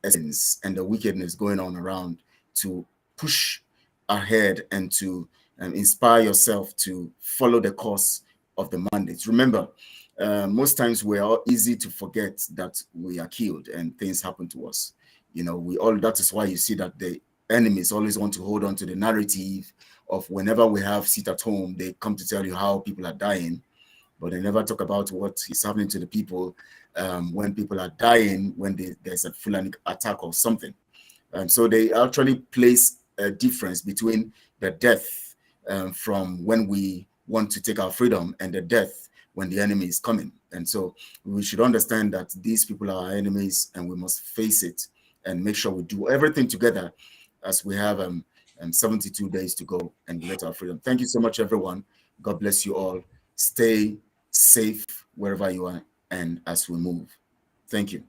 essence and the wickedness going on around to push ahead and to inspire yourself to follow the course of the mandates. Remember, most times we are easy to forget that we are killed and things happen to us. You know, that is why you see that the enemies always want to hold on to the narrative of whenever we have sit at home, they come to tell you how people are dying, but they never talk about what is happening to the people when people are dying, when there's a Fulani attack or something. So they actually place a difference between the death from when we want to take our freedom and the death when the enemy is coming. And so we should understand that these people are our enemies and we must face it and make sure we do everything together as we have 72 days to go and get our freedom. Thank you so much, everyone. God bless you all. Stay safe wherever you are and as we move. Thank you.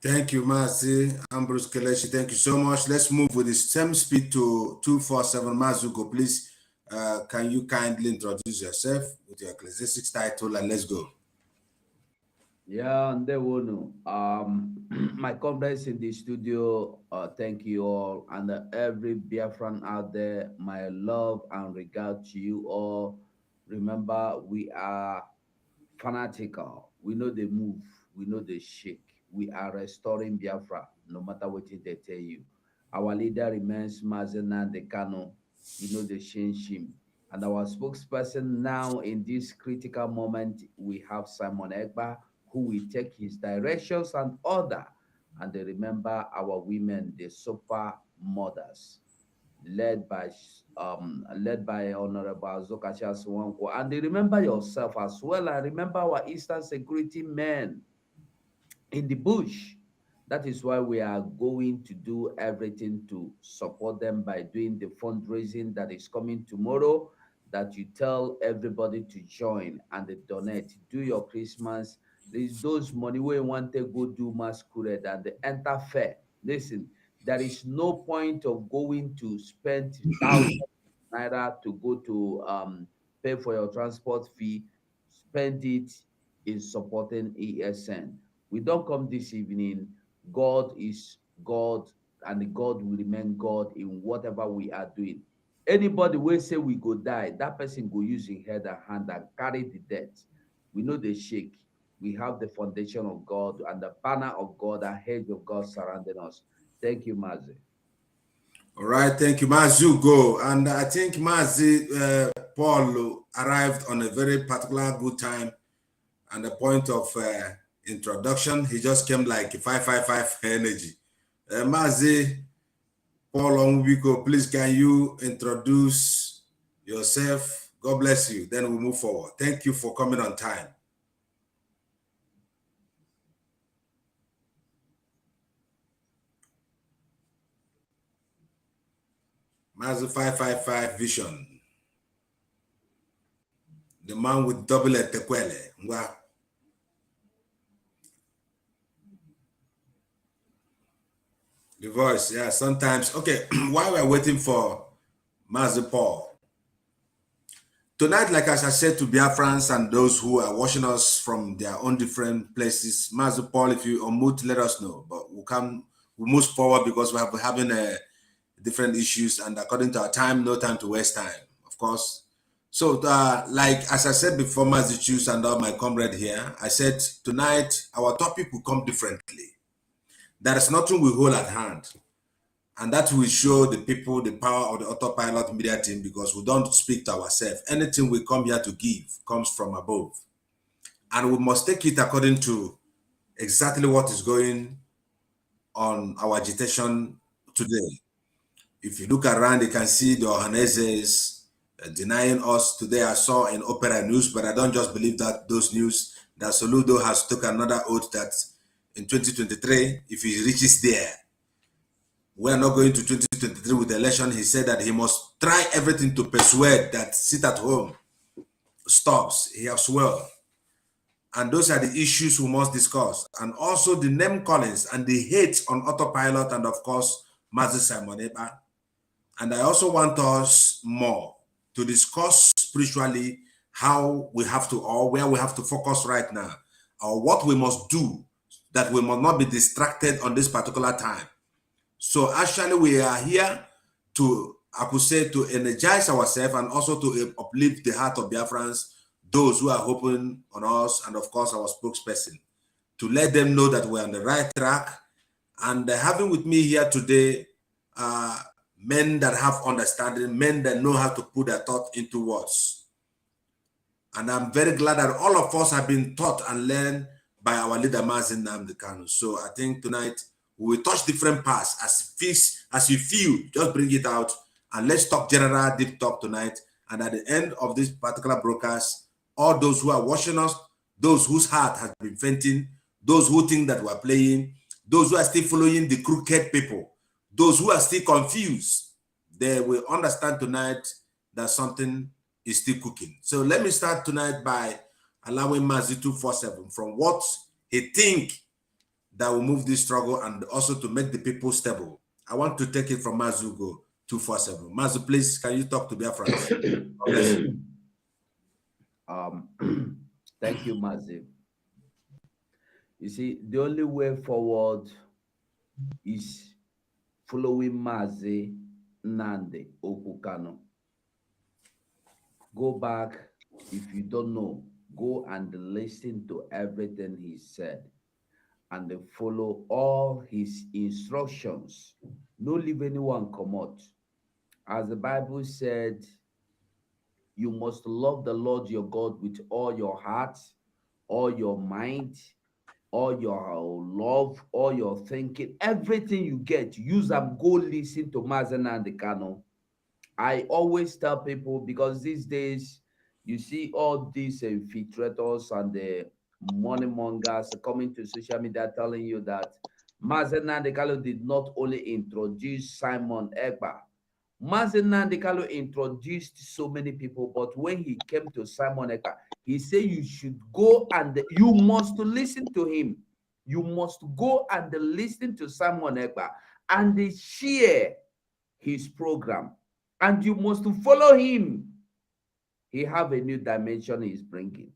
Thank you, Mazi. Ambrose Kelechi, thank you so much. Let's move with the same speed to 247. Mazuko, please, can you kindly introduce yourself with your ecclesiastic title and let's go. Yeah, and they will my comrades in the studio, thank you all, and every Biafran out there, my love and regard to you all. Remember, we are fanatical. We know they move. We know they shake. We are restoring Biafra, no matter what they tell you. Our leader remains Mazena Dekano. We know they change him. And our spokesperson now in this critical moment, we have Simon Egba, who will take his directions and order. And they remember our women, the super mothers, led by Honorable Zokacha Swanko. And they remember yourself as well. And remember our Eastern security men in the bush. That is why we are going to do everything to support them by doing the fundraising that is coming tomorrow, that you tell everybody to join and they donate. Do your Christmas. There's those money where you want to go do masquerade and they enter fair. Listen, there is no point of going to spend thousands of naira to go to pay for your transport fee. Spend it in supporting ESN. We don't come this evening. God is God, and God will remain God in whatever we are doing. Anybody will say we go die, that person go use his head and hand and carry the death. We know they shake. We have the foundation of God and the banner of God and hedge of God surrounding us. Thank you, Mazi. All right, thank you, Mazuko. And I think Mazi Paul arrived on a very particular good time and the point of introduction. He just came like 555 energy. Mazi Paul Onwiko, please can you introduce yourself? God bless you. Then we'll move forward. Thank you for coming on time. Mazi 555 Vision. The man with double tequele. Wow. The voice, yeah, sometimes. Okay, while we're waiting for Mazi Paul, tonight, like as I said to Biafrans and those who are watching us from their own different places, Mazi Paul, if you unmute, let us know. But we'll move forward because we're having different issues, and according to our time, no time to waste time, of course. So, like as I said before, Mazi Chus and all my comrade here, I said tonight our topic will come differently. There is nothing we hold at hand. And that will show the people the power of the Autopilot media team, because we don't speak to ourselves. Anything we come here to give comes from above. And we must take it according to exactly what is going on our agitation today. If you look around, you can see the Ohaneses denying us. Today I saw in Opera News, but I don't just believe that those news, that Soludo has took another oath that in 2023, if he reaches there, we are not going to 2023 with the election. He said that he must try everything to persuade that sit at home stops. He has sworn. And those are the issues we must discuss. And also the name callings and the hate on Autopilot and of course, Mazi Simon Eba. And I also want us more to discuss spiritually how we have to, or where we have to focus right now, or what we must do that we must not be distracted on this particular time. So actually we are here to, I could say, to energize ourselves and also to uplift the heart of Biafrans, those who are hoping on us, and of course our spokesperson, to let them know that we're on the right track. And having with me here today, men that have understanding, men that know how to put their thought into words. And I'm very glad that all of us have been taught and learned by our leader, Mazi Nnamdi Kanu. So I think tonight we will touch different parts as you feel, just bring it out. And let's talk general deep talk tonight. And at the end of this particular broadcast, all those who are watching us, those whose heart has been fainting, those who think that we're playing, those who are still following the crooked people, those who are still confused, they will understand tonight that something is still cooking. So let me start tonight by allowing Mazi 247 from what he think that will move this struggle and also to make the people stable. I want to take it from Mazi go 247. Mazi, please, can you talk to Biafrans? Thank you, Mazi. You see, the only way forward is following Mazi Nnamdi Kanu. Go back, if you don't know, go and listen to everything he said and follow all his instructions. No leave anyone come out. As the Bible said, you must love the Lord your God with all your heart, all your mind, all your love, all your thinking, everything you get, use them, go listen to Mazi Nnamdi Kanu. I always tell people, because these days you see all these infiltrators and the money mongers coming to social media telling you that Mazi Nnamdi Kanu did not only introduce Simon Ekpa. Mazi Nnamdi Kanu introduced so many people, but when he came to Simon Ekpa, he said you should go and you must listen to him. You must go and listen to Simon Ekpa and share his program. And you must follow him. He have a new dimension he's bringing.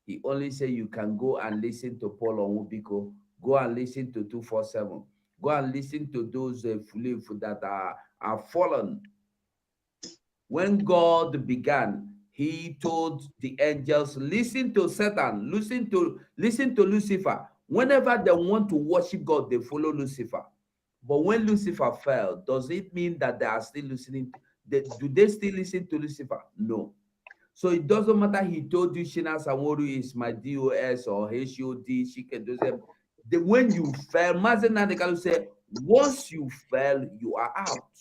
He only say you can go and listen to Paul Onwubiko, go and listen to 247, go and listen to those that are fallen. When God began, he told the angels, listen to Satan, listen to Lucifer. Whenever they want to worship God, they follow Lucifer. But when Lucifer fell, does it mean that they are still listening? Do they still listen to Lucifer? No. So it doesn't matter. He told you Shina Samoru is my DOS or HOD. She can do them. When you fell, Mazi Nnamdi Kanu said, once you fell, you are out.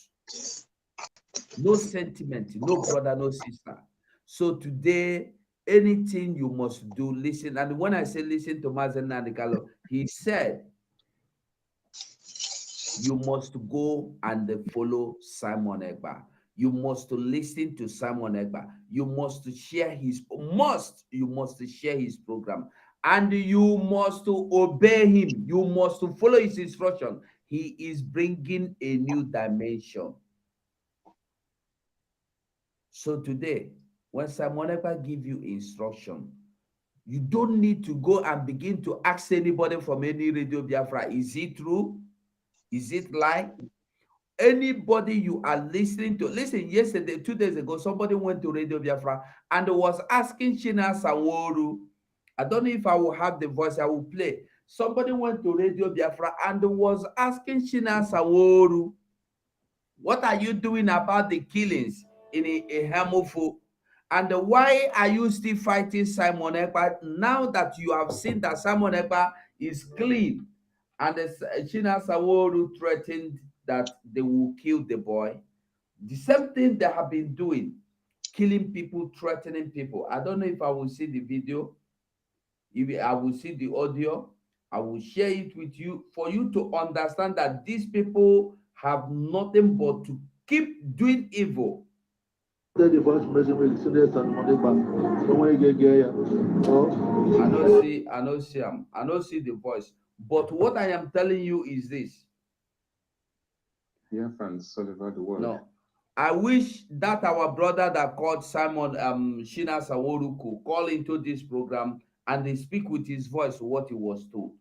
No sentiment, no brother, no sister. So today, anything you must do, listen. And when I say listen to Mazi Nnamdi Kanu, he said, you must go and follow Simon Ekpa. You must listen to Simon Ekpa. You must share his share his program. And you must obey him. You must follow his instruction. He is bringing a new dimension. So today, when Simon Ekpa give you instruction, you don't need to go and begin to ask anybody from any Radio Biafra, is it true? Is it lie? Anybody you are listening to, listen, yesterday, 2 days ago, somebody went to Radio Biafra and was asking Shina Saworu. I don't know if I will have the voice, I will play. Somebody went to Radio Biafra and was asking Shina Saworu, what are you doing about the killings in a Hamofo? And why are you still fighting Simon Ekpa now that you have seen that Simon Ekpa is clean? And Shina Saworu threatened that they will kill the boy. The same thing they have been doing, killing people, threatening people. I don't know if I will see the video, if I will see the audio. I will share it with you for you to understand that these people have nothing but to keep doing evil. I don't see the voice. But what I am telling you is this. Yeah, fans all over the world. No. I wish that our brother that called Simon Shina Saworu could call into this program and they speak with his voice what he was told.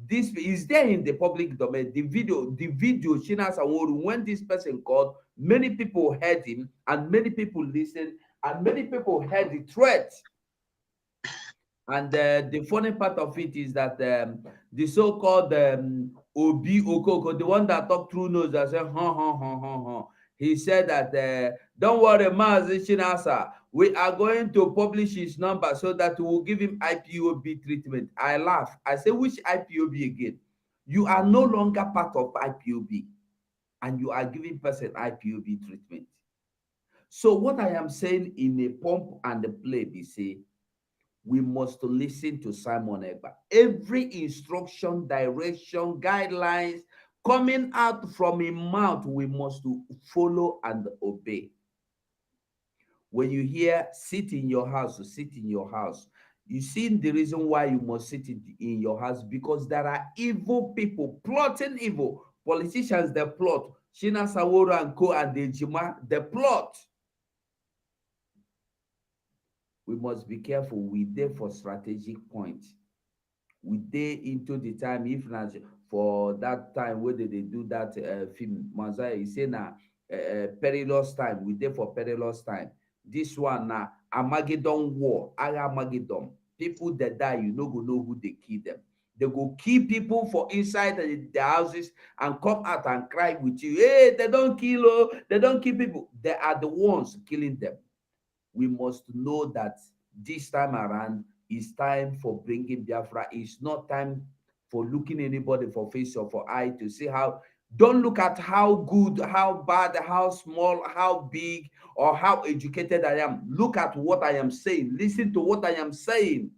This is there in the public domain. The video, Shina Sanwo-Olu, when this person called, many people heard him, and many people listened, and many people heard the threat. And the funny part of it is that the so-called Obi Okoko, the one that talked through nose, that said, he said that, don't worry, Mazi Chinasa, we are going to publish his number so that we will give him IPOB treatment. I laugh. I say, which IPOB again? You are no longer part of IPOB, and you are giving person IPOB treatment. So what I am saying in a pump and a play, we say, we must listen to Simon Egba. Every instruction, direction, guidelines coming out from his mouth, we must follow and obey. When you hear sit in your house, sit in your house, you see the reason why you must sit in your house, because there are evil people plotting evil. Politicians, they plot. Shina Sanwo-Olu and Co. and the Jima, they plot. We must be careful. We there for strategic points. We there into the time, if not for that time where they do that film, Manzai, he say na perilous time. We there for perilous time. This one now, Armageddon war, Armageddon. People that die, you no go know who they kill them. They go kill people for inside the houses and come out and cry with you. Hey, they don't kill, oh, they don't kill people. They are the ones killing them. We must know that this time around is time for bringing Biafra. It's not time for looking anybody for face or for eye to see how. Don't look at how good, how bad, how small, how big, or how educated I am. Look at what I am saying. Listen to what I am saying.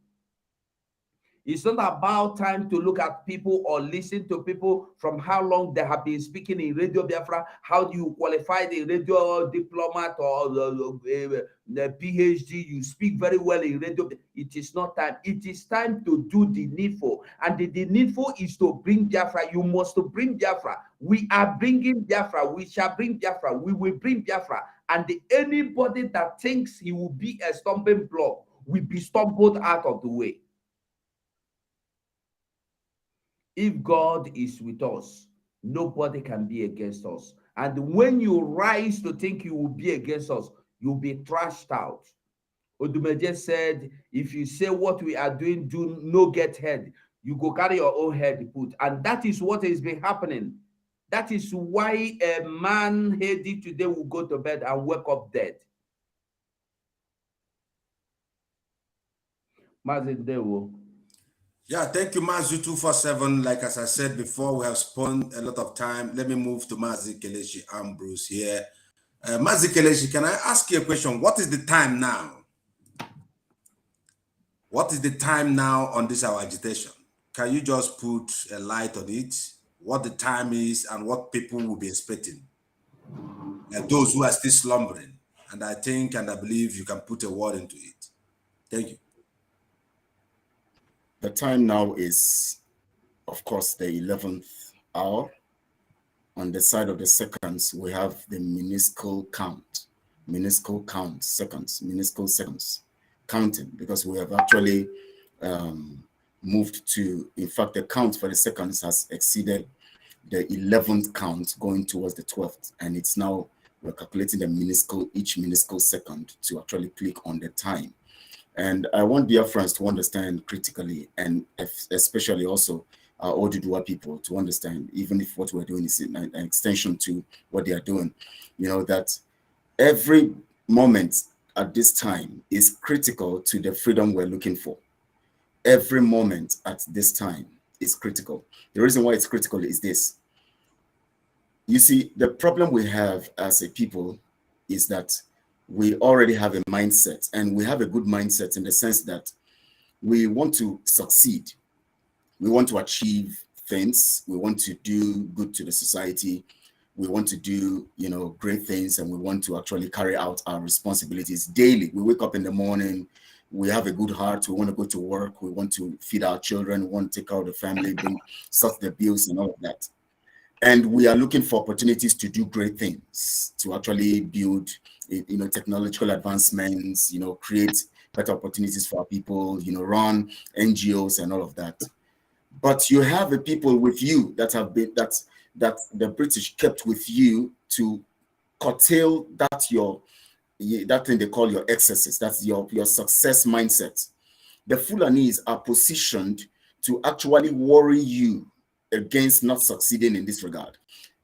It's not about time to look at people or listen to people from how long they have been speaking in Radio Biafra. How do you qualify the radio diplomat or the PhD? You speak very well in radio. It is not time. It is time to do the needful. And the needful is to bring Biafra. You must bring Biafra. We are bringing Biafra. We shall bring Biafra. We will bring Biafra. And anybody that thinks he will be a stumbling block will be stumbled out of the way. If God is with us, nobody can be against us. And when you rise to think you will be against us, you'll be trashed out. Odumeje said, if you say what we are doing, do no get head, you go carry your own head put. And that is what has been happening. That is why a man healthy today will go to bed and wake up dead. Mazindewo. Yeah, thank you, Mazi 247. Like as I said before, we have spent a lot of time. Let me move to Mazi Kelechi Ambrose here. Mazi Kelechi, can I ask you a question? What is the time now? What is the time now on this our agitation? Can you just put a light on it? What the time is and what people will be expecting? Those who are still slumbering. And I think and I believe you can put a word into it. Thank you. The time now is, of course, the 11th hour. On the side of the seconds, we have the minuscule seconds counting, because we have actually moved to, in fact, the count for the seconds has exceeded the 11th count going towards the 12th. And it's now, we're calculating the each minuscule second to actually click on the time. And I want Biafrans to understand critically, and especially also Odudua people to understand, even if what we're doing is an extension to what they are doing, you know, that every moment at this time is critical to the freedom we're looking for. Every moment at this time is critical. The reason why it's critical is this. You see, the problem we have as a people is that we already have a mindset, and we have a good mindset in the sense that we want to succeed. We want to achieve things. We want to do good to the society. We want to do, you know, great things, and we want to actually carry out our responsibilities daily. We wake up in the morning, we have a good heart, we want to go to work, we want to feed our children, we want to take care of the family, sort the bills and all of that. And we are looking for opportunities to do great things, to actually build, you know, technological advancements, you know, create better opportunities for our people, you know, run NGOs and all of that. but you have a people with you that have been that the British kept with you to curtail that thing they call your excesses. That's your success mindset. The Fulanese are positioned to actually worry you against not succeeding in this regard.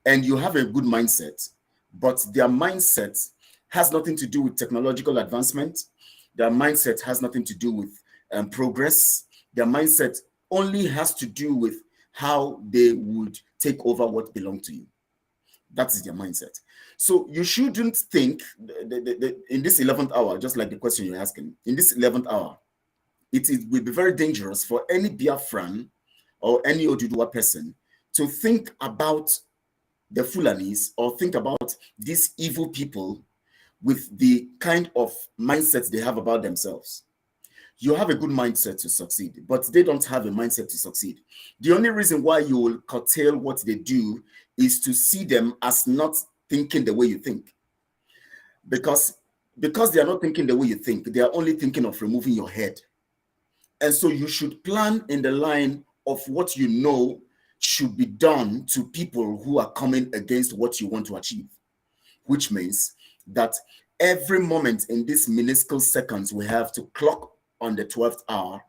And you have a good mindset, but their mindset has nothing to do with technological advancement. Their mindset has nothing to do with progress. Their mindset only has to do with how they would take over what belongs to you. That is their mindset. So you shouldn't think in this 11th hour, just like the question you're asking, in this 11th hour, it will be very dangerous for any Biafran or any Oduduwa person to think about the Fulanis or think about these evil people with the kind of mindset they have about themselves. You have a good mindset to succeed, but they don't have a mindset to succeed. The only reason why you will curtail what they do is to see them as not thinking the way you think. Because they are not thinking the way you think, they are only thinking of removing your head. And so you should plan in the line of what you know should be done to people who are coming against what you want to achieve, which means that every moment in these minuscule seconds we have to clock on the 12th hour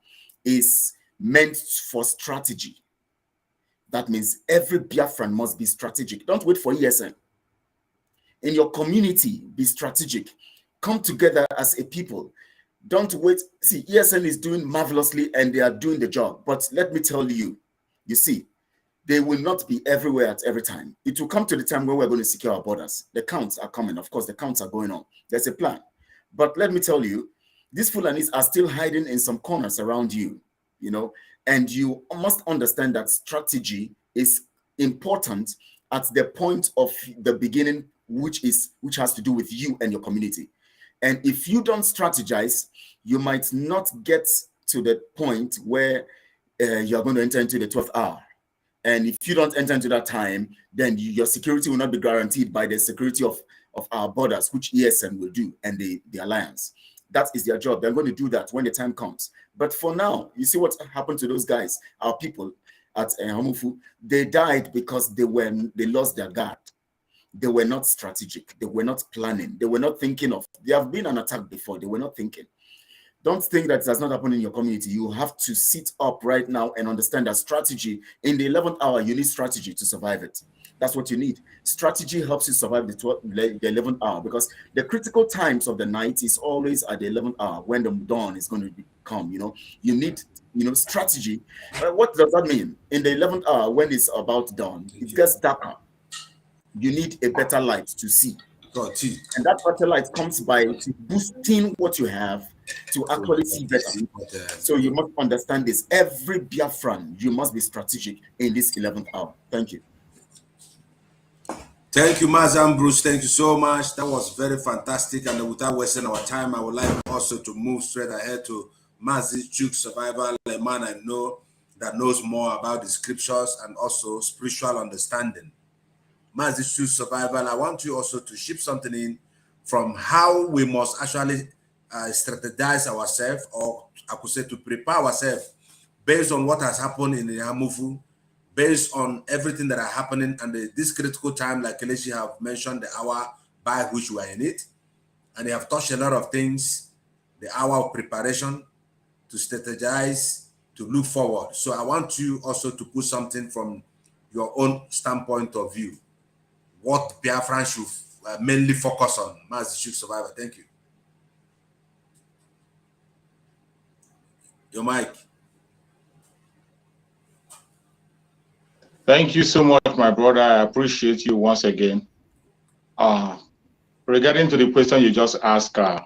is meant for strategy. That means every Biafran must be strategic. Don't wait for ESN. In your community, be strategic. Come together as a people. Don't wait. See, ESN is doing marvelously and they are doing the job. But let me tell you, you see, they will not be everywhere at every time. It will come to the time where we're going to secure our borders. The counts are coming. Of course, the counts are going on. There's a plan. But let me tell you, these Fulanis are still hiding in some corners around you, you know, and you must understand that strategy is important at the point of the beginning, which has to do with you and your community. And if you don't strategize, you might not get to the point where you're going to enter into the 12th hour. And if you don't enter into that time, then your security will not be guaranteed by the security of our borders, which ESN will do, and the alliance. That is their job. They're going to do that when the time comes. But for now, you see what happened to those guys, our people at Hamufu. They died because they lost their guard. They were not strategic. They were not planning. They were not thinking of. They have been an attack before. They were not thinking. Don't think that it has not happened in your community. You have to sit up right now and understand that strategy, in the 11th hour, you need strategy to survive it. That's what you need. Strategy helps you survive the 11th hour, because the critical times of the night is always at the 11th hour when the dawn is going to come. You know, you need, strategy. What does that mean? In the 11th hour, when it's about dawn, it gets darker. You need a better light to see. And that better light comes by boosting what you have to actually see better. So you must understand this. Every Biafran, you must be strategic in this 11th hour. Thank you. Thank you, Mazam Bruce. Thank you so much. That was very fantastic. And without wasting our time, I would like also to move straight ahead to Mazi Chuk Survival, a man I know that knows more about the scriptures and also spiritual understanding. Mazi Chuk Survival, I want you also to ship something in from how we must actually strategize ourselves, or I could say to prepare ourselves based on what has happened in the Yamufu, based on everything that are happening and this critical time, like Kelechi have mentioned, the hour by which we are in it. And they have touched a lot of things, the hour of preparation, to strategize, to look forward. So I want you also to put something from your own standpoint of view. What Biafran should mainly focus on. Mazi Chuk Survivor, thank you. Your mic. Thank you so much, my brother. I appreciate you once again. Regarding to the question you just asked, I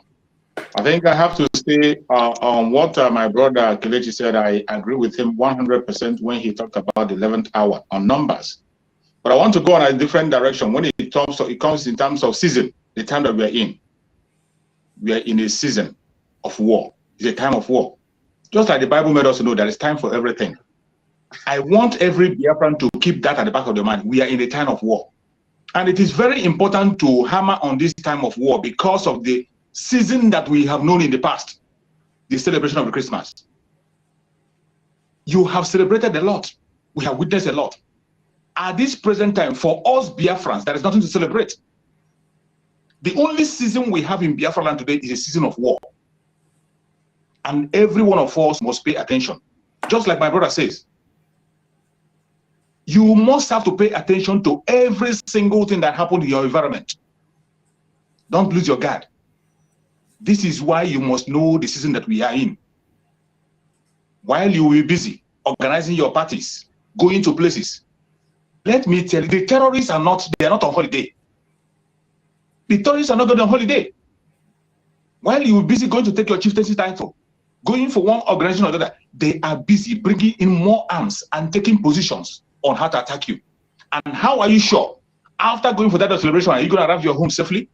think I have to say on what my brother Kelechi said. I agree with him 100% when he talked about the 11th hour on numbers. But I want to go in a different direction when it comes in terms of season, the time that we are in. We are in a season of war. It's a time of war. Just like the Bible made us know that it's time for everything. I want every Biafran to keep that at the back of their mind. We are in a time of war. And it is very important to hammer on this time of war because of the season that we have known in the past, the celebration of Christmas. You have celebrated a lot. We have witnessed a lot. At this present time, for us Biafrans, there is nothing to celebrate. The only season we have in Biafra land today is a season of war. And every one of us must pay attention. Just like my brother says, you must have to pay attention to every single thing that happened in your environment. Don't lose your guard. This is why you must know the season that we are in. While you will be busy organizing your parties, going to places, let me tell you, the terrorists are not, they are not on holiday. The terrorists are not going on holiday. While you are busy going to take your chieftaincy title, going for one organization or the other, they are busy bringing in more arms and taking positions on how to attack you. And how are you sure? After going for that celebration, are you going to arrive at your home safely?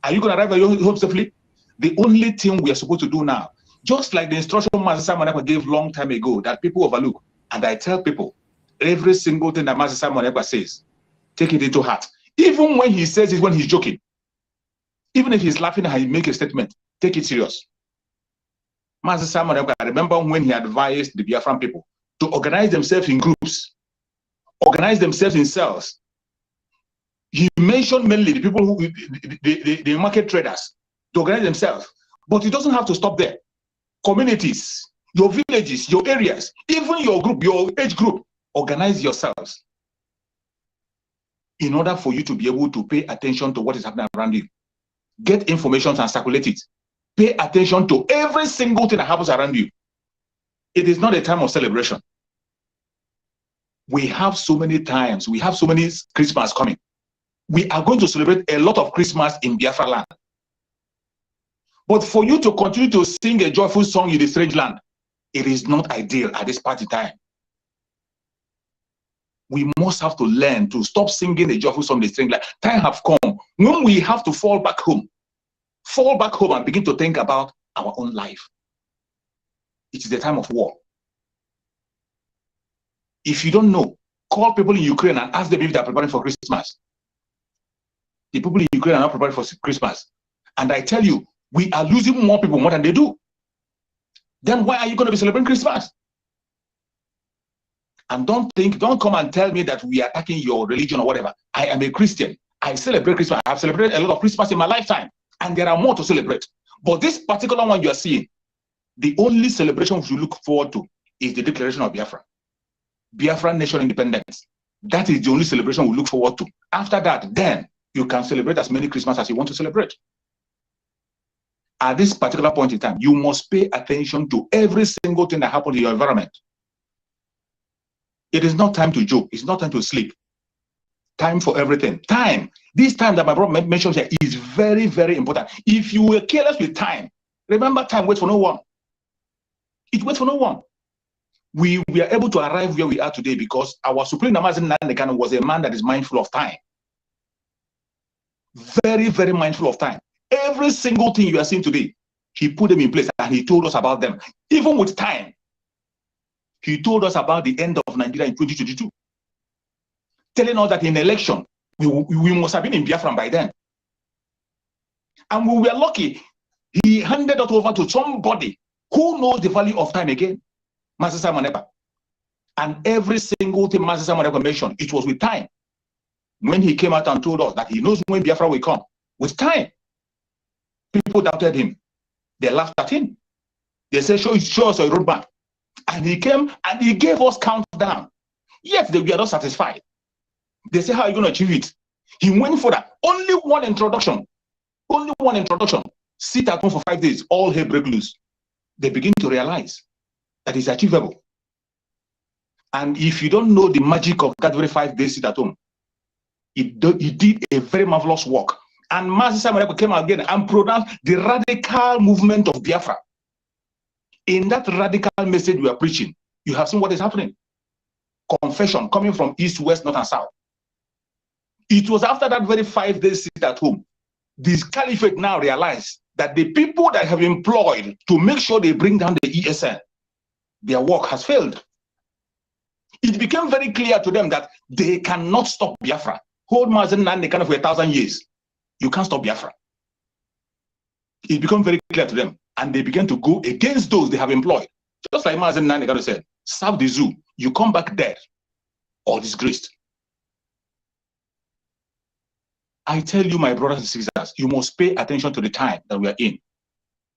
Are you going to arrive at your home safely? The only thing we are supposed to do now, just like the instruction Master Simon Ekpa gave long time ago that people overlook, and I tell people, every single thing that Master Simon Ekpa says, take it into heart. Even when he says it when he's joking, even if he's laughing and he makes a statement, take it serious. Master Simon Ekpa, I remember when he advised the Biafran people to organize themselves in groups, organize themselves in cells. He mentioned mainly the people who, the market traders, to organize themselves. But it doesn't have to stop there. Communities, your villages, your areas, even your group, your age group, organize yourselves in order for you to be able to pay attention to what is happening around you. Get information and circulate it. Pay attention to every single thing that happens around you. It is not a time of celebration. We have so many times, we have so many Christmas coming. We are going to celebrate a lot of Christmas in Biafra land. But for you to continue to sing a joyful song in the strange land, it is not ideal at this party time. We must have to learn to stop singing a joyful song in the strange land. Time have come when we have to fall back home and begin to think about our own life. It is the time of war. If you don't know, call people in Ukraine and ask them if they are preparing for Christmas. The people in Ukraine are not preparing for Christmas. And I tell you, we are losing more people more than they do. Then why are you going to be celebrating Christmas? And don't come and tell me that we are attacking your religion or whatever. I am a Christian. I celebrate Christmas. I have celebrated a lot of Christmas in my lifetime. And there are more to celebrate. But this particular one you are seeing, the only celebration we should look forward to is the declaration of Biafra. Biafra nation independence. That is the only celebration we look forward to. After that, then you can celebrate as many Christmas as you want to celebrate. At this particular point in time, you must pay attention to every single thing that happens in your environment. It is not time to joke. It's not time to sleep. Time for everything. Time. This time that my brother mentioned here is very, very important. If you were careless with time, remember, time waits for no one. It waits for no one. We are able to arrive where we are today because our Supreme Namazin Nandekano was a man that is mindful of time. Very, very mindful of time. Every single thing you are seeing today, he put them in place and he told us about them. Even with time, he told us about the end of Nigeria in 2022. Telling us that in election, we must have been in Biafra by then. And we were lucky. He handed it over to somebody who knows the value of time again, Master Simon Ekpa. And every single thing Master Simon Ekpa mentioned, it was with time. When he came out and told us that he knows when Biafra will come, with time. People doubted him. They laughed at him. They said, show us a roadmap. And he came and he gave us countdown. Yet they were not satisfied. They said, how are you going to achieve it? He went for that. Only one introduction. Only one introduction. Sit at home for 5 days. All hell break loose. They begin to realize that it's achievable. And if you don't know the magic of that very 5 days sit at home, he did a very marvelous work. And Master Simon Ekpa came again and pronounced the radical movement of Biafra. In that radical message we are preaching, you have seen what is happening. Confession coming from east, west, north, and south. It was after that very 5 days sit at home, this caliphate now realized that the people that have employed to make sure they bring down the ESN, their work has failed. It became very clear to them that they cannot stop Biafra. Hold Mazen Nandekano for 1,000 years. You can't stop Biafra. It became very clear to them, and they began to go against those they have employed. Just like Mazen Nani said, serve the zoo, you come back dead or disgraced. I tell you, my brothers and sisters, you must pay attention to the time that we are in.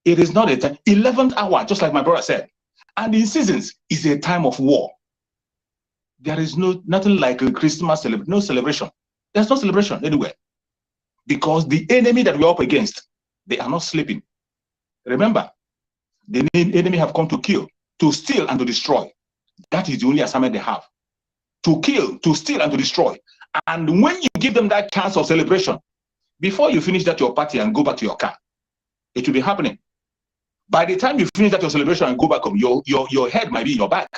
It is not a time, 11th hour, just like my brother said. And in seasons is a time of war. There is nothing like a Christmas celebration, no celebration. There's no celebration anywhere. Because the enemy that we're up against, they are not sleeping. Remember, the enemy have come to kill, to steal, and to destroy. That is the only assignment they have. To kill, to steal, and to destroy. And when you give them that chance of celebration, before you finish that your party and go back to your car, it will be happening. By the time you finish that your celebration and go back home, your head might be in your back.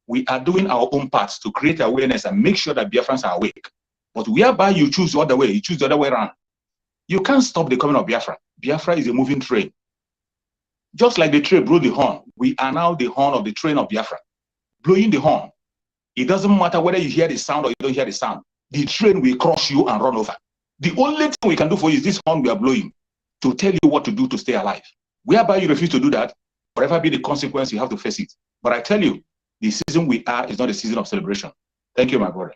We are doing our own parts to create awareness and make sure that Biafrans are awake. But whereby you choose the other way, you choose the other way around. You can't stop the coming of Biafra. Biafra is a moving train. Just like the train blew the horn, we are now the horn of the train of Biafra. Blowing the horn. It doesn't matter whether you hear the sound or you don't hear the sound. The train will crush you and run over. The only thing we can do for you is this horn we are blowing to tell you what to do to stay alive. Whereby you refuse to do that, whatever be the consequence, you have to face it. But I tell you, the season we are is not a season of celebration. Thank you, my brother.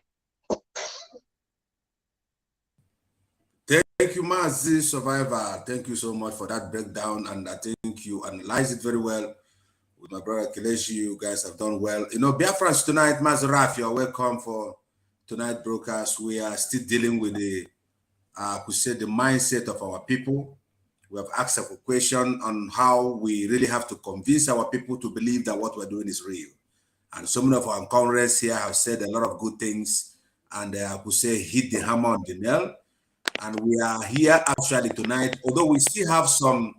Thank you, Mazi Survivor. Thank you so much for that breakdown. And I think you analyzed it very well with my brother Kelechi. You guys have done well. You know, Biafrans tonight, Mazi Raf, you're welcome for tonight's broadcast. We are still dealing with the, could say, the mindset of our people. We have asked a question on how we really have to convince our people to believe that what we're doing is real. And some of our comrades here have said a lot of good things, and I could say hit the hammer on the nail. And we are here actually tonight, although we still have some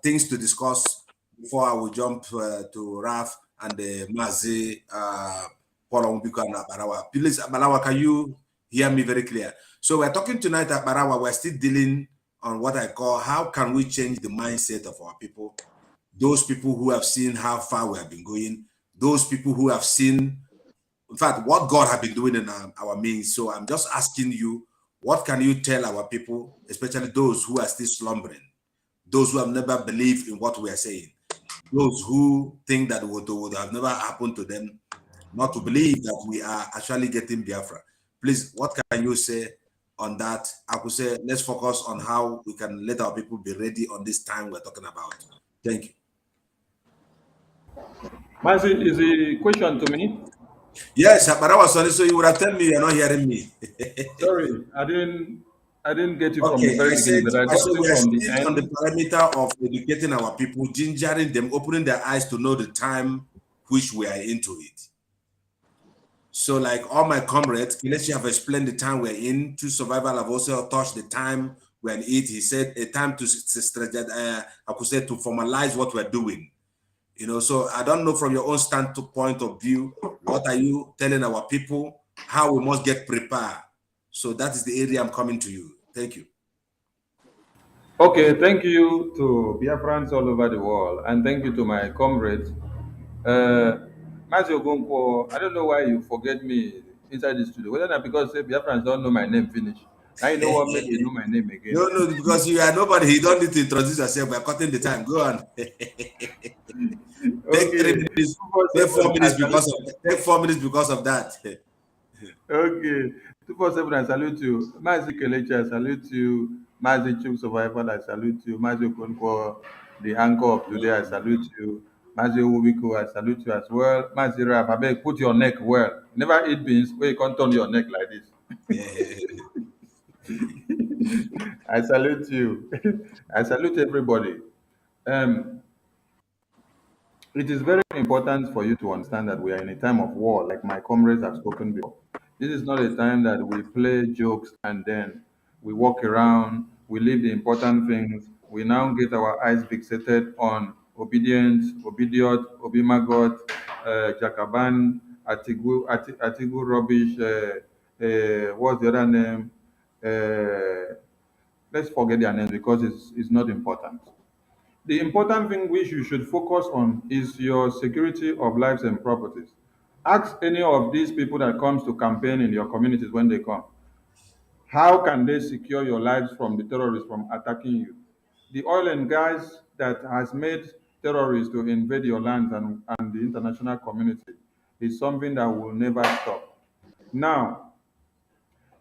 things to discuss before I will jump to Raf and Mazi, Paul Ombiko and Barawa. Please, Barawa, can you hear me very clear? So we're talking tonight at Barawa. We're still dealing on what I call how can we change the mindset of our people, those people who have seen how far we have been going, those people who have seen, in fact, what God has been doing in our means. So I'm just asking you, what can you tell our people, especially those who are still slumbering, those who have never believed in what we are saying, those who think that would have never happened to them, not to believe that we are actually getting Biafra? Please, what can you say on that? I could say, let's focus on how we can let our people be ready on this time we're talking about. Thank you. Mazi, is the question to me? Yes, but I was sorry, so you would have told me you're not hearing me. Sorry, I didn't get you from the Okay, very beginning, but I got so you we are from the still on the end. parameter of educating our people, gingering them, opening their eyes to know the time which we are into it. So, like all my comrades, let's have explained the time we're in. True Survival have also touched the time we're in it. He said a time to I could say to formalize what we're doing. You know, so I don't know from your own standpoint of view, what are you telling our people, how we must get prepared? So that is the area I'm coming to you. Thank you. Okay, thank you to Biafrans all over the world, and thank you to my comrades. Mazi Ogunko, I don't know why you forget me inside the studio. Whether not because Biafrans don't know my name finish. Now you know what made you know my name again. No, because you are nobody. You don't need to introduce yourself. We're cutting the time. Go on. Take 3 minutes. Take 4 minutes because of that. Okay. 247, I salute you. Mazi Kelechi, I salute you. Mazi Chuk Survival, I salute you. Mazi Okonkwo, the anchor of today, I salute you. Mazi Owubiko, I salute you as well. Mazi Rap, I beg, put your neck well. Never eat beans where you can't turn your neck like this. I salute you. I salute everybody. Um, It is very important for you to understand that we are in a time of war, like my comrades have spoken before. This is not a time that we play jokes and then we walk around, we leave the important things. We now get our eyes fixated on obedience, Obidiot, Obimagot, Jakaban, Atigu rubbish, what's the other name? Let's forget their names because it's not important. The important thing which you should focus on is your security of lives and properties. Ask any of these people that comes to campaign in your communities when they come. How can they secure your lives from the terrorists from attacking you? The oil and gas that has made terrorists to invade your lands and the international community is something that will never stop. Now,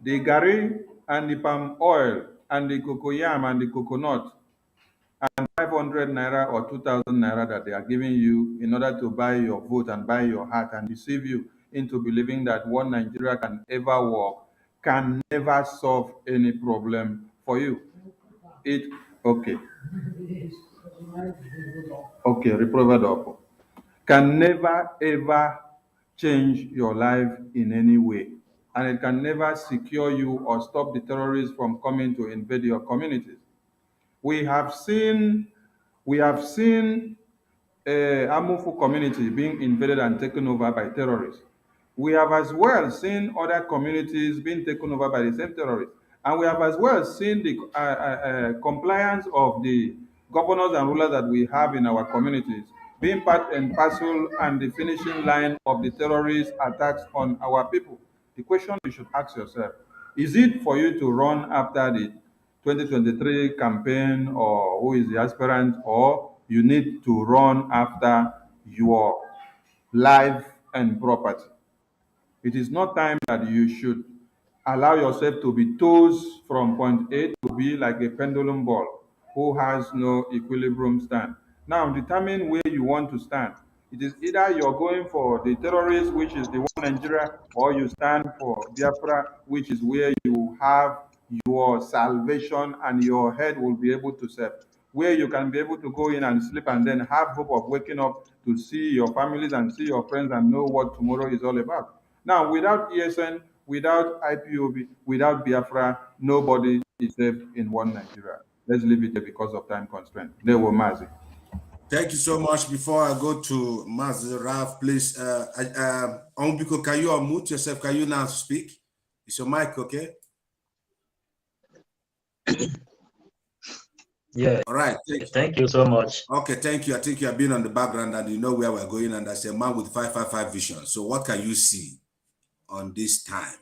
the gari and the palm oil and the cocoyam and the coconut and 500 naira or 2,000 naira that they are giving you in order to buy your vote and buy your heart and deceive you into believing that one Nigeria can ever work can never solve any problem for you. It okay. Okay, riprova dopo. Can never ever change your life in any way. And it can never secure you or stop the terrorists from coming to invade your communities. We have seen a Amufu community being invaded and taken over by terrorists. We have as well seen other communities being taken over by the same terrorists. And we have as well seen the compliance of the governors and rulers that we have in our communities being part and parcel and the finishing line of the terrorist attacks on our people. The question you should ask yourself, is it for you to run after the 2023 campaign or who is the aspirant, or you need to run after your life and property? It is not time that you should allow yourself to be tossed from point A to B like a pendulum ball who has no equilibrium stand. Now, determine where you want to stand. It is either you're going for the terrorists, which is the one Nigeria, or you stand for Biafra, which is where you have your salvation and your head will be able to serve. Where you can be able to go in and sleep and then have hope of waking up to see your families and see your friends and know what tomorrow is all about. Now, without ESN, without IPOB, without Biafra, nobody is safe in one Nigeria. Let's leave it there because of time constraint. There were Mazi. Thank you so much. Before I go to Mazi Raf, please, Ombiko, can you unmute yourself? Can you now speak? Is your mic okay? Yeah. All right. Thank you so much. Okay, thank you. I think you have been on the background and you know where we're going, and that's a man with 555 vision. So what can you see on this time?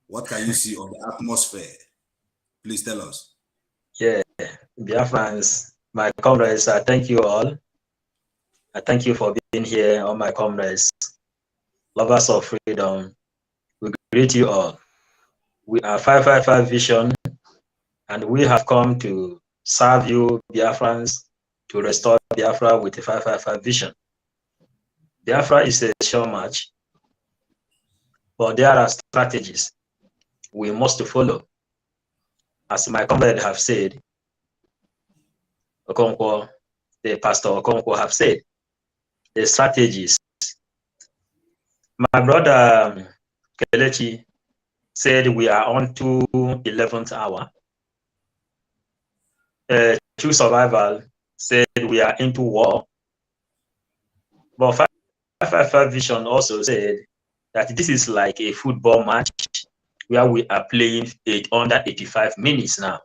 What can you see on the atmosphere? Please tell us. Yeah, dear friends, my comrades, I thank you all. I thank you for being here, all my comrades, lovers of freedom. We greet you all. We are 555 Vision, and we have come to serve you, Biafrans, to restore Biafra with the 555 Vision. Biafra is a sure match, but there are strategies we must follow. As my comrade have said, Okonkwo, the pastor Okonkwo have said, the strategies. My brother Kelechi said we are on to 11th hour. True Survival said we are into war. But 555 Vision also said that this is like a football match where we are playing under 85 minutes now,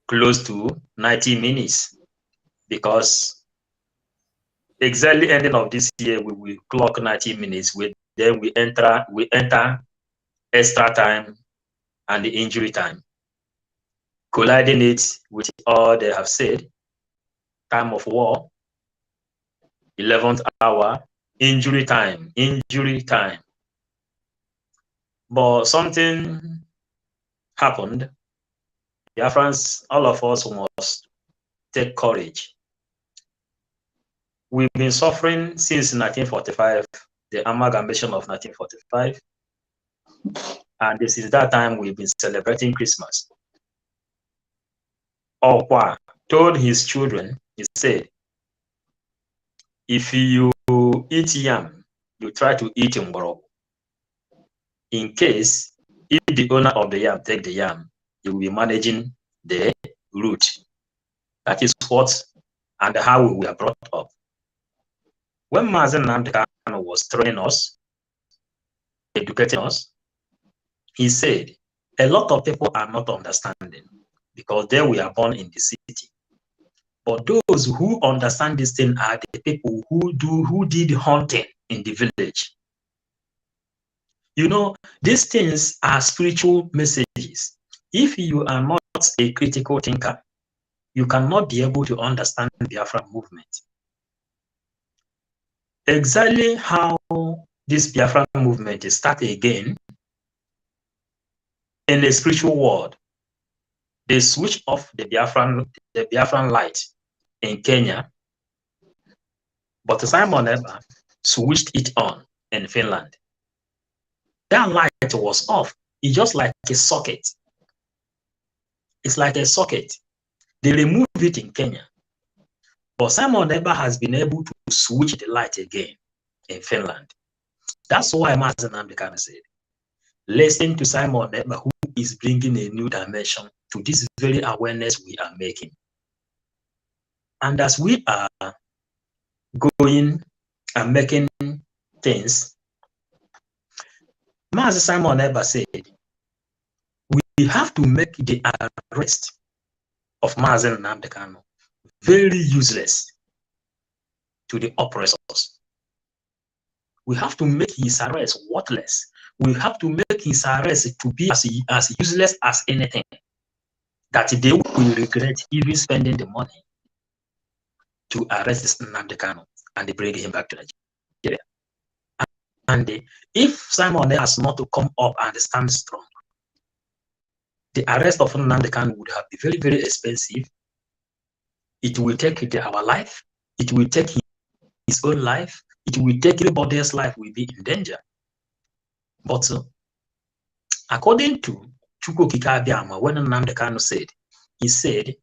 close to 90 minutes, because exactly ending of this year we will clock 90 minutes. Then we enter extra time and the injury time, colliding it with all they have said: time of war, 11th hour, injury time. But something happened. Biafrans, all of us must take courage. We've been suffering since 1945, the amalgamation of 1945. And this is that time we've been celebrating Christmas. Okwa told his children, he said, if you eat yam, you try to eat mboro. In case, if the owner of the yam take the yam, you will be managing the root. That is what and how we were brought up. When Mazen Nnamdi Kanu was training us, educating us, he said, a lot of people are not understanding because they were born in the city. But those who understand this thing are the people who did hunting in the village. You know, these things are spiritual messages. If you are not a critical thinker, you cannot be able to understand the Biafra movement. Exactly how this Biafra movement is started again in the spiritual world. They switched off the Biafran light in Kenya, but Simon Eber switched it on in Finland. That light was off. It's just like a socket. It's like a socket. They removed it in Kenya. But Simon Eber has been able to switch the light again in Finland. That's why Mazen Amdekano said, listen to Simon Eber, who is bringing a new dimension to this very awareness we are making. And as we are going and making things, Mazen Simon Eber said, we have to make the arrest of Mazen Amdekano very useless to the oppressors. We have to make his arrest worthless. We have to make his arrest to be as useless as anything, that they will regret even spending the money to arrest this Nnamdi Kanu and they bring him back to Nigeria. And if Simon has not to come up and stand strong, the arrest of Nnamdi Kanu would have been very, very expensive. It will take our life. It will take his own life. It will take everybody else's life will be in danger. But according to Chukwu Okike Abiama, when Nnamdi Kanu said, he said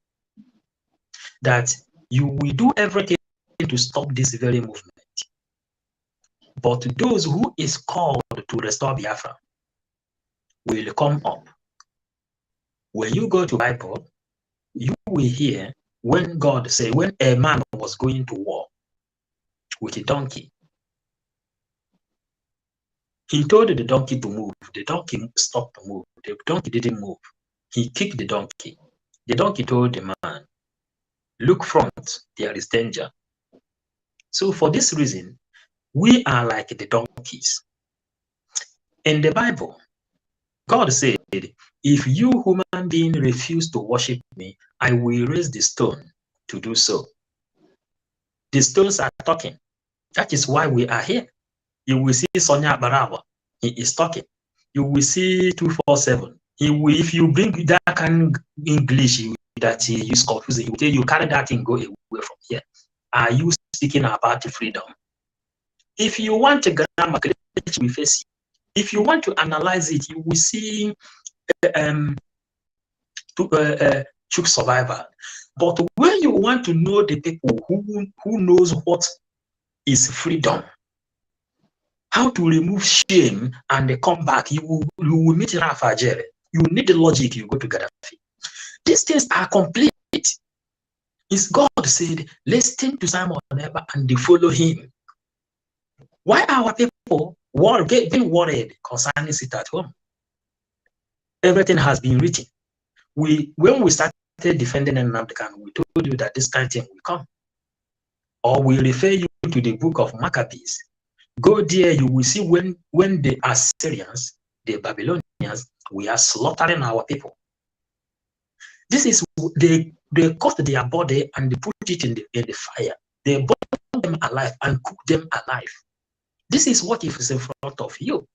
that you will do everything to stop this very movement. But those who is called to restore Biafra will come up. When you go to Bible, you will hear when God say, when a man was going to war with a donkey, he told the donkey to move. The donkey stopped to move. The donkey didn't move. He kicked the donkey. The donkey told the man, look front, there is danger. So for this reason, we are like the donkeys. In the Bible, God said, if you human being refuse to worship me, I will raise the stone to do so. The stones are talking. That is why we are here. You will see Sonia Barawa, he is talking. You will see 247. He will, if you bring that kind of English that he is confusing, he will tell you, carry that and go away from here. Are you speaking about freedom? If you want a grammar, we face it. If you want to analyze it, you will see Chuk survival. But when you want to know the people who knows what is freedom, how to remove shame and they come back, you will meet Rafa Jere. You need the logic, you go to Gaddafi. These things are complete. It's God said, listen to Simon Eber and they follow him. Why our people getting worried concerning it at home? Everything has been written. When we started defending Nnamdi Kanu, we told you that this kind of thing will come. Or we refer you to the book of Maccabees. Go there, you will see when the Assyrians, the Babylonians, we are slaughtering our people. This is, they cut their body and they put it in the fire. They burn them alive and cook them alive. This is what is in front of you.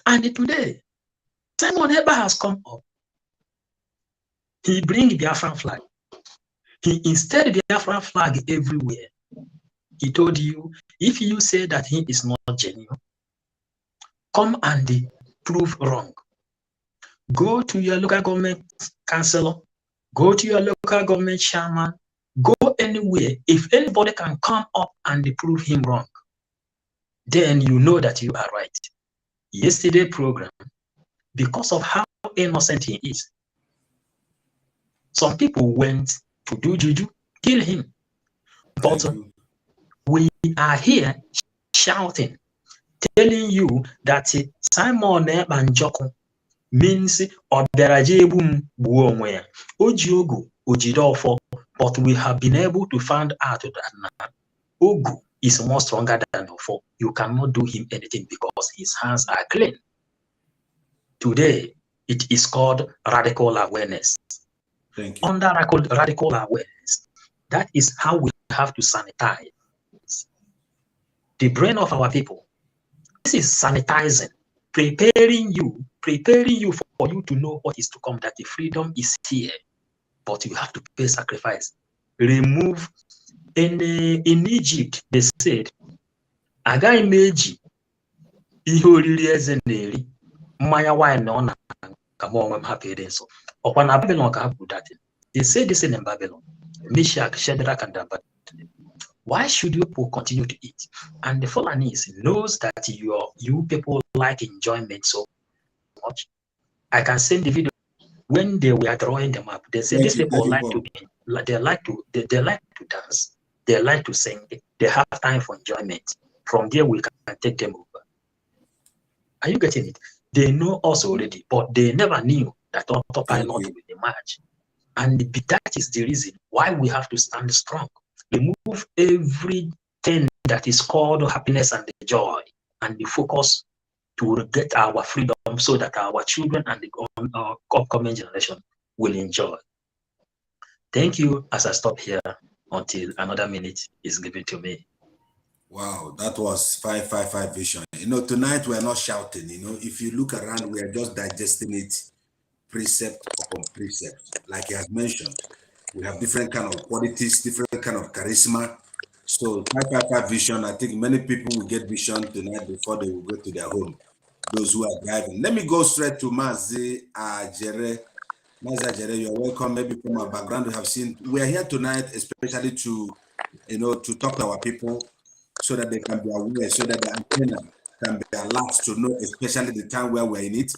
And today, Simon Eber has come up. He brings the Biafran flag. He instead the Biafran flag everywhere. He told you, if you say that he is not genuine, come and prove wrong. Go to your local government councillor, go to your local government chairman, go anywhere. If anybody can come up and prove him wrong, then you know that you are right. Yesterday program, because of how innocent he is, some people went to do juju, kill him. But we are here shouting, telling you that Simon Ebanjoko means Oberajebum Buomwe, Ojiogu, Ojidofo, but we have been able to find out that now Ogu is more stronger than Ofo. You cannot do him anything because his hands are clean. Today, it is called radical awareness. Thank you. under radical awareness. That is how we have to sanitize the brain of our people. This is sanitizing, preparing you for you to know what is to come, that the freedom is here, but you have to pay sacrifice. Remove. In Egypt, they said, agaghị m eji ihe oriri eze na-eri mmanya wine na ọ na ka m onwe m hapụ ede nsọ. Ọkwa na Babylon ka ha kwuru that. They say this in Babylon. Meshach, Shadrach, and Abednego. Why should you people continue to eat? And the Fulanese knows that you people like enjoyment so much. I can send the video when they were drawing them up. They said these people like to be, they like to dance, they like to sing, they have time for enjoyment. From there we can take them over. Are you getting it? They know us already, but they never knew that Autopilot will emerge. And that is the reason why we have to stand strong. Remove everything that is called happiness and the joy, and the focus to get our freedom so that our children and the upcoming generation will enjoy. Thank you as I stop here until another minute is given to me. Wow, that was 555 vision. You know, tonight we're not shouting. You know, if you look around, we are just digesting it precept upon precept. Like he has mentioned, we have different kind of qualities, different kind of charisma. So 555 vision, I think many people will get vision tonight before they will go to their home. Those who are driving. Let me go straight to Mazi Ajere. Mazi Ajere, you're welcome. Maybe from our background, we have seen, we are here tonight, especially to, you know, to talk to our people so that they can be aware, so that the antenna can be alert to know, especially the time where we're in it.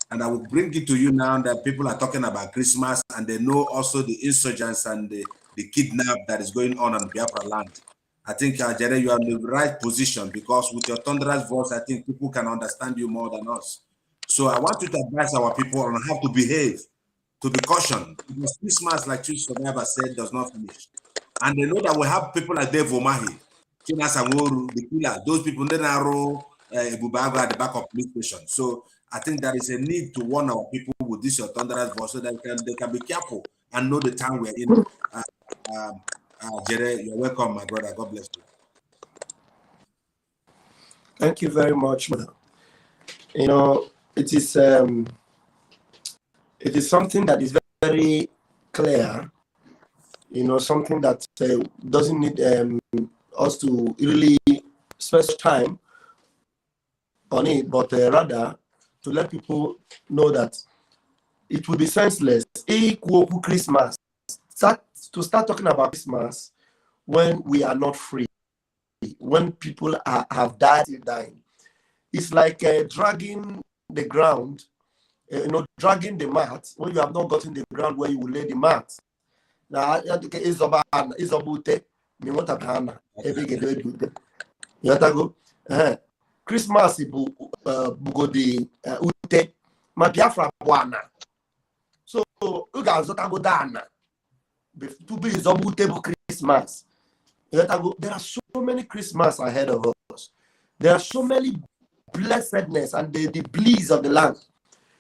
And I will bring it to you now that people are talking about Christmas and they know also the insurgents and the kidnap that is going on Biafra land. I think, Jere, you are in the right position because with your thunderous voice, I think people can understand you more than us. So I want you to advise our people on how to behave, to be cautioned. Because Christmas, like Chief Survivor said, does not finish. And they know that we have people like Dave Omahi, China Sangoru, the killer, those people, Nenaro, Bubaga at the back of police station. So I think there is a need to warn our people with this your thunderous voice so that they can be careful and know the time we're in. Jere, you're welcome, my brother. God bless you. Thank you very much, brother. You know, it is something that is very clear. You know, something that doesn't need us to really spend time on it, but rather to let people know that it would be senseless. Christmas. To start talking about Christmas when we are not free, when people have died, dying. It's like dragging the ground, dragging the mat when you have not gotten the ground where you will lay the mat. Now, Christmas bugodi ute ma Biafra bwana. So you guys go down. To be Christmas. There are so many Christmas ahead of us. There are so many blessedness and the bliss of the land.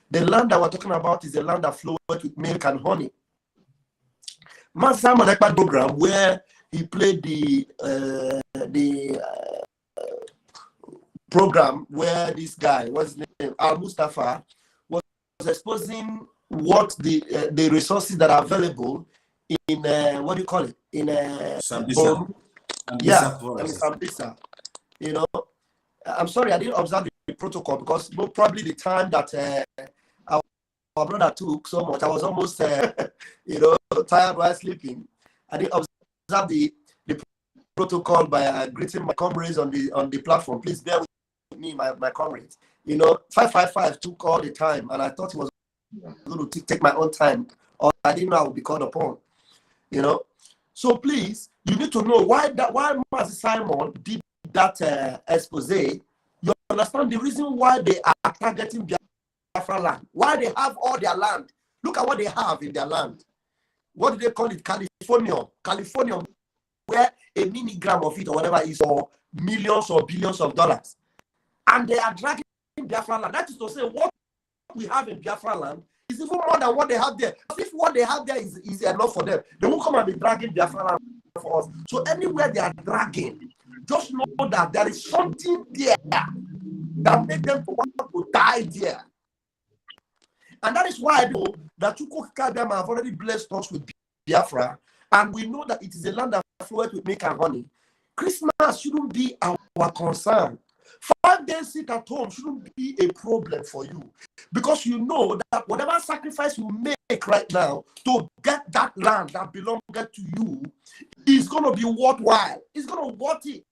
The land that we're talking about is the land that flows with milk and honey. Simon Ekpa program where he played the program where this guy, what's his name, Al Mustafa, was exposing what the resources that are available in what do you call it? In Sambisa. Sambisa. You know, I'm sorry, I didn't observe the protocol because probably the time that our brother took so much, I was almost tired while sleeping. I didn't observe the protocol by greeting my comrades on the platform. Please bear with me, my comrades. You know, 555 took all the time, and I thought it was going to take my own time, or I didn't know I would be called upon. You know, so please, you need to know why Master Simon did that expose. You understand the reason why they are targeting Biafra land, why they have all their land. Look at what they have in their land. What do they call it? California, where a milligram of it or whatever is for millions or billions of dollars, and they are dragging Biafra land. That is to say, what we have in Biafra land is even more than what they have there. If what they have there is enough for them, they won't come and be dragging Biafra land for us. So anywhere they are dragging, just know that there is something there that made them to want to die there. And that is why I know that Chukwukabiyama have already blessed us with Biafra, and we know that it is a land that floweth with milk and honey. Christmas shouldn't be our concern. 5 days sit at home shouldn't be a problem for you, because you know that whatever sacrifice you make right now to get that land that belongs to you is going to be worthwhile. It's going to worth it.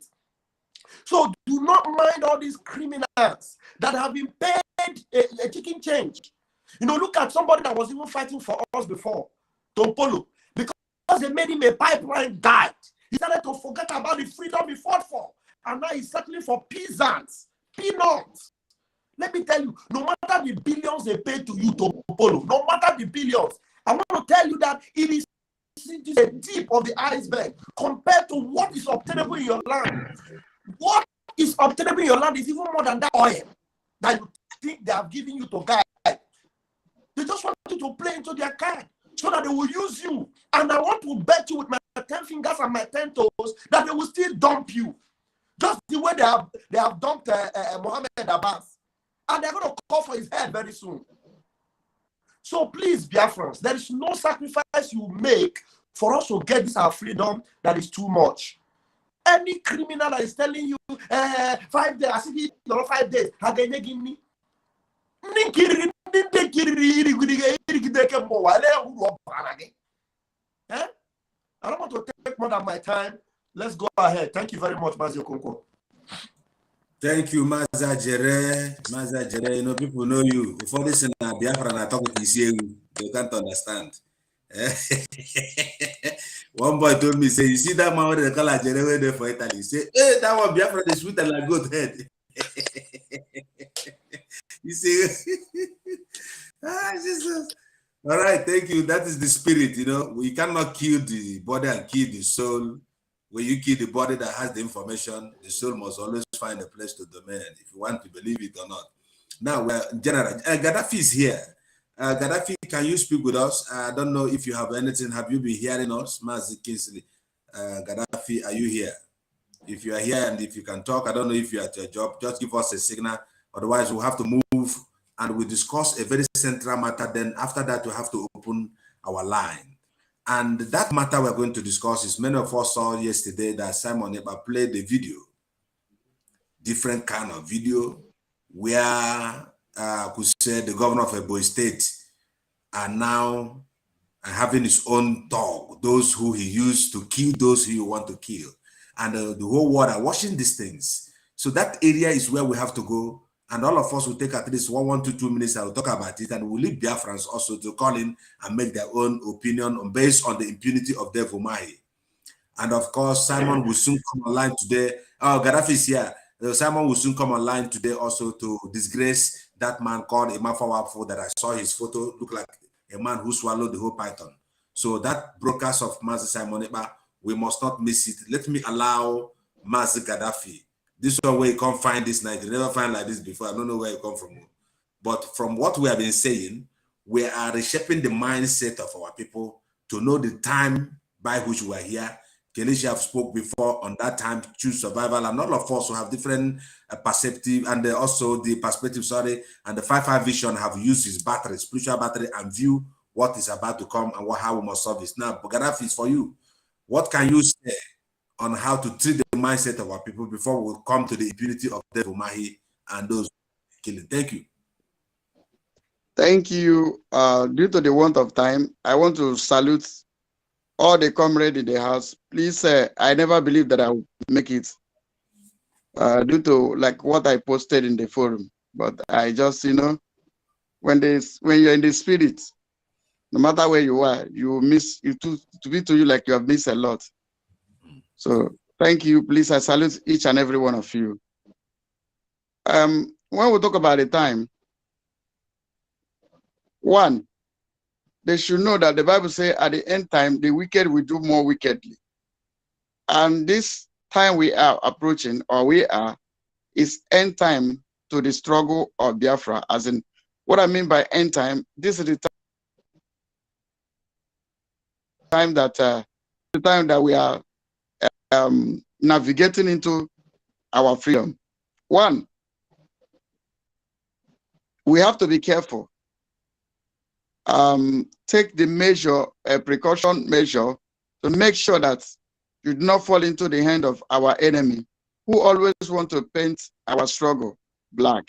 So do not mind all these criminals that have been paid a chicken change. You know, look at somebody that was even fighting for us before, Tompolo, because they made him a pipeline guide. He started to forget about the freedom he fought for. And now he's settling for peasants, peanuts. Let me tell you, no matter the billions they pay to you, Tompolo, no matter the billions, I want to tell you that it is the tip of the iceberg compared to what is obtainable in your land. What is obtainable in your land is even more than that oil that you think they have given you to guide. They just want you to play into their card so that they will use you. And I want to bet you with my 10 fingers and my 10 toes that they will still dump you. Just the way they have dumped Mohammed Abbas. And they're going to call for his head very soon. So please, Biafrans, there is no sacrifice you make for us to get this our freedom that is too much. Any criminal that is telling you 5 days, I see 5 days, how can you give me? I don't want to take more than my time. Let's go ahead. Thank you very much, Mazio Konko. Thank you, Maza Jere. Maza Jere, you know, people know you. Before this in Biafra and I talk with you, they can't understand. One boy told me, say, you see that man with the color Jere there for Italy? Say, hey, that one Biafra is sweet and like goat head. You see, Jesus. All right, thank you. That is the spirit, you know. We cannot kill the body and kill the soul. When you kill the body that has the information, the soul must always find a place to domain, if you want to believe it or not. Now, well, General, Gaddafi is here. Gaddafi, can you speak with us? I don't know if you have anything. Have you been hearing us? Mazi Kingsley, Gaddafi, are you here? If you are here and if you can talk, I don't know if you're at your job, just give us a signal. Otherwise, we'll have to move and we discuss a very central matter. Then after that, we have to open our line. And that matter we're going to discuss is, many of us saw yesterday that Simon Ekpa played the video, different kind of video, where could say the governor of Ebonyi State are now having his own dog, those who he used to kill those who he want to kill. And the whole world are watching these things. So that area is where we have to go. And all of us will take at least 1 to 2 minutes. I will talk about it, and we'll leave Biafrans also to call in and make their own opinion based on the impunity of Dev Umahi. And of course, Simon will soon come online today. Oh, Gaddafi is here. Simon will soon come online today also to disgrace that man called Imafawafo that I saw his photo look like a man who swallowed the whole python. So that broadcast of Mazi Simon Ekpa, we must not miss it. Let me allow Mazi Gaddafi. This one where you can't find this night. You never find like this before. I don't know where you come from. But from what we have been saying, we are reshaping the mindset of our people to know the time by which we are here. Kelechi have spoke before on that time, choose survival, and all of us will have different perspective, and also the perspective, and the 5-5 vision have used his battery, spiritual battery, and view what is about to come and how we must solve this. Now, Gaddafi is for you. What can you say on how to treat the mindset of our people before we come to the impunity of Dev Umahi and those killing? Thank you. Thank you. Due to the want of time, I want to salute all the comrades in the house. Please, I never believed that I would make it due to like what I posted in the forum. But I just, you know, when you're in the spirit, no matter where you are, you miss it to be to you like you have missed a lot. So thank you. Please, I salute each and every one of you. When we talk about the time, one, they should know that the Bible says at the end time, the wicked will do more wickedly. And this time we are approaching, or we are, is end time to the struggle of Biafra, as in What I mean by end time, this is the time that we are navigating into our freedom. One, we have to be careful. Take the measure, a precaution measure, to make sure that you do not fall into the hand of our enemy, who always want to paint our struggle black.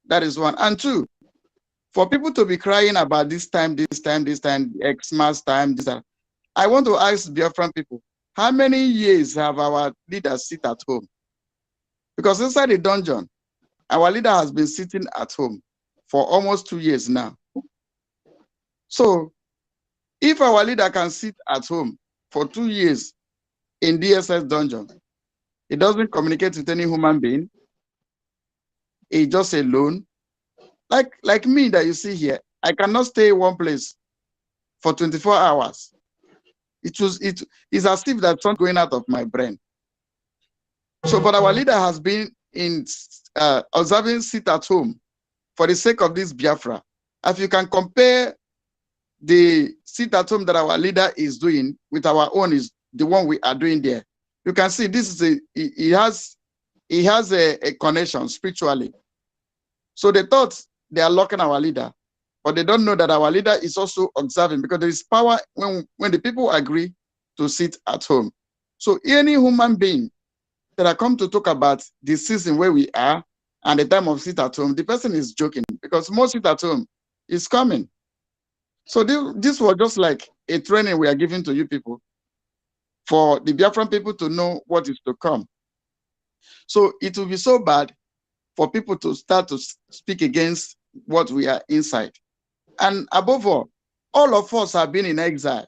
That is one. And two, for people to be crying about this time, Xmas time, this time, I want to ask Biafran people, how many years have our leaders sit at home? Because inside the dungeon, our leader has been sitting at home for almost 2 years now. So if our leader can sit at home for 2 years in DSS dungeon, he doesn't communicate with any human being, he's just alone. Like me that you see here, I cannot stay in one place for 24 hours. It is as if that's something going out of my brain. So, but our leader has been in observing sit at home for the sake of this Biafra. If you can compare the sit at home that our leader is doing with our own, is the one we are doing there, you can see this is he has a connection spiritually. So they thought they are locking our leader, but they don't know that our leader is also observing, because there is power when the people agree to sit at home. So any human being that I come to talk about the season where we are and the time of sit at home, the person is joking, because most sit at home is coming. So this was just like a training we are giving to you people, for the Biafran people to know what is to come. So it will be so bad for people to start to speak against what we are inside. And above all of us have been in exile.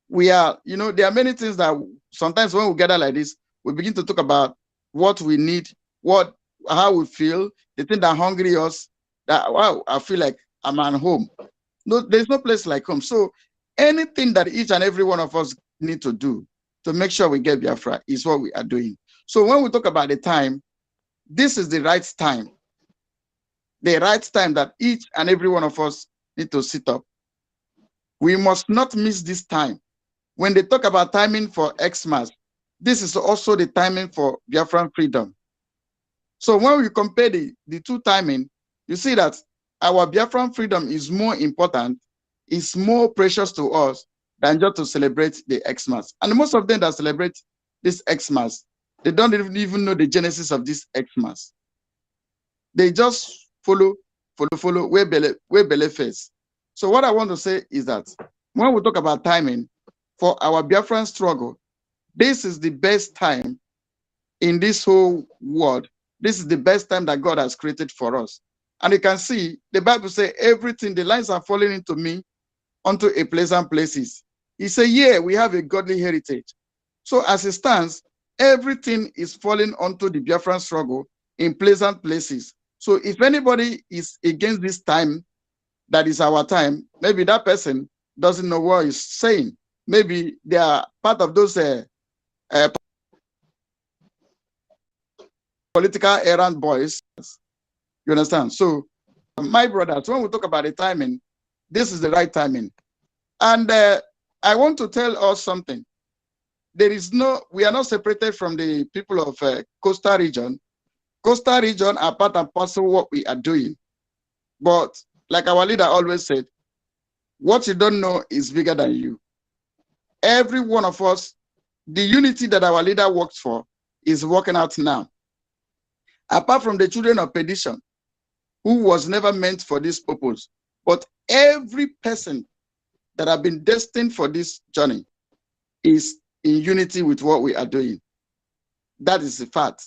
We are, there are many things that sometimes when we gather like this, we begin to talk about what we need, how we feel, the thing that hungry us, that, wow, I feel like I'm at home. No, there's no place like home. So anything that each and every one of us need to do to make sure we get Biafra is what we are doing. So when we talk about the time, this is the right time. The right time that each and every one of us need to sit up. We must not miss this time. When they talk about timing for Xmas, this is also the timing for Biafran freedom. So when we compare the two timing, you see that our Biafran freedom is more important, is more precious to us than just to celebrate the Xmas. And most of them that celebrate this Xmas, they don't even know the genesis of this Xmas. They just follow where belly face. So what I want to say is that when we talk about timing for our Biafran struggle, this is the best time in this whole world. This is the best time that God has created for us. And you can see the Bible says everything, the lines are falling into me unto a pleasant places. He said, yeah, we have a godly heritage. So as it stands, everything is falling onto the Biafran struggle in pleasant places. So if anybody is against this time, that is our time, maybe that person doesn't know what he's saying. Maybe they are part of those political errand boys. You understand? So my brothers, when we talk about the timing, this is the right timing. And I want to tell us something. We are not separated from the people of Coastal region. Coastal region are part and parcel of what we are doing. But like our leader always said, what you don't know is bigger than you. Every one of us, the unity that our leader works for is working out now. Apart from the children of perdition, who was never meant for this purpose, but every person that have been destined for this journey is in unity with what we are doing. That is the fact.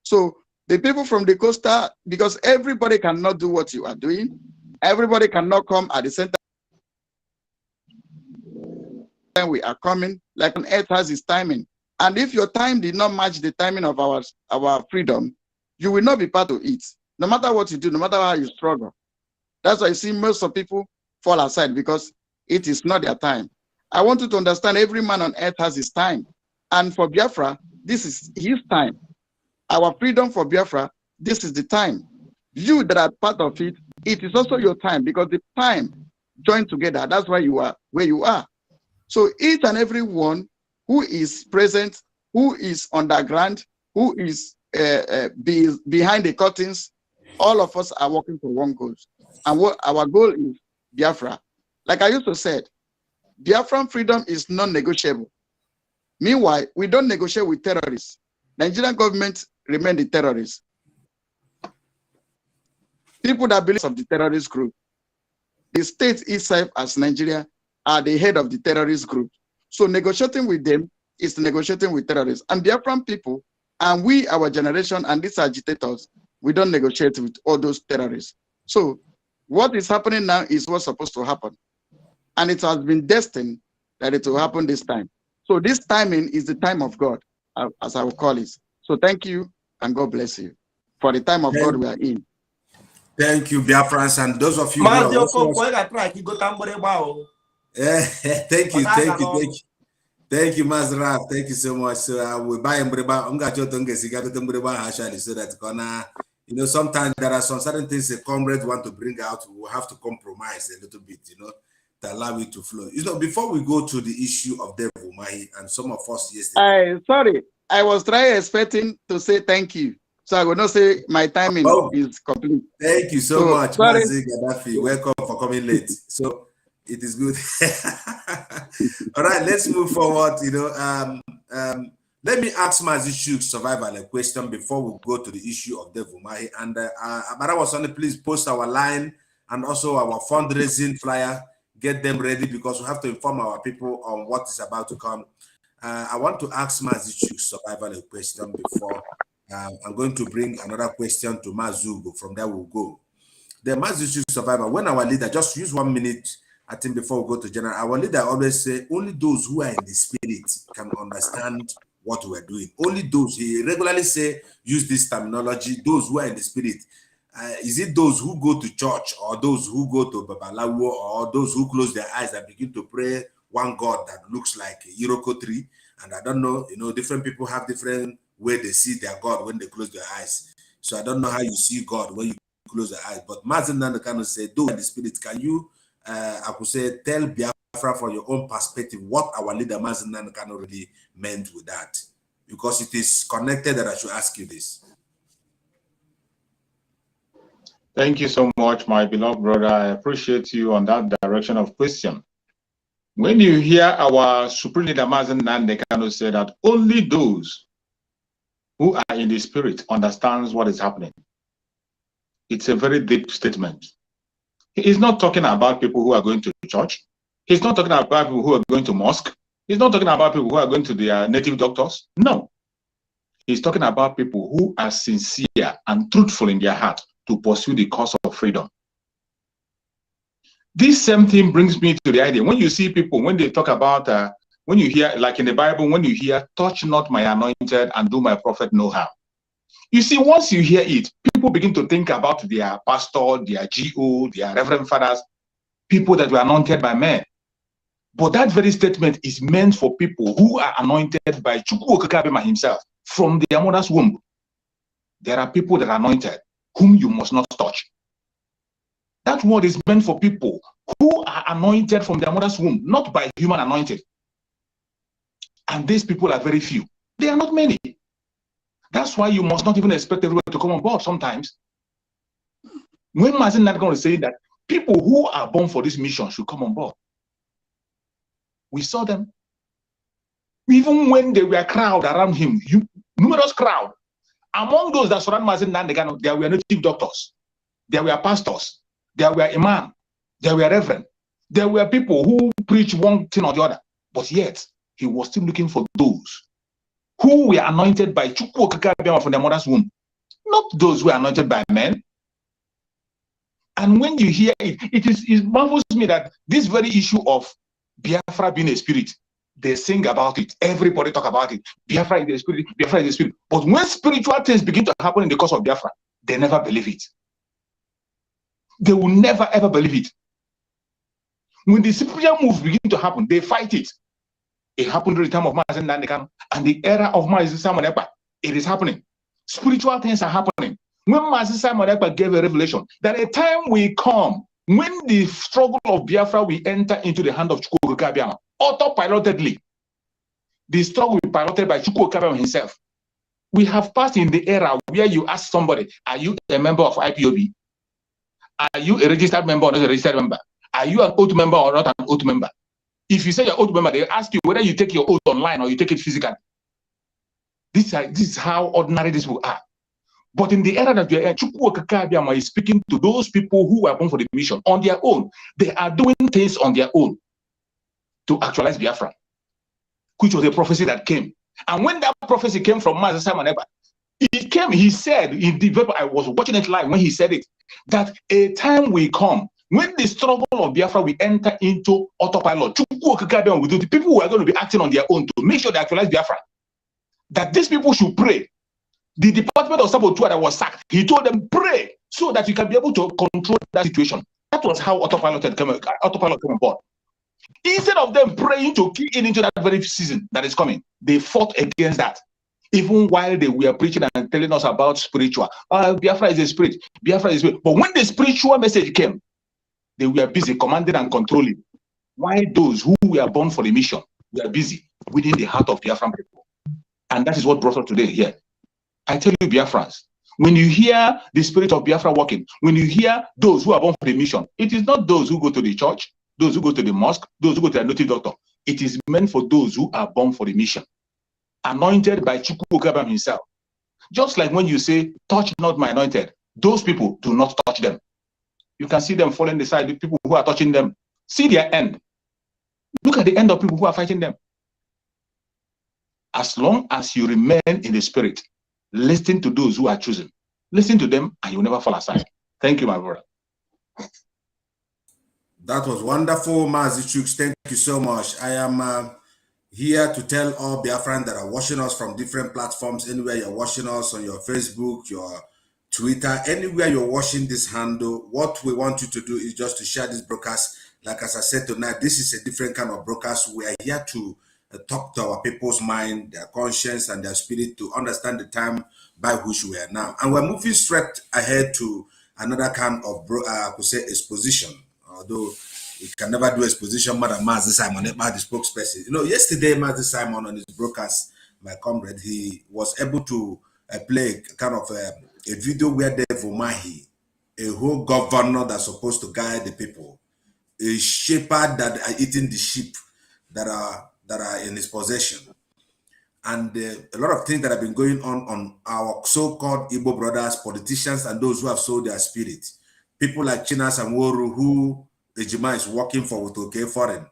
So the people from the coastal, because everybody cannot do what you are doing, everybody cannot come at the same time we are coming, like on earth has its timing. And if your time did not match the timing of our freedom, you will not be part of it. No matter what you do, no matter how you struggle. That's why you see most of people fall aside, because it is not their time. I want you to understand every man on earth has his time. And for Biafra, this is his time. Our freedom for Biafra, this is the time. You that are part of it, it is also your time, because the time joined together, that's why you are where you are. So each and every one who is present, who is underground, who is behind the curtains, all of us are working for one goal. And what our goal is Biafra. Like I used to say, Biafran freedom is non-negotiable. Meanwhile, we don't negotiate with terrorists. Nigerian government remain the terrorists. People that believe of the terrorist group, the state itself as Nigeria are the head of the terrorist group. So negotiating with them is negotiating with terrorists. And Biafran people, and we, our generation, and these agitators, we don't negotiate with all those terrorists. So what is happening now is what's supposed to happen. And it has been destined that it will happen this time. So this timing is the time of God, as I will call it. So thank you, and God bless you for the time of God we are in. Thank you, Biafrans, and those of you who are watching us. Thank you, Mazraf. Thank you so much. So we buy actually, so that sometimes there are some certain things the comrades want to bring out. We will have to compromise a little bit, to allow it to flow. Before we go to the issue of Devil Mahi and some of us yesterday. Sorry, I was expecting to say thank you. So I will not say my timing is complete. Thank you so much, Mazi Gaddafi. Welcome for coming late. So it is good. All right, let's move forward. Let me ask Mazi Shuk Survival a question before we go to the issue of Devil Mahi. And Barawasani, please post our line and also our fundraising flyer. Get them ready because we have to inform our people on what is about to come. I want to ask Mazi Shuk Survival a question before. I'm going to bring another question to Mazugo. From there, we'll go. The Mazi Shuk Survival, when our leader, just use 1 minute, I think, before we go to general, our leader always say, only those who are in the spirit can understand what we're doing. Only those, he regularly say, use this terminology, those who are in the spirit. Is it those who go to church or those who go to Babalawo or those who close their eyes and begin to pray one God that looks like a Iroko tree? And I don't know, different people have different way they see their God when they close their eyes. So I don't know how you see God when you close your eyes. But Mazin Nandekano said, those in the spirit, can you, I could say, tell Biafra from your own perspective what our leader Mazin Nandekano really meant with that? Because it is connected that I should ask you this. Thank you so much, my beloved brother. I appreciate you on that direction of question. When you hear our Supreme Leader Mazen Nandekano say that only those who are in the spirit understands what is happening, it's a very deep statement. He is not talking about people who are going to church. He's not talking about people who are going to mosque. He's not talking about people who are going to their native doctors. No. He's talking about people who are sincere and truthful in their heart to pursue the cause of freedom. This same thing brings me to the idea. When you see people, when they talk about, when you hear, like in the Bible, when you hear, touch not my anointed and do my prophet no harm. You see, once you hear it, people begin to think about their pastor, their GO, their reverend fathers, people that were anointed by men. But that very statement is meant for people who are anointed by Chukwu Okekabema himself from their mother's womb. There are people that are anointed whom you must not touch. That word is meant for people who are anointed from their mother's womb, not by human anointed. And these people are very few. They are not many. That's why you must not even expect everybody to come on board sometimes. When Mazin Nandekano is saying that people who are born for this mission should come on board, we saw them. Even when there were a crowd around him, numerous crowd, among those that surround Mazin Nandekano, there were native doctors, there were pastors, there were imam, there were reverend, there were people who preach one thing or the other, but yet he was still looking for those who were anointed by Chukwu Okekabema from their mother's womb, not those who are anointed by men. And when you hear it, it marvels me that this very issue of Biafra being a spirit, they sing about it. Everybody talk about it. Biafra is the spirit, Biafra is the spirit. But when spiritual things begin to happen in the cause of Biafra, they never believe it. They will never ever believe it. When the spiritual moves begin to happen, they fight it. It happened during the time of Mazen Nandekano and the era of Mazen Samonepa. It is happening. Spiritual things are happening. When Master Simon Ekpa gave a revelation that a time will come when the struggle of Biafra will enter into the hand of Chukwu Okabiama, autopilotedly. The struggle will be piloted by Chukwu Okabiama himself. We have passed in the era where you ask somebody, are you a member of IPOB? Are you a registered member or not a registered member? Are you an oath member or not an oath member? If you say you're oath member, they ask you whether you take your oath online or you take it physically. This is how ordinary these people are. But in the era that we are in, Chukwu Okabiama is speaking to those people who were born for the mission on their own. They are doing things on their own to actualize Biafra, which was a prophecy that came. And when that prophecy came from Master Simon Ekpa, he said, in the Bible, I was watching it live when he said it, that a time will come when the struggle of Biafra will enter into autopilot. Chukwu Okabiama will do the people who are going to be acting on their own to make sure they actualize Biafra. That these people should pray. The Department of Saboteur that was sacked, he told them, pray so that you can be able to control that situation. That was how autopilot came on board. Instead of them praying to key into that very season that is coming, they fought against that. Even while they were preaching and telling us about spiritual. Biafra is a spirit. Biafra is a spirit. But when the spiritual message came, they were busy commanding and controlling. While those who were born for the mission were busy within the heart of Biafran people. And that is what brought us today here. I tell you, Biafrans, when you hear the spirit of Biafra walking, when you hear those who are born for the mission, it is not those who go to the church, those who go to the mosque, those who go to a native doctor. It is meant for those who are born for the mission, anointed by Chukwu Okabiama himself. Just like when you say, touch not my anointed, those people do not touch them. You can see them falling aside, the people who are touching them. See their end. Look at the end of people who are fighting them. As long as you remain in the spirit, listen to those who are chosen. Listen to them and you will never fall aside. Thank you, my brother. That was wonderful, Mazi Chuks. Thank you so much. I am here to tell all Biafran that are watching us from different platforms, anywhere you're watching us, on your Facebook, your Twitter, anywhere you're watching this handle, what we want you to do is just to share this broadcast. Like as I said tonight, this is a different kind of broadcast. We are here to talk to our people's mind, their conscience, and their spirit to understand the time by which we are now. And we're moving straight ahead to another kind of exposition. Although we can never do exposition, Madam Mazi Simon, the spokesperson. You know, yesterday, Mazi Simon on his broadcast, my comrade, he was able to play kind of a video where Dave Umahi, a whole governor that's supposed to guide the people, a shepherd that are eating the sheep that are in his possession. And a lot of things that have been going on our so-called Igbo brothers, politicians, and those who have sold their spirit. People like Chinas and Woru, who Ejima is working for with OK Foreign.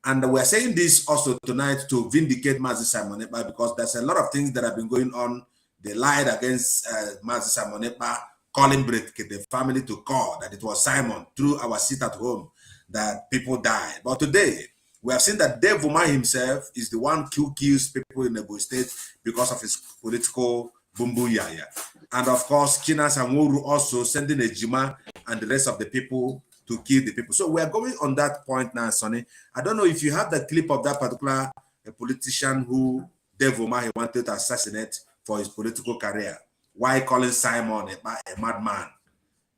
And we're saying this also tonight to vindicate Mazi Simon Ekpa, because there's a lot of things that have been going on. They lied against Mazi Simon Ekpa, calling the family to call that it was Simon through our sit at home that people died. But today, we have seen that Dave Umahi himself is the one who kills people in Ebo State because of his political bumbu yaya. And of course, Chinas and Woru also sending Ejima and the rest of the people to kill the people. So we are going on that point now, Sonny. I don't know if you have the clip of that particular politician who Dave Umahi wanted to assassinate for his political career. Why calling Simon a madman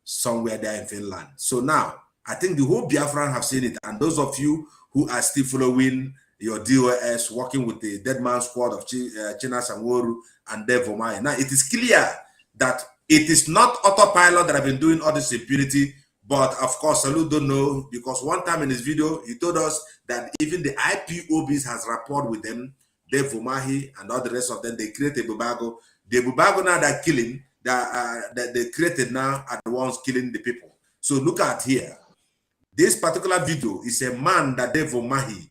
somewhere there in Finland? So now, I think the whole Biafran have seen it. And those of you who are still following your DOS, working with the dead man squad of Chinas and Woru and Dave Umahi. Now, it is clear that it is not Autopilot that have been doing all this impunity, but of course, Salud don't know, because one time in his video, he told us that even the IPOBs has rapport with them, Dave Umahi and all the rest of them. They created Bubago. The Bubago now they're killing, that they created now are the ones killing the people. So look at here. This particular video is a man that Dave Umahi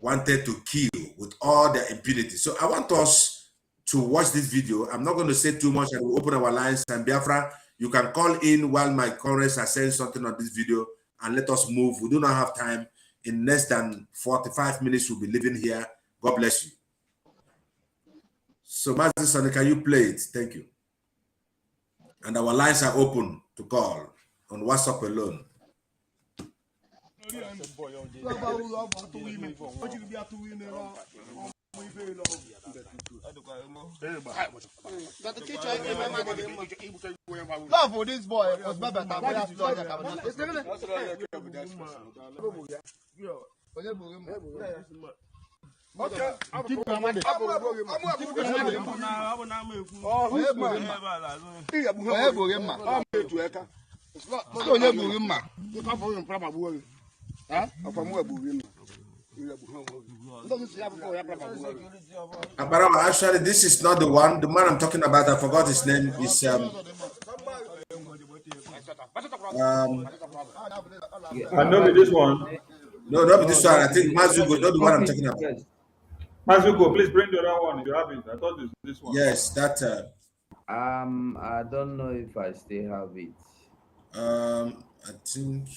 wanted to kill with all their impunity. So I want us to watch this video. I'm not going to say too much. I will open our lines, and Biafra, you can call in while my colleagues are saying something on this video, and let us move. We do not have time. In less than 45 minutes, we'll be leaving here. God bless you. So, Master Sonny, can you play it? Thank you. And our lines are open to call on WhatsApp alone. Love for this boy was better. Okay, keep coming. Actually, this is not the one. The man I'm talking about, I forgot his name. Is I know with this one. no, not this one. I think Mazugo, not the one I'm talking about. Yes. Mazuko, please bring the other one if you have it. I thought this one. Yes, that. I don't know if I still have it. I think.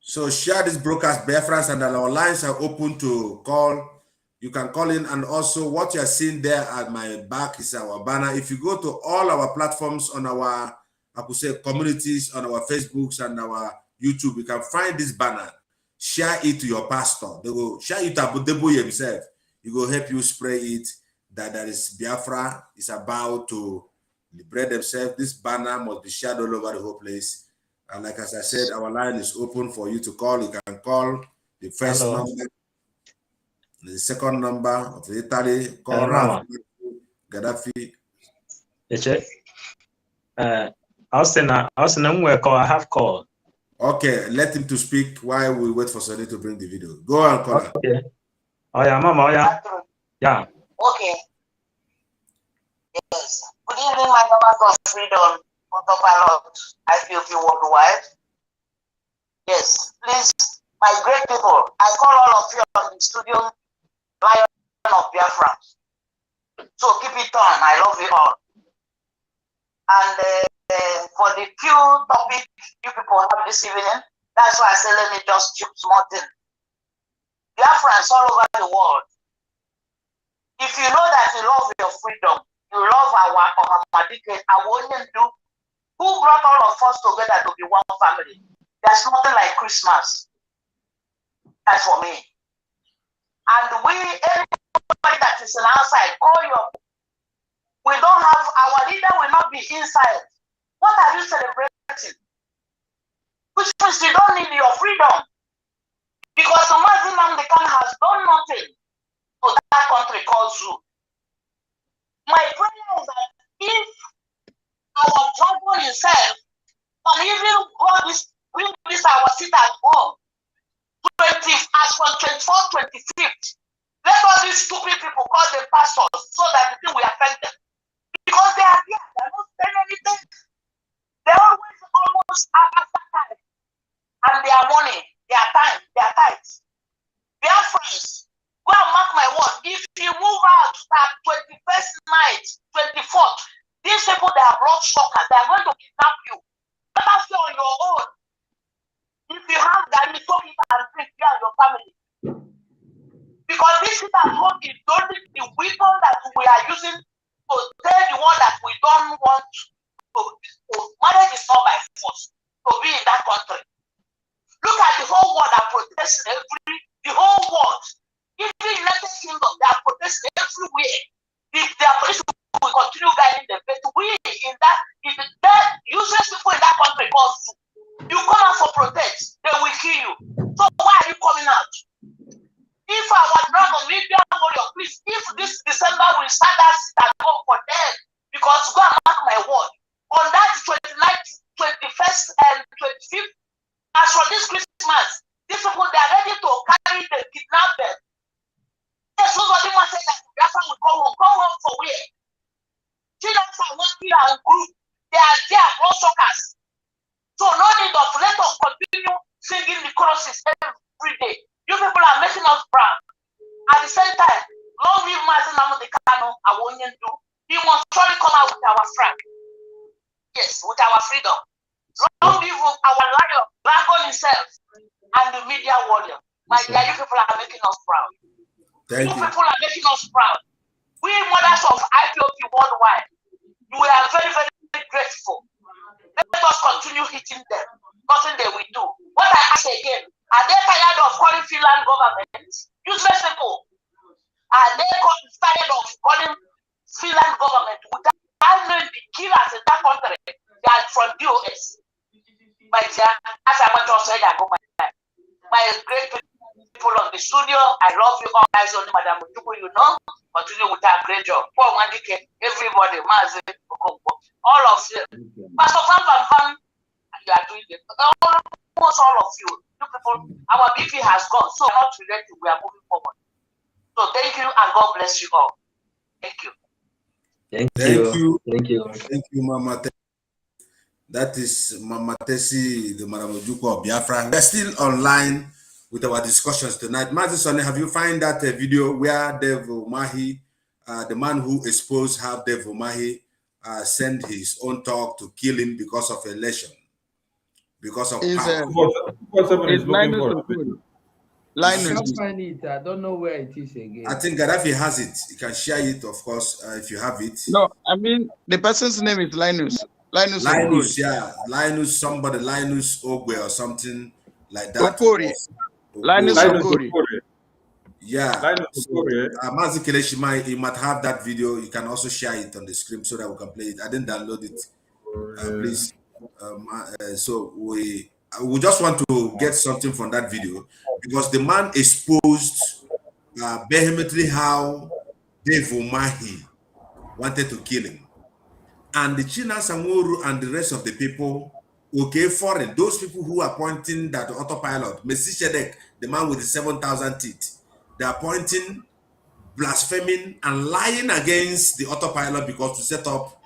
So share this broadcast, Biafrans, and our lines are open to call. You can call in, and also what you are seeing there at my back is our banner. If you go to all our platforms on our, I could say, communities, on our Facebooks and our YouTube, you can find this banner. Share it to your pastor. They will share it to Debo himself. He will help you spray it that there is Biafra is about to liberate themselves. This banner must be shared all over the whole place. And like as I said, our line is open for you to call. You can call the first number, the second number of Italy, call Gaddafi. Austin, I have called. Okay, let him to speak while we wait for Sonny to bring the video. Go on, caller. Okay. Oh yeah, Mama. Oh yeah. Yeah. Okay. Yes. Good evening, my members of Freedom, Autopilot, IPOP worldwide. Yes, please, my great people, I call all of you on the studio, Lion of Biafra. So keep it on. I love you all. And for the few topics you people have this evening, that's why I say let me just chip small thing. Biafrans all over the world, if you know that you love your freedom, you love our who brought all of us together to be one family. There's nothing like Christmas. That's for me. And anybody that is outside, call your. We don't have, our leader will not be inside. What are you celebrating? Which means you don't need your freedom. Because the Muslim American has done nothing to that country called Zoo. My prayer is that if our dragon himself can even bring this our seat at home, as from 24th, 25th, let all these stupid people call them pastors so that the thing will affect them. Because they are here, they are not saying anything. They always almost after time. And their money, their time, their tithes. They are friends. Go and mark my word. If you move out at 21st night, 24th, these people, they are bloodsuckers. They are going to kidnap you. Let us stay on your own. If you have that, you talk it and drink you and your family. Because this is at home is only the weapon that we are using to tell the one that we don't want to marriage is not by force to be in that country. Look at the whole world are protesting the whole world. Even the United Kingdom, they are protesting everywhere. If their police will continue guiding them, but we in that, if the useless people in that country cause you come out for protest, they will kill you. So why are you coming out? If our dragon, maybe warrior, please, if this December we start that sit at home for them, because go and mark my word, on that 29th, 21st, and 25th, as for this Christmas, these people, they are ready to carry them, kidnap them. Yes, nobody wants to say that Biafra will go home for where? Children are working and group, they are there, bloodsuckers. So no need of let us continue singing the choruses every day. You people are making us proud. At the same time, long live Mazi Nnamdi Kanu, Awonyendu. He must surely come out with our flag. Yes, with our freedom. Long live our lion, dragon himself, and the media warrior. My dear, you people are making us proud. You people are making us proud. We mothers of IPOP worldwide, we are very, very grateful. Let us continue hitting them. Nothing they will do. What I ask again, are they tired of calling Finland government? government without knowing the killers in that country. They are from DOS. But as I went to say that, my great people on the studio, I love you all guys, only Madam Mutuku, you know, continue with that great job. Poor Wandike, everybody, Mazi, all of you. Pastor Fan, you are doing it. Almost all of you. You people, our BP has gone, so we're not related, we are moving forward. So thank you and God bless you all. Thank you. Thank you, Mama. That is Mama Tessie, the Madam Ojuko of Biafra. We're still online with our discussions tonight. Mazi Sonny, have you find that video where Dave Umahi, the man who exposed how Dave Umahi sent his own talk to kill him because of election, because of power? It's Linus. I can't find it. I don't know where it is again. I think Gaddafi has it. You can share it, of course, if you have it. No, I mean, the person's name is Linus. Linus, yeah. Linus, somebody, Linus Ogwe or something like that. Okori. Linus Okori. Yeah. Linus Okori. Mazi Kelechi, you might have that video. You can also share it on the screen so that we can play it. I didn't download it. Please. So we just want to get something from that video because the man exposed vehemently how Dave Umahi wanted to kill him. And the China Samuru and the rest of the people, okay, foreign, those people who are pointing that Autopilot, Messi Shedek, the man with the 7,000 teeth, they are pointing, blaspheming, and lying against the Autopilot because to set up,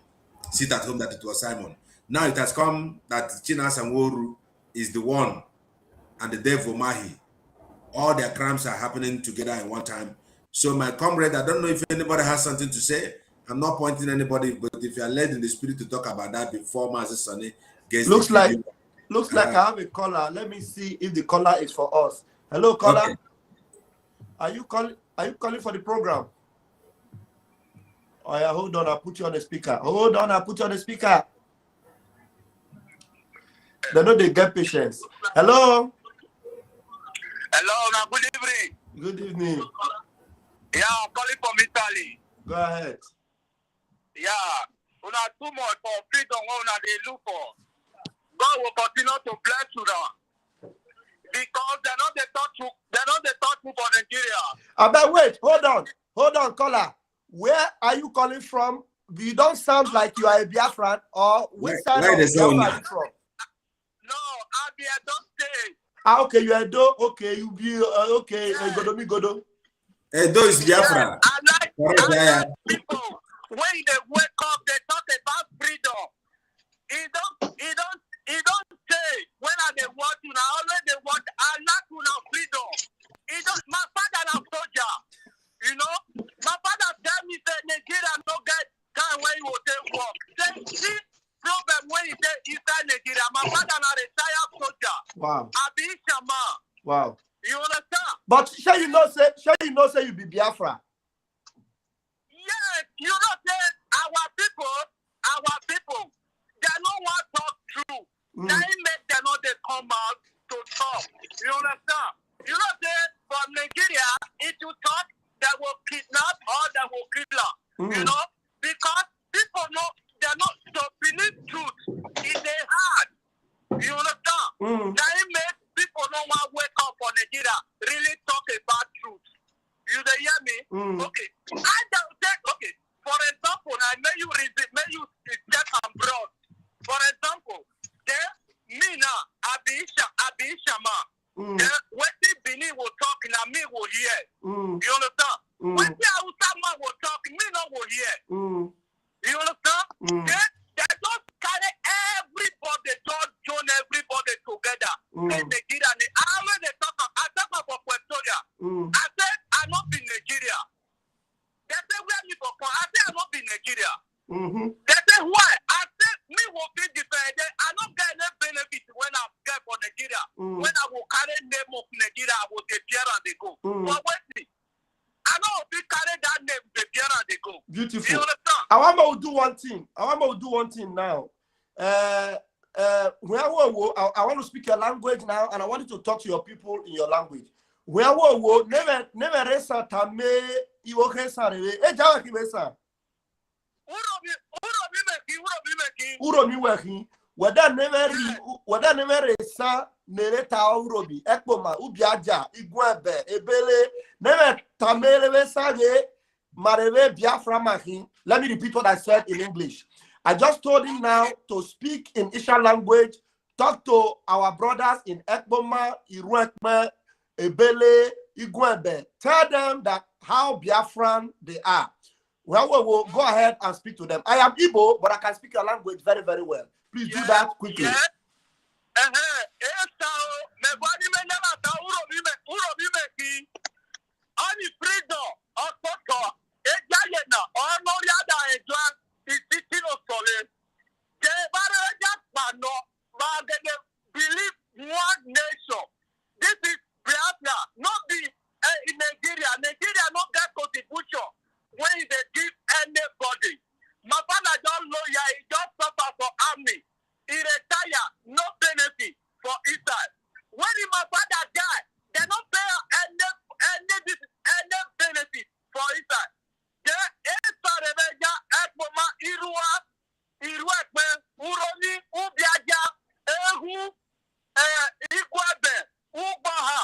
sit at home that it was Simon. Now it has come that China Samuru is the one and the Dave Umahi. All their crimes are happening together in one time. So my comrade, I don't know if anybody has something to say. I'm not pointing anybody, but if you are led in the spirit to talk about that before Mazi Sonny gets looks like I have a caller. Let me see if the caller is for us. Hello, caller. Okay. Are you calling for the program? Oh yeah, hold on, I'll put you on the speaker. Hold on, I'll put you on the speaker. They know they get patience. Hello. Hello, now good evening. Good evening. Yeah, I'm calling from Italy. Go ahead. Yeah, una too much for freedom una they look for. God will continue to bless you now. Because they're not the thought for Nigeria. But wait, hold on, caller. Where are you calling from? You don't sound like you are a Biafran, or which side of Biafra are you from? No, I'll be at those days. Okay, you are do. Okay, you be okay. Yeah. Godo. Edo is Biafra. I like people when they wake up, they talk about freedom. He don't say when are they watch you now. Always they watch. I like you now freedom. He don't. My father is soldier. You know, my father tell me that Nigeria no get time when you will take work. See problem when he say inside Nigeria. My father na retired soldier. Wow. I be Shama. Wow. You understand? But shall you know say you be Biafra? Yes, you know say our people, they no want talk true. They make them not they come out to talk. You understand? You know say from Nigeria, if you talk, they will kidnap or they will kill her. You know? Because people know they're not to believe truth. It's hard. You understand? They make people don't want to wake up for Nigeria, really talk about truth. You hear me? Okay. I don't take, okay. For example, I may you check abroad. For example, me now, I be Shama. When the Bini will talk, and me will hear. You understand? When the Hausa man will talk, me no will hear. You understand? They just carry everybody, just join everybody together. Say Nigeria. I talk about Pretoria. I said I not be Nigeria. They say where you from? I said I not be Nigeria. They say why? I said me will be defended. I don't get any benefit when I get for Nigeria. When I will carry name of Nigeria, I will get here and they go. But wait, I know if you carry that name, they get and they go. Beautiful. You understand? I want to do one thing now. I want to speak your language now, and I want you to talk to your people in your language. Una Urobi wehi. Wada never sa nereta urobi. Ekboma ubiaja igwebe ebele never tamele vesage mareve biafra mahi. Let me repeat what I said in English. I just told him now to speak in Isha language. Talk to our brothers in Ekboma, Iruekme, Ebele, Igwebe. Tell them that how Biafran they are. Well, we will go ahead and speak to them. I am Igbo, but I can speak your language very, very well. Please do that quickly. Believe one nation. This is Biafra, not the in Nigeria. Nigeria not get contribution when they give anybody. My father don't lawyer, he just suffer for army. He retire, no benefit for Israel. When my father die, they don't pay any benefit for Israel. They Uroni, Ubiaja, Ehu, Igwabe, Ubaha.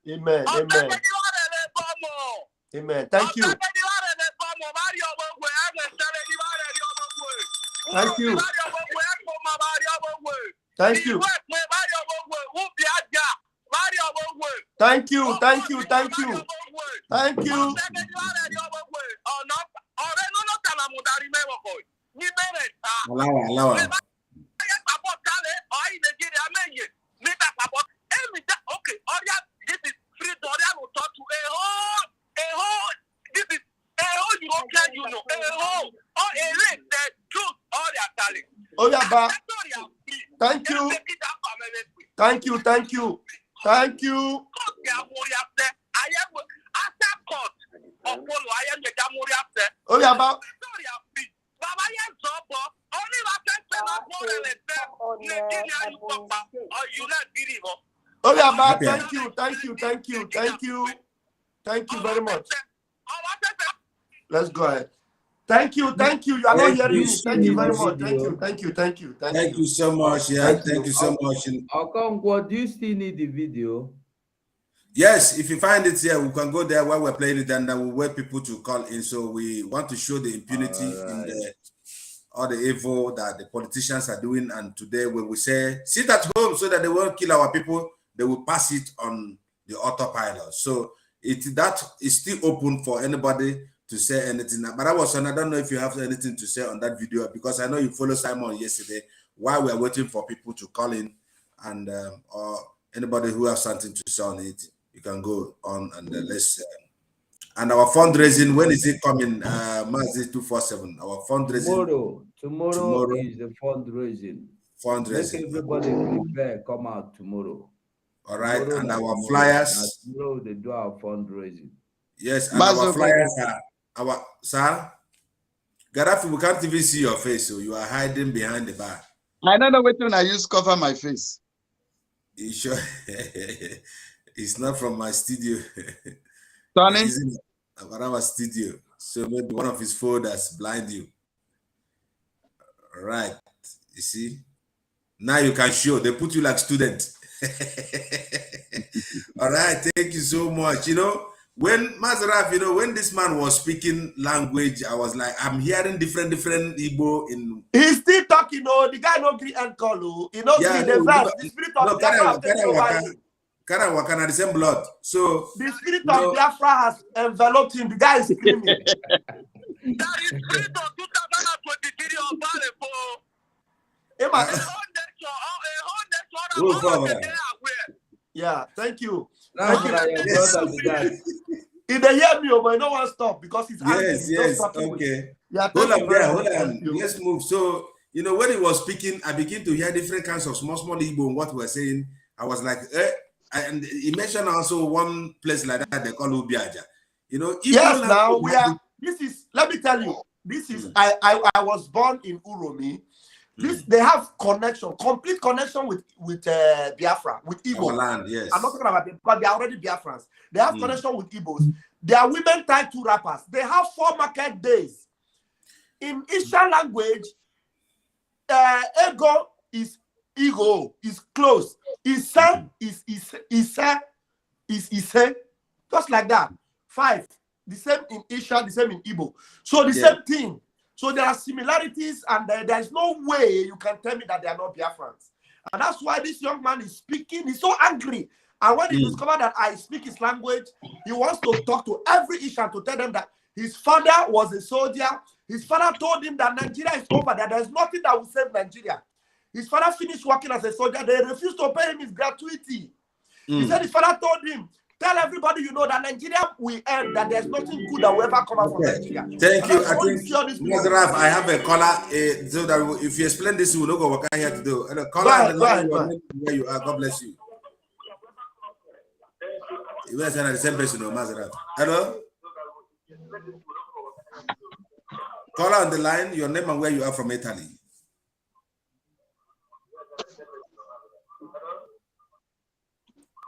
Amen. Amen. Amen. Thank you. Thank you. Thank you. Thank you. Thank you. Thank you. Thank you. Allow. Okay, this is free Dorian will talk to a whole, this is a whole European Union, a whole, or a link that truth all their talent. Oh, yeah, but thank you. Thank you. Thank you. Thank you. I am after court of Polo, I am the Gamori after. Oh, yeah, but oh, yeah, but thank you. Thank you. Thank you. Thank you. Thank you very much. Let's go ahead. Thank you. Thank you. You are not hearing me. Thank you very much. Thank you. Thank you. Thank you. Thank you so much. Yeah, thank you so much. Okonkwo, do you still need the video? Yes, if you find it here, we can go there while we're playing it, and then we'll wait people to call in. So we want to show the impunity in all the evil that the politicians are doing. And today, when we say sit at home so that they won't kill our people, they will pass it on the autopilot. So that is still open for anybody to say anything. But I don't know if you have anything to say on that video, because I know you followed Simon yesterday while we are waiting for people to call in, and or anybody who has something to say on it, you can go on and let's. And our fundraising, when is it coming? Mazi 247. Our fundraising. Tomorrow is the fundraising. Make everybody prepare. Come out tomorrow. All right, tomorrow, and our flyers. Tomorrow they do our fundraising. Yes, and our flyers are our sir. Gaddafi, we can't even see your face, so you are hiding behind the bar. I don't know which one I use cover my face. You sure? It's not from my studio. Tony? It's in our studio. So maybe one of his folders blind you. All right. You see? Now you can show. They put you like student. All right. Thank you so much. You know, when Mazaraf, you know, when this man was speaking language, I was like, I'm hearing different Igbo in. He's still talking. No, the guy no agree and call. He no agree. The spirit of Kana Wakana, the same blood. So the spirit of Biafra has enveloped him. The guy is screaming. That is spirit of 2023 of Balefo. Yeah, thank you. Now, If they hear me, but no one stop because it's yes, okay. Yeah, hold on. Let's move. So, you know, when he was speaking, I began to hear different kinds of small Igbo and what we were saying. I was like, and he mentioned also one place like that they call Ubiaja. You know, yes, now we are. This is. Let me tell you. This is. I was born in Uromi. This they have connection, complete connection with Biafra, with Igbo. Land, yes. I'm not talking about it because they are already Biafrans. They have connection with Igbos. Their women tie 2 wrappers. They have 4 market days. In Isha language, ego is ego, is close. Isa is ise. Just like that. 5. The same in Isha, the same in Igbo. So the same thing. So there are similarities, and there is no way you can tell me that they are not Biafrans. And that's why this young man is speaking. He's so angry. And when he discovered that I speak his language, he wants to talk to every Ishan to tell them that his father was a soldier. His father told him that Nigeria is over, that there's nothing that will save Nigeria. His father finished working as a soldier. They refused to pay him his gratuity. He said his father told him, tell everybody you know that Nigeria will end, that there's nothing good that will ever come out from Nigeria. Thank you. I think, Mazaraf, I have a caller, so that if you explain this, we will not go what I here to do. Caller, go ahead. Where you are, God bless you. You guys are the same person, Mazaraf. Hello? Caller on the line, your name and where you are from Italy.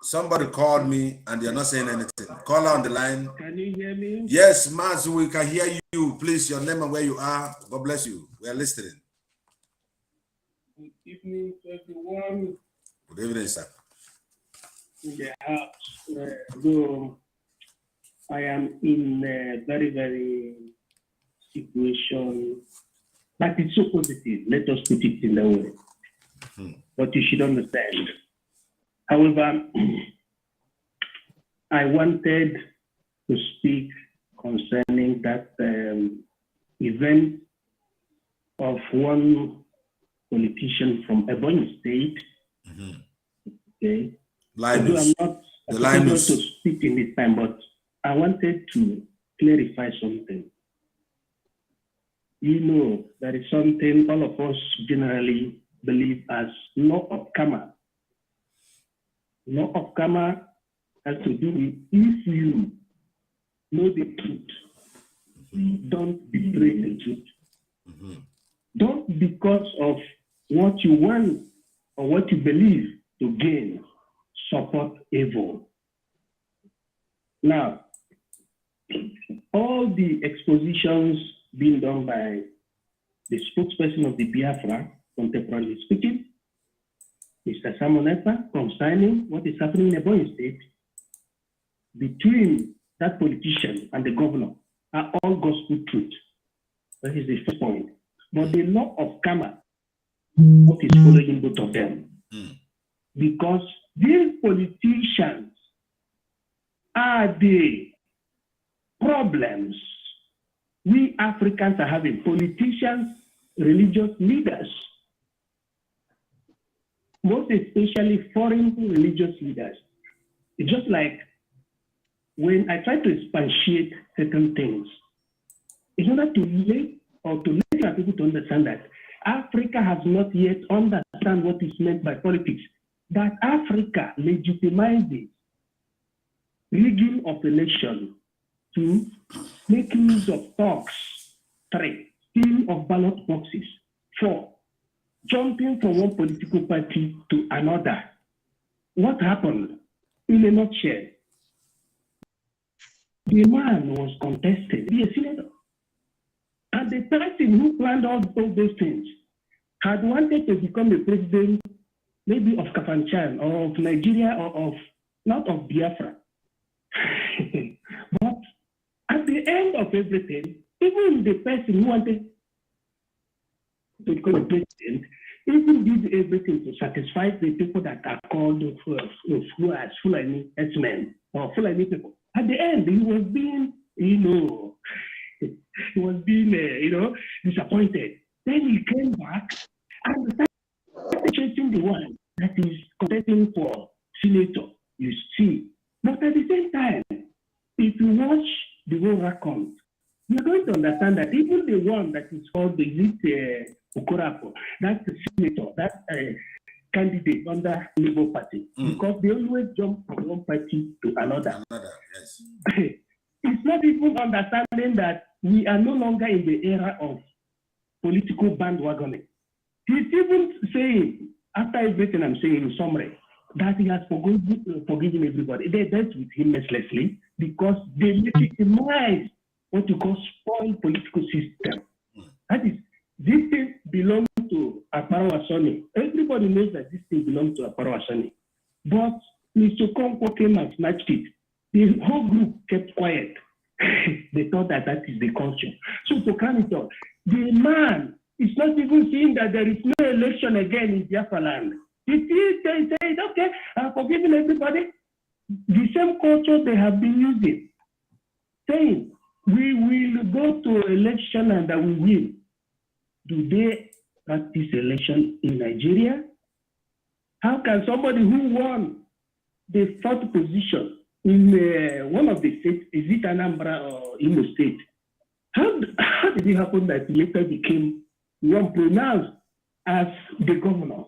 Somebody called me and they're not saying anything. Caller on the line. Can you hear me? Yes, Maz, we can hear you. Please, your name and where you are. God bless you. We are listening. Good evening, everyone. Good evening, sir. In the house. So I am in a very, very situation that is so positive. Let us put it in that way. But you should understand. However, I wanted to speak concerning that event of one politician from Ebonyi State. Okay. Linus. I'm not to speak in this time, but I wanted to clarify something. You know, there is something all of us generally believe as law of karma. Law of karma has to do with if you know the truth, don't betray the truth. Don't because of what you want or what you believe to gain, support evil. Now, all the expositions being done by the spokesperson of the Biafra, contemporarily speaking, Mr. Samoneta, concerning what is happening in Ebonyi State, between that politician and the governor, are all gospel truth. That is the first point. But the law of karma, what is following both of them? Because these politicians are the problems we Africans are having. Politicians, religious leaders, most especially foreign religious leaders. It's just like when I try to expatiate certain things, in order to let people to understand that Africa has not yet understand what is meant by politics, that Africa legitimizes rigging of election to make use of talks, 3, stealing of ballot boxes, 4, jumping from one political party to another. What happened? In a nutshell, the man was contested to be a senator. And the person who planned all those things had wanted to become a president, maybe of Kafanchan or of Nigeria or of, not of Biafra. But at the end of everything, even the person who wanted to become a president, he even did everything to satisfy the people that are called Fulani S-men or Fulani people. At the end, he was being, disappointed. Then he came back and started chasing the one that is contesting for senator, you see. But at the same time, if you watch the whole account, you're going to understand that even the one that is called the Okorapo, that's the senator, that's a candidate under Labour Party, because they always jump from one party to another. Yes. It's not even understanding that we are no longer in the era of political bandwagoning. He's even saying, after everything I'm saying in summary, that he has forgiven everybody. They dealt with him mercilessly because they legitimize what you call spoiled political system. That is, this thing belongs to Aparo Asoni. Everybody knows that this thing belongs to Aparo Asoni. But Mr. Konko came and snatched it. The whole group kept quiet. They thought that is the culture. So to cram it up, the man is not even seeing that there is no election again in Biafra land. They say, okay, I'm forgiving everybody. The same culture they have been using, saying, we will go to election and that we win. Do they practice election in Nigeria? How can somebody who won the fourth position in one of the states, is it Anambra or Imo State? How did it happen that he later became one pronounced as the governor?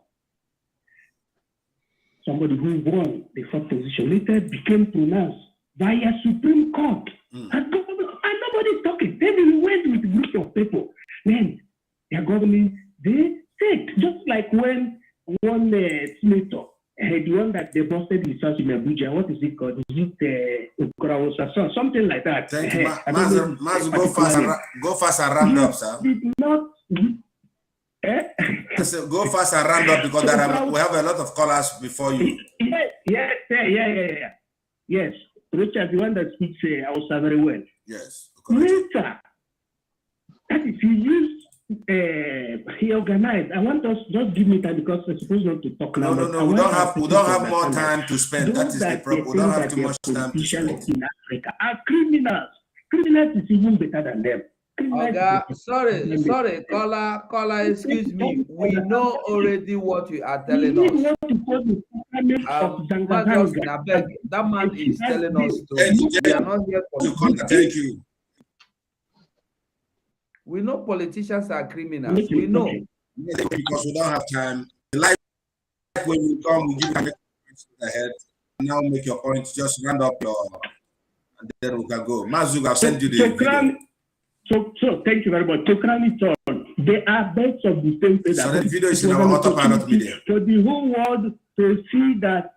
Somebody who won the fourth position later became pronounced via Supreme Court as governor, and nobody's talking. Then he went with a group of people. Then they are governing the state, just like when one senator, the one that they busted his house in Abuja, what is it called? Is it something like that? Thank you, Mazu, go fast and round up, sir. Did not. Go fast and round up because we have a lot of callers before you. Yes, Richard, the one that speaks Hausa very well. Yes. Later, that is, he organized. I want us just give me time because we're supposed not to talk now. No. We don't have more time to spend. That is the problem. We don't have too much time to spend. In Africa are criminals. Criminals is even better than them. Sorry, caller, excuse me. We know already what you are telling us. That man is telling us to. We are not here for. Thank you. We know politicians are criminals. We know. Because we don't have time. Like when you come, we give you ahead. Now make your point. Just round up and then we can go. Mazug, I'll send you the video. So thank you very much. To crown it on, they are birds of the same feather. So the video is in our Autopilot media. For the whole world to see that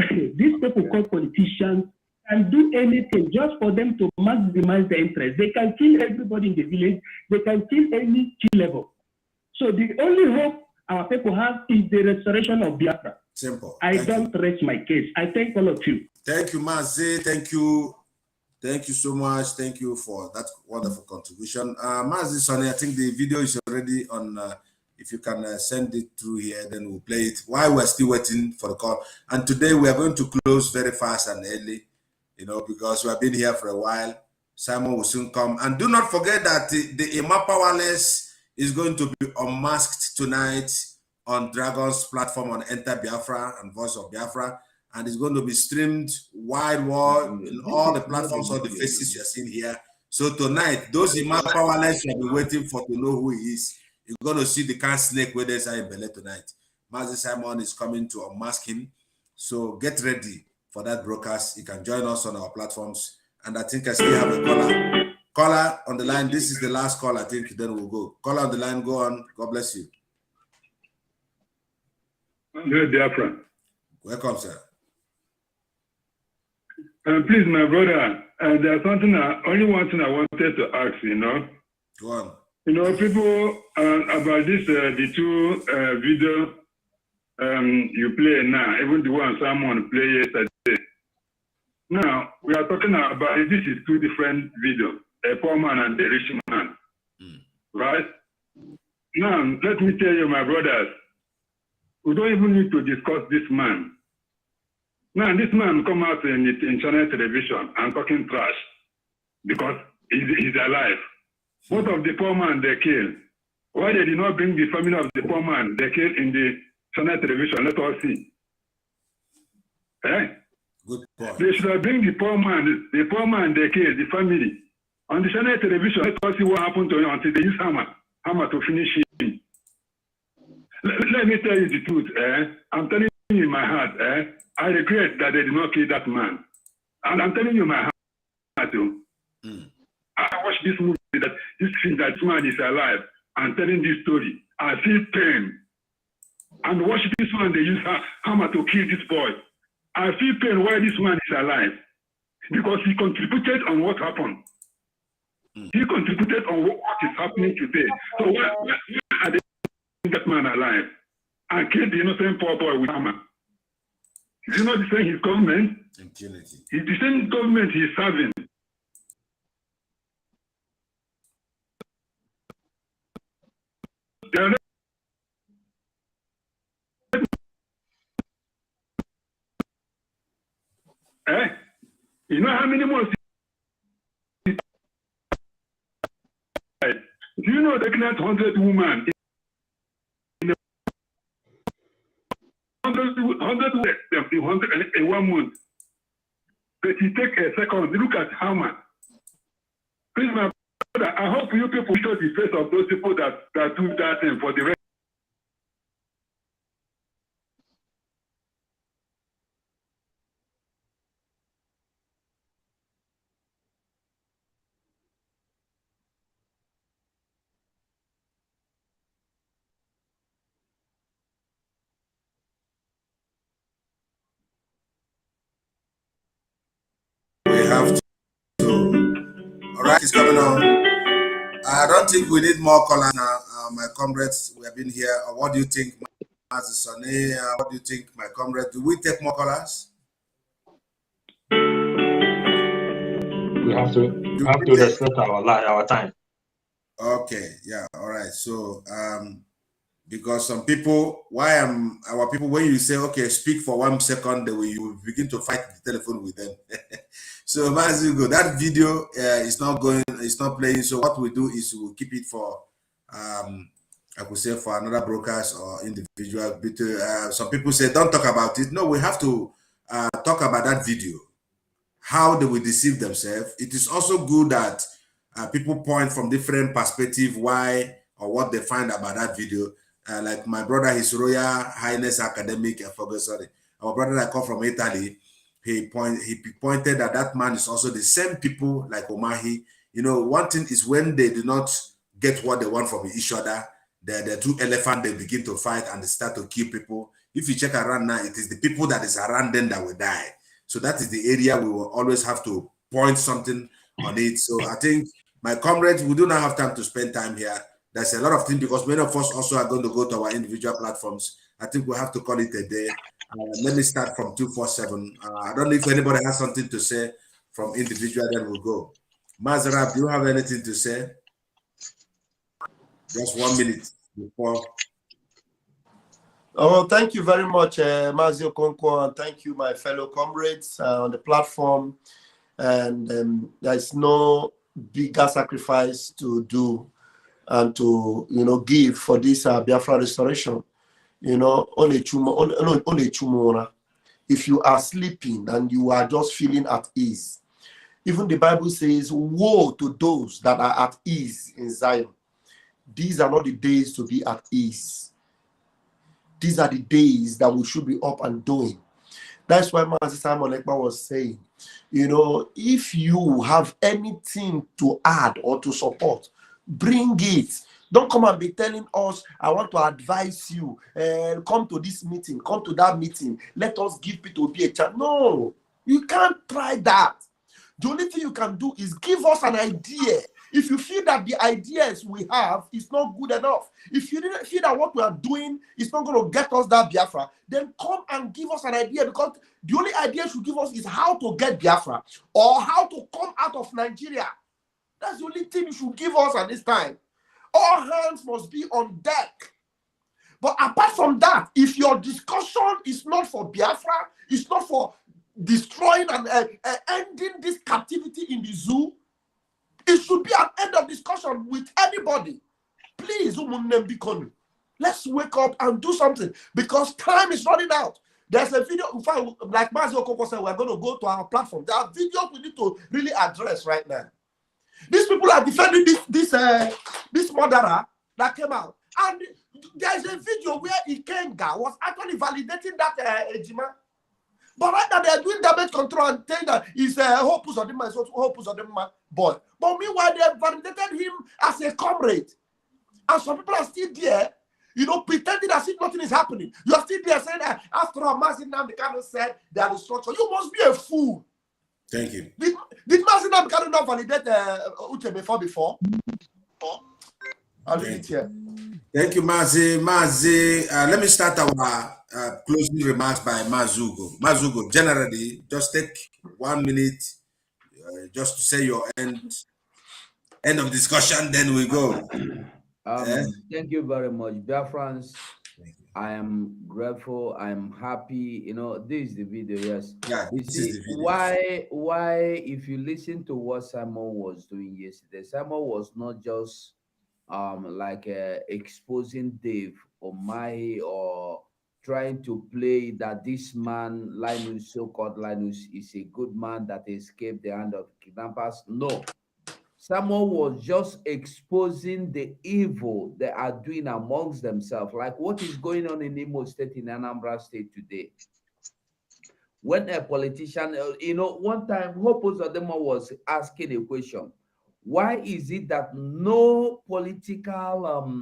these people called politicians can do anything just for them to maximize their interest. They can kill everybody in the village. They can kill any key level. So the only hope our people have is the restoration of Biafra. Simple. I don't rest my case. I thank all of you. Thank you, Mazi. Thank you. Thank you so much. Thank you for that wonderful contribution. Mazi, Sonny, I think the video is already on. If you can send it through here, then we'll play it while we're still waiting for the call. And today we are going to close very fast and early, because we have been here for a while. Simon will soon come. And do not forget that the Emma Powerless is going to be unmasked tonight on Dragon's platform on Enter Biafra and Voice of Biafra. And it's going to be streamed wide in all the platforms, all the faces you're seeing here. So tonight, those Emma Powerless will be waiting to know who he is. You're going to see the kind of snake where there's in Bele tonight. Mazi Simon is coming to unmask him. So get ready for that broadcast. You can join us on our platforms. And I think I still have a caller. Caller on the line. This is the last call, I think. Then we'll go. Caller on the line. Go on. God bless you. Good, Biafra. Welcome, sir. Please, my brother, there's only one thing I wanted to ask, Go on. People about this, the two video you play now, even the one someone played yesterday. Now, we are talking about this is two different videos, a poor man and a rich man, right? Now, let me tell you, my brothers, We don't even need to discuss this man. Now, this man come out in channel television and talking trash because he's alive. What of the poor man they killed? Why they did not bring the family of the poor man they killed in the channel television? Let us see. Eh? Good point. They should have bring the poor man they killed, the family. On the channel television, let us see what happened to him until they use hammer to finish him. Let me tell you the truth, I'm telling you in my heart, I regret that they did not kill that man. And I'm telling you in my heart, too. I watched this movie, that this man is alive, and telling this story. I feel pain. And watch this man, they use hammer to kill this boy. I feel pain why this man is alive. Because he contributed on what happened. He contributed on what is happening today. So why are they that man alive and kill the innocent poor boy with hammer? Is he not the same his government? Impunity. It's the same government he's serving. You know how many months? Do you know they killed 100 women? 100 in 1 month. But you take a second, look at how much. Please, my brother, I hope you people show the face of those people that do that thing for the rest. We have to. All right, it's coming on. I don't think we need more callers now. My comrades, we have been here. What do you think, Master Sonny? What do you think, my comrade? Do we take more callers? We have to respect our time. Okay, yeah, all right. So, because some people, our people, when you say, okay, speak for 1 second, you begin to fight the telephone with them. So, as you go, that video is not playing. So, what we do is we'll keep it for, I could say, for another broadcast or individual. But, some people say, don't talk about it. No, we have to talk about that video. How they will deceive themselves. It is also good that people point from different perspective why or what they find about that video. Like my brother, His Royal Highness Academic, our brother that come from Italy, he pointed that man is also the same people like Omahi. You know, one thing is when they do not get what they want from each other, the two elephants, they begin to fight and they start to kill people. If you check around now, it is the people that is around them that will die. So that is the area we will always have to point something on it. So I think, my comrades, we do not have time to spend time here. There's a lot of things because many of us also are going to go to our individual platforms. I think we have to call it a day. Let me start from 247. I don't know if anybody has something to say from individual, then we'll go. Mazarab, do you have anything to say? Just 1 minute before. Oh, thank you very much, Mazio Konko, and thank you, my fellow comrades on the platform. And there's no bigger sacrifice to do and to give for this Biafra restoration. Only chumora. If you are sleeping and you are just feeling at ease, even the Bible says, woe to those that are at ease in Zion. These are not the days to be at ease. These are the days that we should be up and doing. That's why Master Simon Ekpa was saying, if you have anything to add or to support, bring it. Don't come and be telling us, I want to advise you, come to this meeting, come to that meeting. Let us give P2P a chance. No, you can't try that. The only thing you can do is give us an idea. If you feel that the ideas we have is not good enough, if you didn't feel that what we are doing is not going to get us that Biafra, then come and give us an idea, because the only idea you should give us is how to get Biafra or how to come out of Nigeria. That's the only thing you should give us at this time. All hands must be on deck. But apart from that, if your discussion is not for Biafra, it's not for destroying and ending this captivity in the zoo, it should be an end of discussion with anybody. Please, let's wake up and do something because time is running out. There's a video, in fact, like Mazio Koko said, we're going to go to our platform. There are videos we need to really address right now. These people are defending this murderer that came out. And there's a video where Ikenga was actually validating that Ejima. But right now they're doing damage control and saying that he's Hopus of the boy. But meanwhile, they validated him as a comrade. And some people are still there, you know, pretending as if nothing is happening. You are still there saying that after all, Mazin Namdekano said they are the structure. You must be a fool. Thank you. Did Mazin Namdekano not validate Uche before? I'll leave it here. Thank you, Mazi. Mazi, let me start our closing remarks by Mazugo. Mazugo, generally, just take 1 minute just to say your end of discussion, then we go. Thank you very much, Biafrans. I am grateful. I'm happy. You know, this is the video. Yes. Yeah. You see, why? If you listen to what Simon was doing yesterday, Simon was not just exposing Dave or Mahi or trying to play that this man Linus, so-called Linus, is a good man that escaped the hand of kidnappers. No. Someone was just exposing the evil they are doing amongst themselves, like what is going on in Imo State, in Anambra State today. When a politician, you know, one time, Hope Uzodinma was asking a question: why is it that no political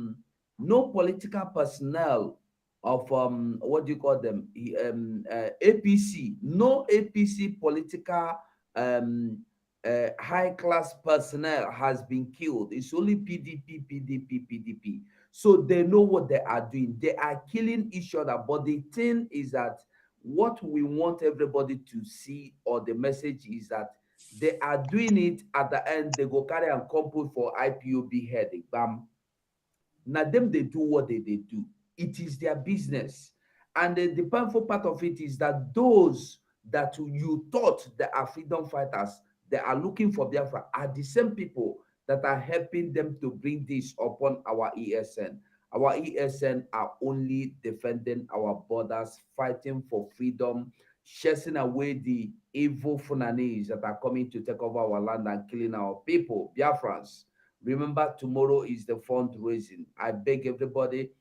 personnel of what do you call them, APC, no APC political high-class personnel has been killed? It's only PDP. So they know what they are doing. They are killing each other. But the thing is that what we want everybody to see, or the message is that they are doing it at the end, they go carry and come put for IPOB head. Bam. Now them, they do what they do. It is their business. And the painful part of it is that those that you thought that are freedom fighters, they are looking for Biafra, are the same people that are helping them to bring this upon our ESN. Our ESN are only defending our borders, fighting for freedom, chasing away the evil Funanis that are coming to take over our land and killing our people. Biafrans, remember, tomorrow is the fundraising. I beg everybody,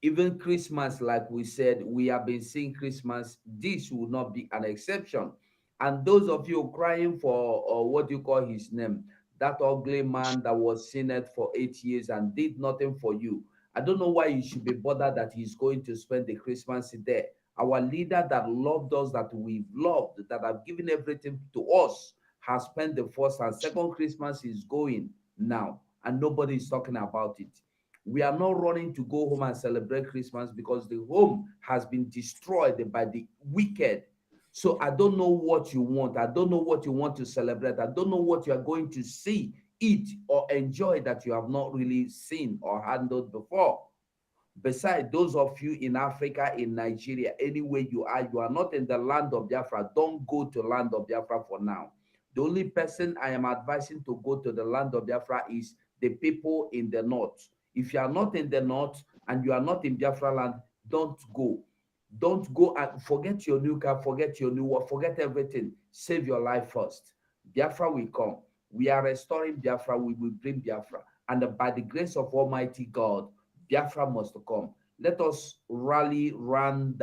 even Christmas, like we said, we have been seeing Christmas. This will not be an exception. And those of you crying for, what do you call his name, that ugly man that was Senate for 8 years and did nothing for you, I don't know why you should be bothered that he's going to spend the Christmas there. Our leader that loved us, that we've loved, that have given everything to us, has spent the first and second Christmas is going now, and nobody is talking about it. We are not running to go home and celebrate Christmas because the home has been destroyed by the wicked. So I don't know what you want. I don't know what you want to celebrate. I don't know what you are going to see, eat, or enjoy that you have not really seen or handled before. Besides, those of you in Africa, in Nigeria, anywhere you are not in the land of Biafra. Don't go to land of Biafra for now. The only person I am advising to go to the land of Biafra is the people in the north. If you are not in the north and you are not in Biafra land, don't go. Don't go and forget your new car, forget your new work, forget everything. Save your life first. Biafra will come. We are restoring Biafra. We will bring Biafra. And by the grace of Almighty God, Biafra must come. Let us rally round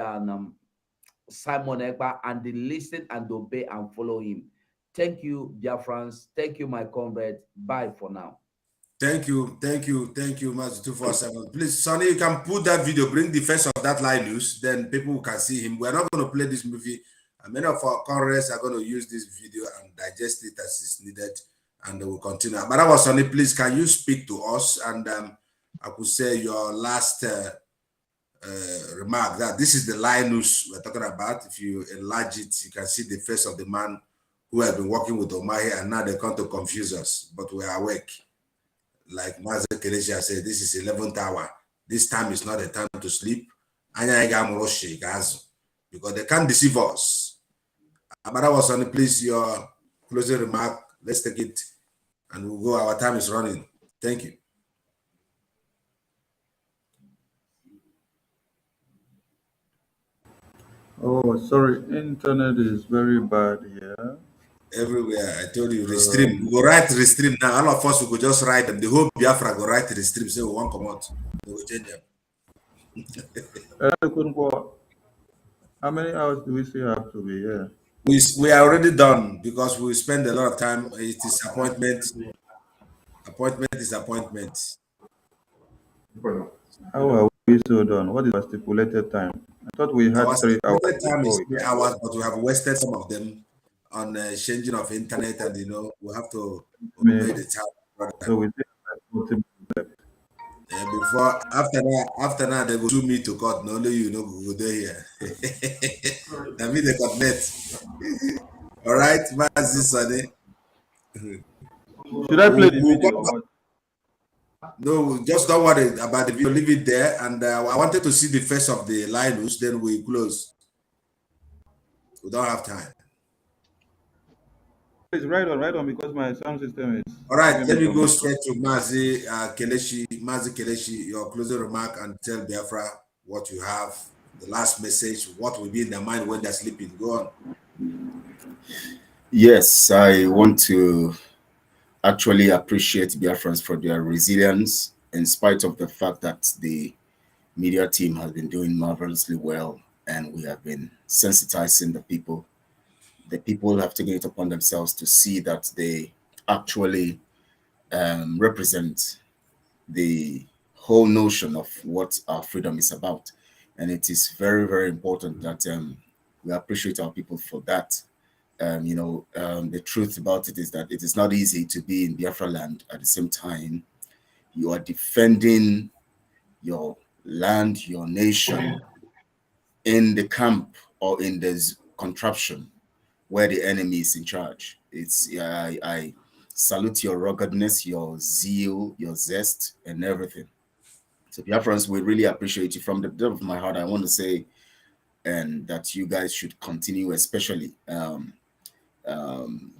Simon Ekpa and listen and obey and follow him. Thank you, Biafrans. Thank you, my comrade. Bye for now. Thank you, Master 247. Please, Sonny, you can put that video, bring the face of that Linus, then people can see him. We're not going to play this movie. Many of our comrades are going to use this video and digest it as is needed, and they will continue. But that was Sonny, please, can you speak to us? And I could say your last remark, that this is the Linus we're talking about. If you enlarge it, you can see the face of the man who has been working with Omahi, and now they come to confuse us, but we are awake. Like Master Kelechi said, this is 11th hour. this time is not a time to sleep. Because they can't deceive us. Abara was on, please, your closing remark. Let's take it and we'll go. Our time is running. Thank you. Oh, sorry, internet is very bad here. Everywhere. I told you, restream. We go write restream now. All of us will go just write them. The whole Biafra go write restream. Say we won't come out. We will change them. How many hours do we still have to be here? We are already done because we spend a lot of time. It is appointment. Appointment is appointment. How are we so done? What is our stipulated time? I thought we had Our 3 hours. stipulated time is 3 hours, but we have wasted some of them on changing of internet, and we have to obey the time. So we still have 40 minutes left. After that, they go sue me to court. No, only you know go there here. That means they got net. All right, Mazi Sane. Should I play the video? No, just don't worry about the video. Leave it there. And I wanted to see the face of the Linus. Then we close. We don't have time. It's right on, because my sound system is. All right, let me go straight to Mazi Kelechi. Mazi Kelechi, your closing remark, and tell Biafra what you have, the last message, what will be in their mind when they're sleeping. Go on. Yes, I want to actually appreciate Biafrans for their resilience, in spite of the fact that the media team has been doing marvelously well, and we have been sensitizing the people. The people have taken it upon themselves to see that they actually represent the whole notion of what our freedom is about. And it is very, very important that we appreciate our people for that. The truth about it is that it is not easy to be in Biafra land at the same time. You are defending your land, your nation in the camp or in this contraption where the enemy is in charge. I salute your ruggedness, your zeal, your zest, and everything. So Biafrans, we really appreciate you. From the depth of my heart, I want to say, and that you guys should continue, especially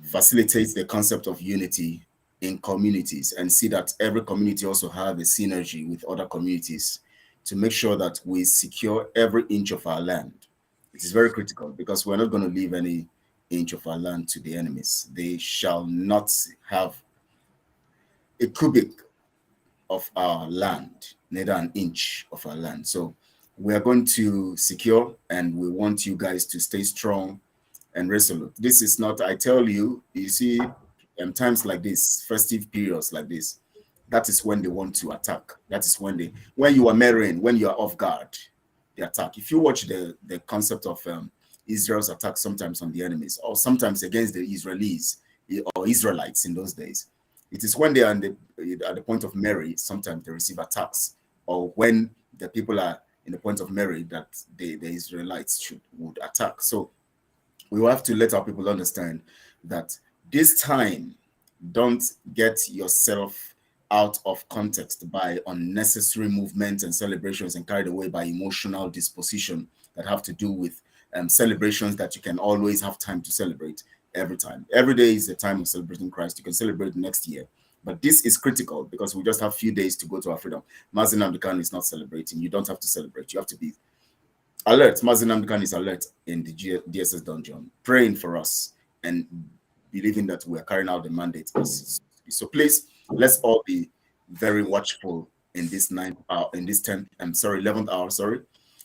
facilitate the concept of unity in communities, and see that every community also have a synergy with other communities to make sure that we secure every inch of our land. It is very critical, because we're not going to leave any inch of our land to the enemies. They shall not have a cubic of our land, neither an inch of our land. So we are going to secure, and we want you guys to stay strong and resolute. This is not, I tell you, you see, times like this, festive periods like this, that is when they want to attack. That is when you are marrying, when you are off guard, they attack. If you watch the concept of Israel's attack sometimes on the enemies, or sometimes against the Israelis or Israelites in those days, it is when they are at the point of marry, sometimes they receive attacks, or when the people are in the point of marry that the Israelites would attack. So we will have to let our people understand that this time, don't get yourself out of context by unnecessary movements and celebrations and carried away by emotional disposition that have to do with celebrations that you can always have time to celebrate every time. Every day is a time of celebrating Christ. You can celebrate next year. But this is critical because we just have a few days to go to our freedom. Mazi Nnamdi Kanu is not celebrating. You don't have to celebrate. You have to be alert. Mazi Nnamdi Kanu is alert in the DSS dungeon, praying for us and believing that we are carrying out the mandate. So please, let's all be very watchful in this 11th hour, sorry.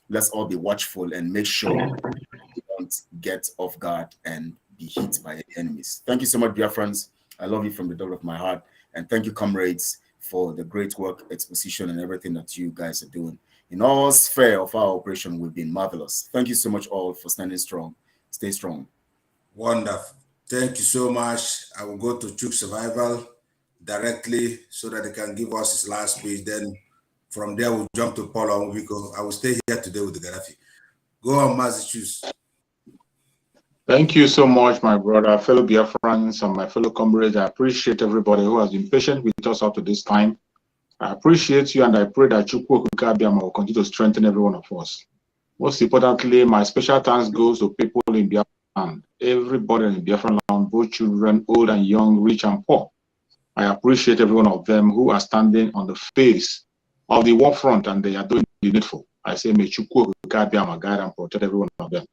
Let's all be watchful and make sure we don't get off guard and be hit by the enemies. Thank you so much, dear friends. I love you from the depth of my heart. And thank you, comrades, for the great work, exposition, and everything that you guys are doing. In all sphere of our operation, we've been marvelous. Thank you so much all for standing strong. Stay strong. Wonderful. Thank you so much. I will go to Chuk Survival directly so that they can give us his last speech. Then from there, we'll jump to Paul Onwubiko. I will stay here today with the Gaddafi. Go on, Mazi, choose. Thank you so much, my brother, fellow Biafrans, and my fellow comrades. I appreciate everybody who has been patient with us up to this time. I appreciate you, and I pray that Chukwu Okike will continue to strengthen every one of us. Most importantly, my special thanks goes to people in Biafra land, everybody in Biafra land, both children, old and young, rich and poor. I appreciate every one of them who are standing on the face of the war front, and they are doing the needful. I say, may Chukwu Okike guide and protect every one of them.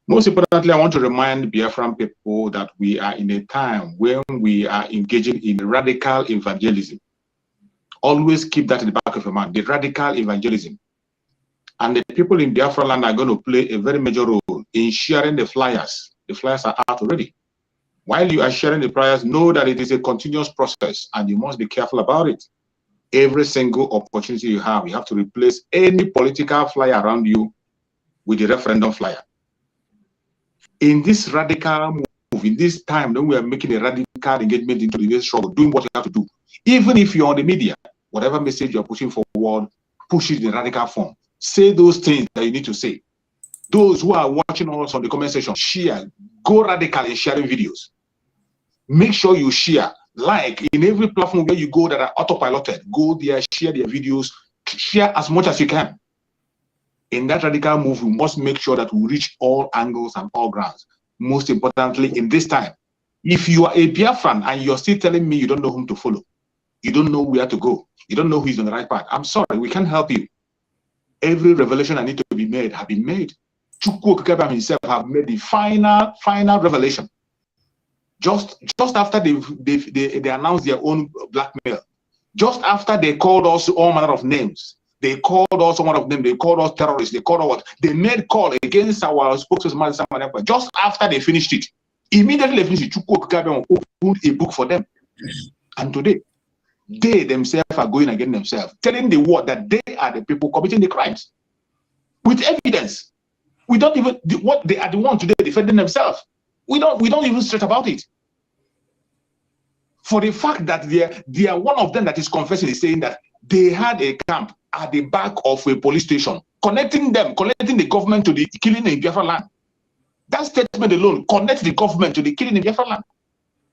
Most importantly, I want to remind Biafran people that we are in a time when we are engaging in radical evangelism. Always keep that in the back of your mind, the radical evangelism. And the people in Biafra land are going to play a very major role in sharing the flyers. The flyers are out already. While you are sharing the flyers, know that it is a continuous process and you must be careful about it. Every single opportunity you have to replace any political flyer around you with the referendum flyer. In this radical move, in this time when we are making a radical engagement into the struggle, doing what you have to do, even if you're on the media, whatever message you're pushing forward, push it in radical form. Say those things that you need to say. Those who are watching us on the comment section, share, go radical in sharing videos. Make sure you share, like in every platform where you go that are autopiloted, go there, share their videos, share as much as you can. In that radical move, we must make sure that we reach all angles and all grounds. Most importantly, in this time, if you are a Biafran and you're still telling me you don't know whom to follow, you don't know where to go, you don't know who is on the right path, I'm sorry, we can't help you. Every revelation that needs to be made have been made. Chukwu Okike himself have made the final revelation. Just after they announced their own blackmail, just after they called us all manner of names, they called us one of them, they called us terrorists, they called us what? They made call against our spokesperson, just after they finished it. Immediately they finished it, Chukwu Okike opened a book for them. And today, they themselves are going against themselves, telling the world that they are the people committing the crimes. With evidence. We don't even, what they are the ones today defending themselves. We don't even straight about it. For the fact that they are one of them that is confessing, is saying that they had a camp at the back of a police station, connecting the government to the killing in Biafra land. That statement alone connects the government to the killing in Biafra land.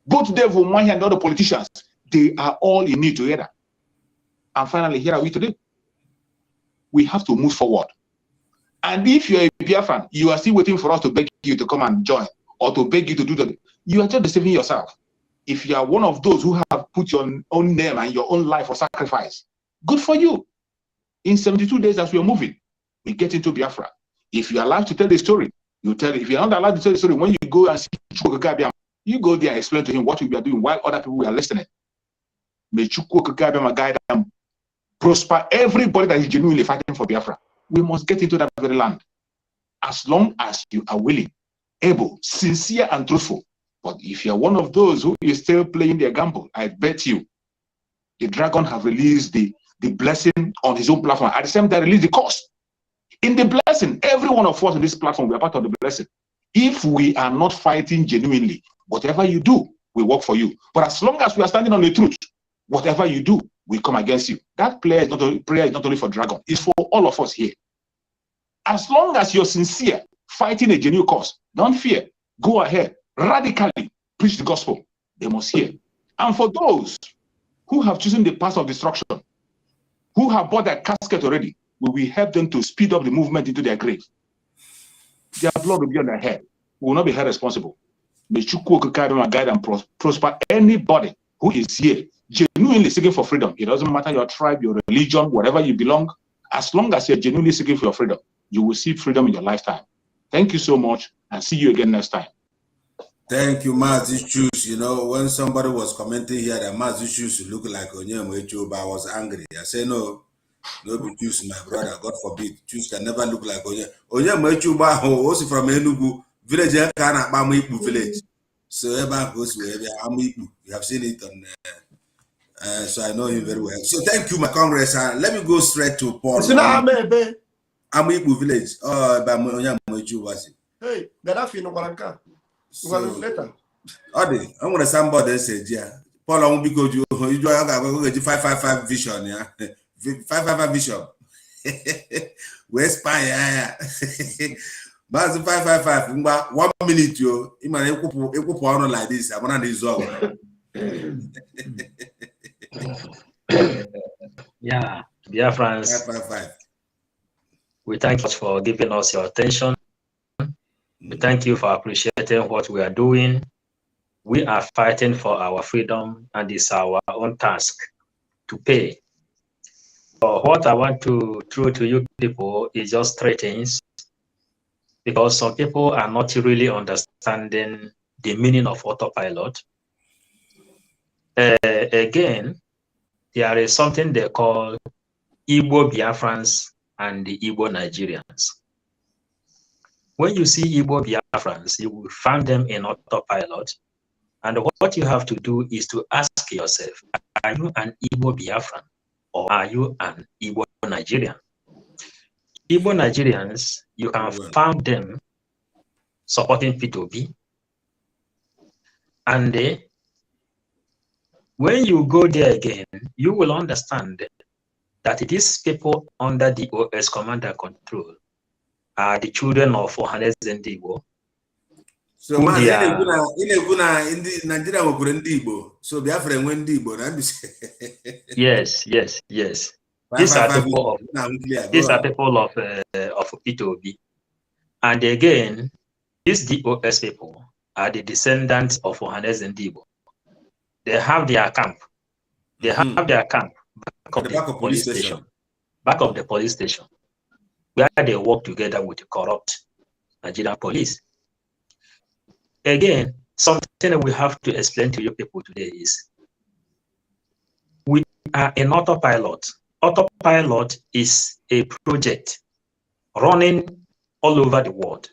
Both Devil, Mahi, and other politicians, they are all in it together. And finally, here are we today. We have to move forward. And if you're a Biafran, you are still waiting for us to beg you to come and join, or to beg you to do that, you are just deceiving yourself. If you are one of those who have put your own name and your own life for sacrifice, good for you. In 72 days as we are moving, we get into Biafra. If you are allowed to tell the story, you tell it. If you're not allowed to tell the story, when you go and see Chukwu Okike, you go there and explain to him what we are doing while other people are listening. May Chukwu Okike guide and prosper everybody that is genuinely fighting for Biafra. We must get into that very land. As long as you are willing, able, sincere, and truthful. But if you're one of those who is still playing their gamble, I bet you the dragon have released the blessing on his own platform. At the same time, release the curse. In the blessing, every one of us on this platform, we are part of the blessing. If we are not fighting genuinely, whatever you do will work for you. But as long as we are standing on the truth, whatever you do will come against you. That prayer is not only for dragon, it's for all of us here. As long as you're sincere, fighting a genuine cause, don't fear. Go ahead, radically preach the gospel. They must hear. And for those who have chosen the path of destruction, who have bought their casket already, we will help them to speed up the movement into their grave. Their blood will be on their head. We will not be held responsible. May Chukwu Okike guide and prosper anybody who is here, genuinely seeking for freedom. It doesn't matter your tribe, your religion, wherever you belong. As long as you're genuinely seeking for your freedom, you will see freedom in your lifetime. Thank you so much, and see you again next time. Thank you, Mazi Choose. You know, when somebody was commenting here that Mazi Choose look like Onyema Echuba, I was angry. I said, no be Choose, my brother. God forbid. Choose can never look like Onyema. Onyema Echuba, also from Enugu village, Ibu village. So everyone goes where Ibu. You have seen it on. So I know him very well. So thank you, my Congress. Let me go straight to Paul. Ibu village. Oh, by Onyema Echuba. Hey, Gaddafi no Guaranca. So, Odi, I'm gonna somebody say, yeah, Paul, I won't be good. You go to 555 vision, yeah, 555 vision. West Pine, but 555. 1 minute, you, in my equal like this. I'm gonna dissolve. Yeah, Biafrans. 555. We thank you for giving us your attention. We thank you for appreciating what we are doing. We are fighting for our freedom, and it's our own task to pay. So what I want to throw to you people is just three things, because some people are not really understanding the meaning of autopilot. Again, there is something they call Igbo Biafrans and the Igbo Nigerians. When you see Igbo Biafrans, you will find them in autopilot. And what you have to do is to ask yourself, are you an Igbo Biafran or are you an Igbo Nigerian? Igbo Nigerians, you can find them supporting P2B. And when you go there again, you will understand that these people under the OS command and control are the children of Ohanes and Igbo. So, man, in Nigeria, so Biafra when Igbo. Yes. These are people of P2B. And again, these DOS people are the descendants of Ohanes and Igbo. They have their camp. They have their camp back of the police station. Back of the police station, where they work together with the corrupt Nigerian police. Again, something we have to explain to you people today is we are in Autopilot. Autopilot is a project running all over the world.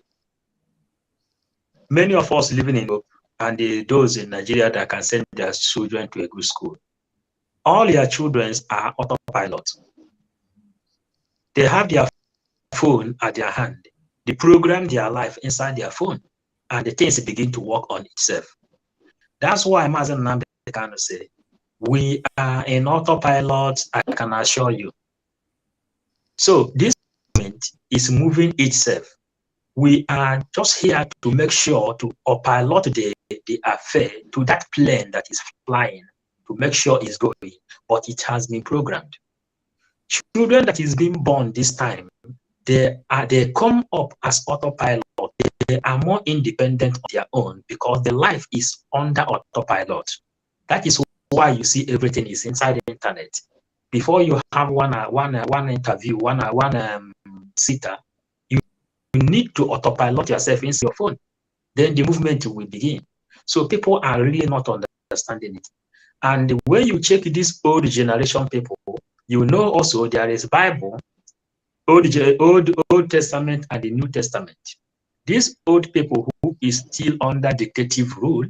Many of us living in Europe and those in Nigeria that can send their children to a good school, all their children are autopilot. They have their phone at their hand. They program their life inside their phone, and the things begin to work on itself. That's why Mazen Nnamdi Kanu say, we are in autopilot, I can assure you. So this movement is moving itself. We are just here to make sure to pilot the affair to that plane that is flying, to make sure it's going, but it has been programmed. Children that is being born this time, they come up as autopilot. They are more independent of their own because the life is under autopilot. That is why you see everything is inside the internet. Before you have one interview, one sitter, you need to autopilot yourself into your phone. Then the movement will begin. So people are really not understanding it. And when you check these old generation people, you know also there is Bible, Old Testament and the New Testament. These old people who is still under dictative rule,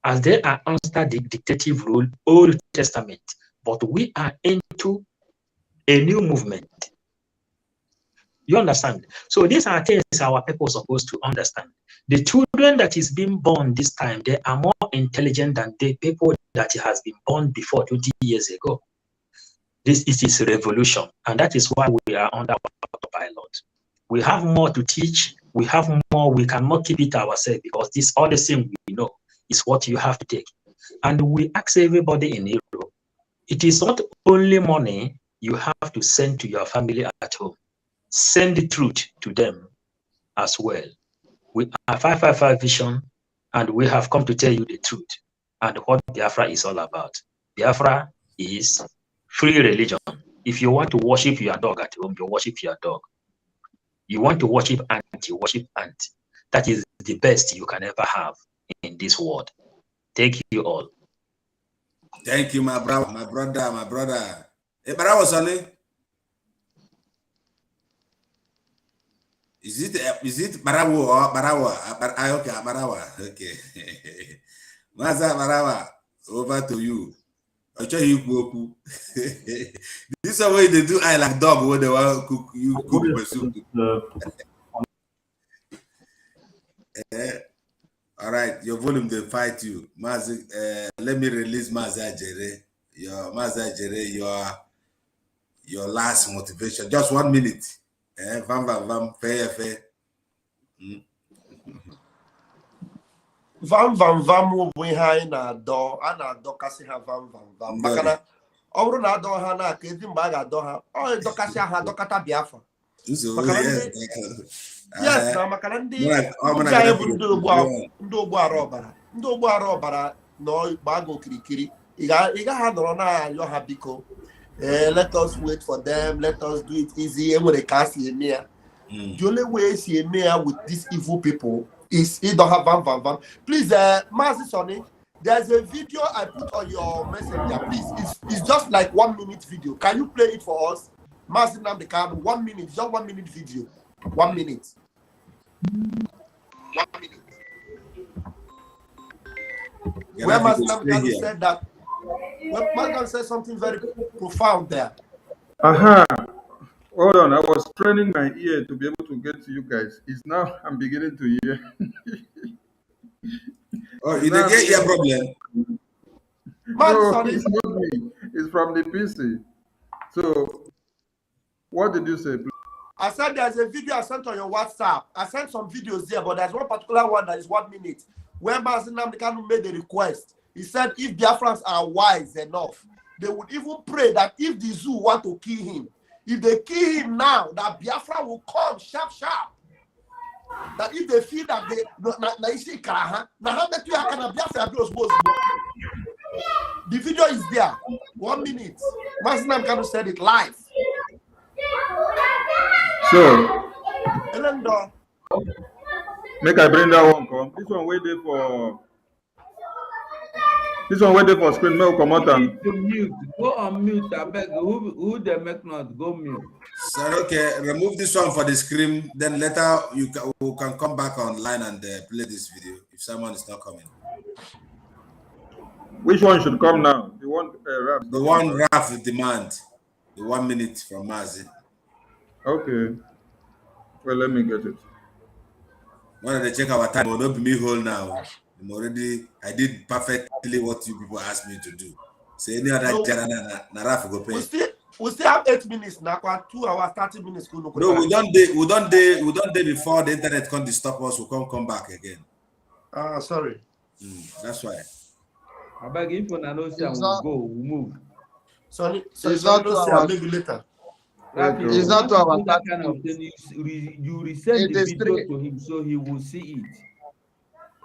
as they are under the dictative rule, Old Testament, but we are into a new movement. You understand? So these are things our people are supposed to understand. The children that is being born this time, they are more intelligent than the people that has been born before 20 years ago. This is a revolution, and that is why we are under autopilot. We have more to teach. We have more. We cannot keep it ourselves because this all the thing we know is what you have to take. And we ask everybody in Europe, it is not only money you have to send to your family at home. Send the truth to them as well. We are 555 Vision, and we have come to tell you the truth and what Biafra is all about. Biafra is free religion. If you want to worship your dog at home, you worship your dog. You want to worship ant, you worship ant. That is the best you can ever have in this world. Thank you all. Thank you, my brother. Hey, Barawa, Sonny. Is it Barawa or Barawa? Okay, Barawa. Okay. Maza Barawa, over to you. I'll show you cook. This is the way they do. I like dog when they want cook. You cook my soup. All right, your volume they fight you. Mazi, let me release Maza Jere. Your last motivation. Just 1 minute. Vam, fair. Vam we ha na do ana do kasi ha vam. Makana Ọrụ na adọ ha na ka ezi mgbe a ga-adọ ha. Ọ dọkasị ha dọkata Biafra. Yes, na maka na ndị anyị bụ ndị ogbu ọbara. Ndị ogbu ọbara nọ gbago okirikiri. Ị gaghị nọrọ na-ayọ ha biko. Let us wait for them. Let us do it easy. The only way is with these evil people is you don't have van. Please, Mazi Sonny, there's a video I put on your messenger. Please, it's just like 1 minute video. Can you play it for us? Mazi Namdekanu, 1 minute, just 1 minute video. 1 minute. 1 minute. Where Mazi Namdekanu said that. Well, Morgan said something very profound there. Hold on, I was training my ear to be able to get to you guys. It's now I'm beginning to hear. Oh, you didn't get your problem. No, it's not me. It's from the PC. So, what did you say? Please? I said there's a video I sent on your WhatsApp. I sent some videos there, but there's one particular one that is 1 minute where Mazi Namdekanu made a request. He said if Biafrans are wise enough, they would even pray that if the zoo want to kill him, if they kill him now, that Biafra will come sharp. That if they feel that they the video is there. 1 minute. Mazi Namdekanu said it live. So, make I bring that one come. This one waiting for. This one waiting for screen. No, come out and go on mute. I beg. Who they make not go mute? Sir, okay, remove this one for the screen. Then later we can come back online and play this video if someone is not coming. Which one should come now? The one Raf. The one Raf demand. The 1 minute from Mazi. Okay. Well, let me get it. When they check our time, will not be me whole now. I did perfectly what you people asked me to do. So any other Raf go pay. We still have 8 minutes now. 2 hours, 30 minutes. No, we don't day before the internet can't stop us. We can't come back again. Sorry. That's why. I beg if when I know we'll go, we'll move. Sorry, it's not 2 hours. Maybe later. It's not 2 hours. That kind of thing, you resend the video to him so he will see it.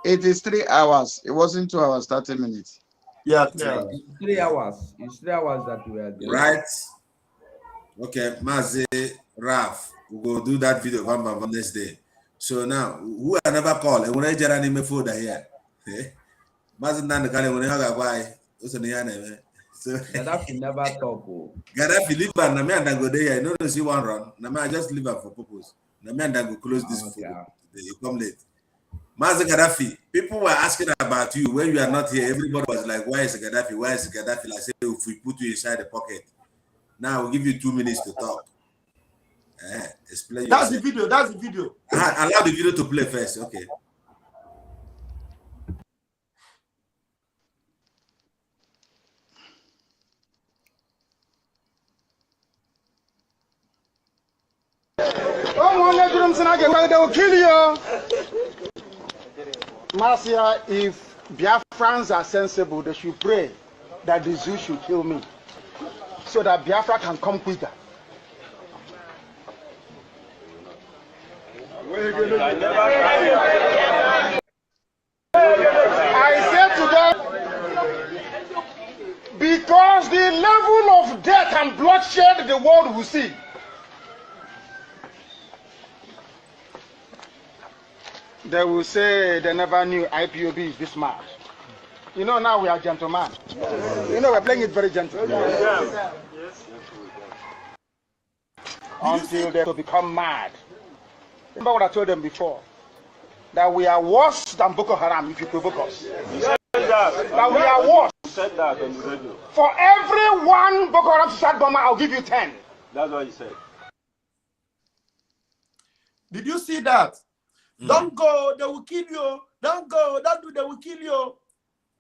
It is 3 hours. It wasn't 2 hours, 30 minutes. Yeah, 3 hours. It's 3 hours that we are there. Right. Okay, Mazi, Raf, we will do that video on this day. So now, who I never call? And when I get any food here, Mazi Namdekanu when I have why? So Gaddafi never talk. Gaddafi leave and Nami and go there. I know see one run. Nami I just leave her for purpose. Nami and go close this food. You come late. Mazi Gaddafi, people were asking about you when you are not here. Everybody was like, "Why is Gaddafi? Why is Gaddafi?" Like, say, if we put you inside the pocket, now we'll give you 2 minutes to talk. Explain. That's the video. That's the video. Allow the video to play first. Okay. They will kill you. Marcia, if Biafrans are sensible, they should pray that the zoo should kill me so that Biafra can come quicker. I said to them, because the level of death and bloodshed the world will see, they will say they never knew IPOB is this much. You know, now we are gentlemen. You know, we're playing it very gentle. Until they become mad. Remember what I told them before? That we are worse than Boko Haram if you provoke us. That we are worse. You said that on the radio. For every one Boko Haram suicide bomber, I'll give you 10. That's what you said. Did you see that? Don't go, they will kill you. Don't go, don't do, they will kill you.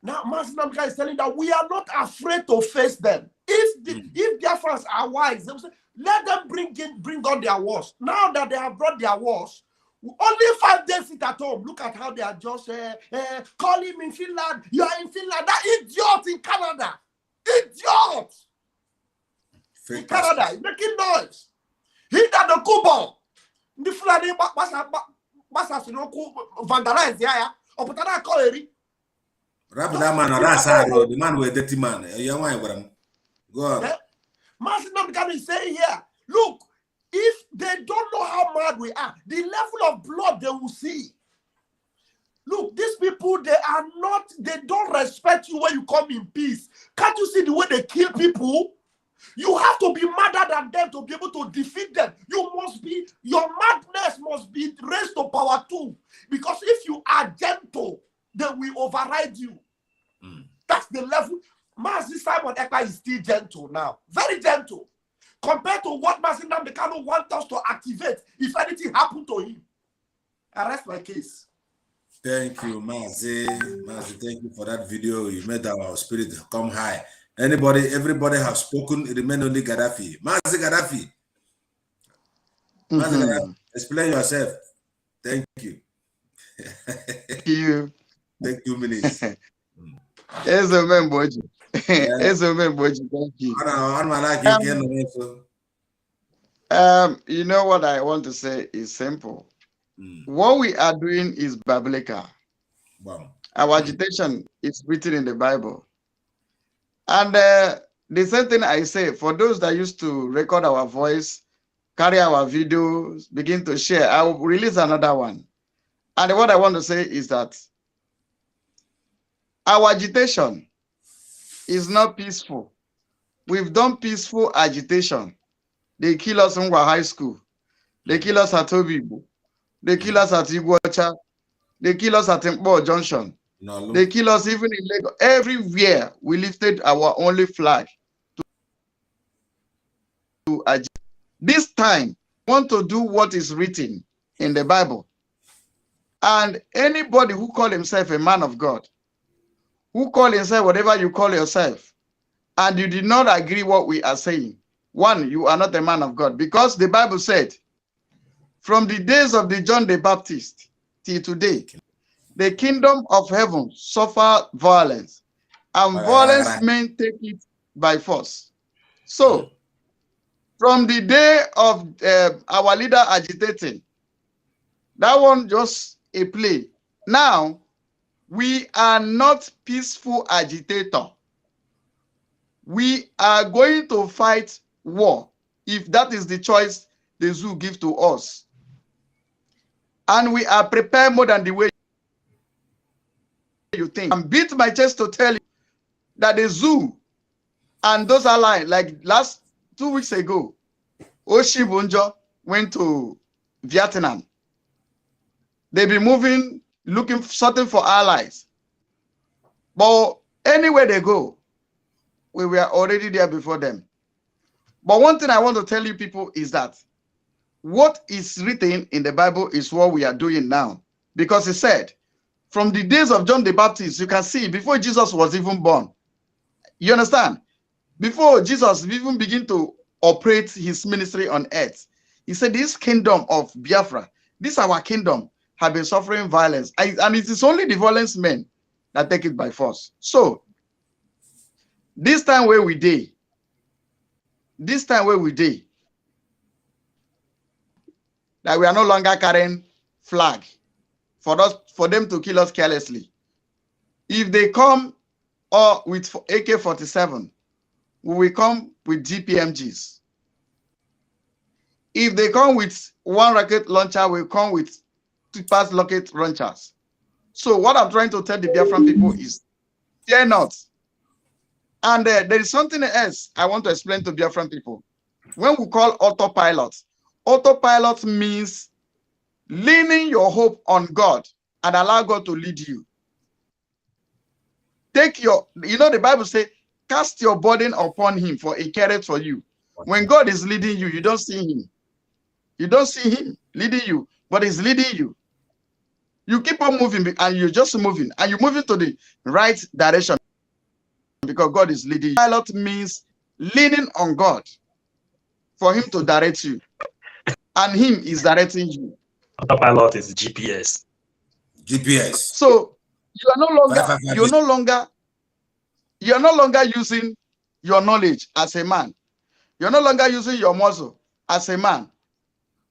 Now, Mazi Namdekanu is telling that we are not afraid to face them. If their fans are wise, they will say, let them bring on their wars. Now that they have brought their wars, only 5 days sit at home. Look at how they are just calling him in Finland. You are in Finland. That idiot in Canada. Idiot. in Canada, he's making noise. He that the coupon. The Fulani Basa vandalize ya or put that call Rap that man, that's the man with dirty man. Go on. Master Namdekan is saying here, look, if they don't know how mad we are, the level of blood they will see. Look, these people, they don't respect you when you come in peace. Can't you see the way they kill people? You have to be madder than them to be able to defeat them. Your madness must be raised to power too. Because if you are gentle, they will override you. That's the level. Mazi Simon Ekpa is still gentle now. Very gentle. Compared to what Mazi Namdekan wants us to activate if anything happened to him. I rest my case. Thank you, Mazi. Mazi, thank you for that video. You made our spirit come high. Everybody have spoken. It remains only Gaddafi. Mazi Gaddafi. Mazi Gaddafi, explain yourself. Thank you. Thank you. Take 2 minutes. Yes, man, Boji. Yes, man, Boji. Thank you. You know what I want to say is simple. What we are doing is biblical. Wow. Our agitation is written in the Bible. And the same thing I say, for those that used to record our voice, carry our videos, begin to share, I will release another one. And what I want to say is that our agitation is not peaceful. We've done peaceful agitation. They kill us in High School. They kill us at Obibo. They kill us at Iguacha. They kill us at Mpo Junction. No, they kill us even in Lagos. Everywhere we lifted our only flag to agitate. This time, we want to do what is written in the Bible. And anybody who call himself a man of God, who call himself whatever you call yourself, and you did not agree what we are saying, one, you are not a man of God. Because the Bible said, from the days of the John the Baptist till today, the kingdom of heaven suffer violence, and violence men take it by force. So, from the day of our leader agitating, that one just a play. Now, we are not peaceful agitator. We are going to fight war, if that is the choice the zoo give to us. And we are prepared more than the way you think. I'm beat my chest to tell you that the zoo and those allies, like last 2 weeks ago, Oshibunjo went to Vietnam. They've been moving, looking, searching for allies. But anywhere they go, we were already there before them. But one thing I want to tell you people is that what is written in the Bible is what we are doing now. Because it said, from the days of John the Baptist, you can see before Jesus was even born. You understand? Before Jesus even began to operate his ministry on earth, he said, this kingdom of Biafra, this our kingdom, have been suffering violence. And it is only the violence men that take it by force. So, this time where we did, that we are no longer carrying flag for them to kill us carelessly. If they come with AK-47, we will come with GPMGs. If they come with one rocket launcher, we'll come with 2 past rocket launchers. So what I'm trying to tell the Biafran people is, fear not. And there is something else I want to explain to Biafran people. When we call autopilot, autopilot means leaning your hope on God and allow God to lead you. Take your, the Bible says, cast your burden upon him, for he careth for you. When God is leading you, you don't see him. You don't see him leading you, but he's leading you. You keep on moving and you're just moving, and you're moving to the right direction because God is leading you. Pilot means leaning on God for him to direct you, and him is directing you. Autopilot is GPS. GPS. So you are no longer using your knowledge as a man. You're no longer using your muscle as a man.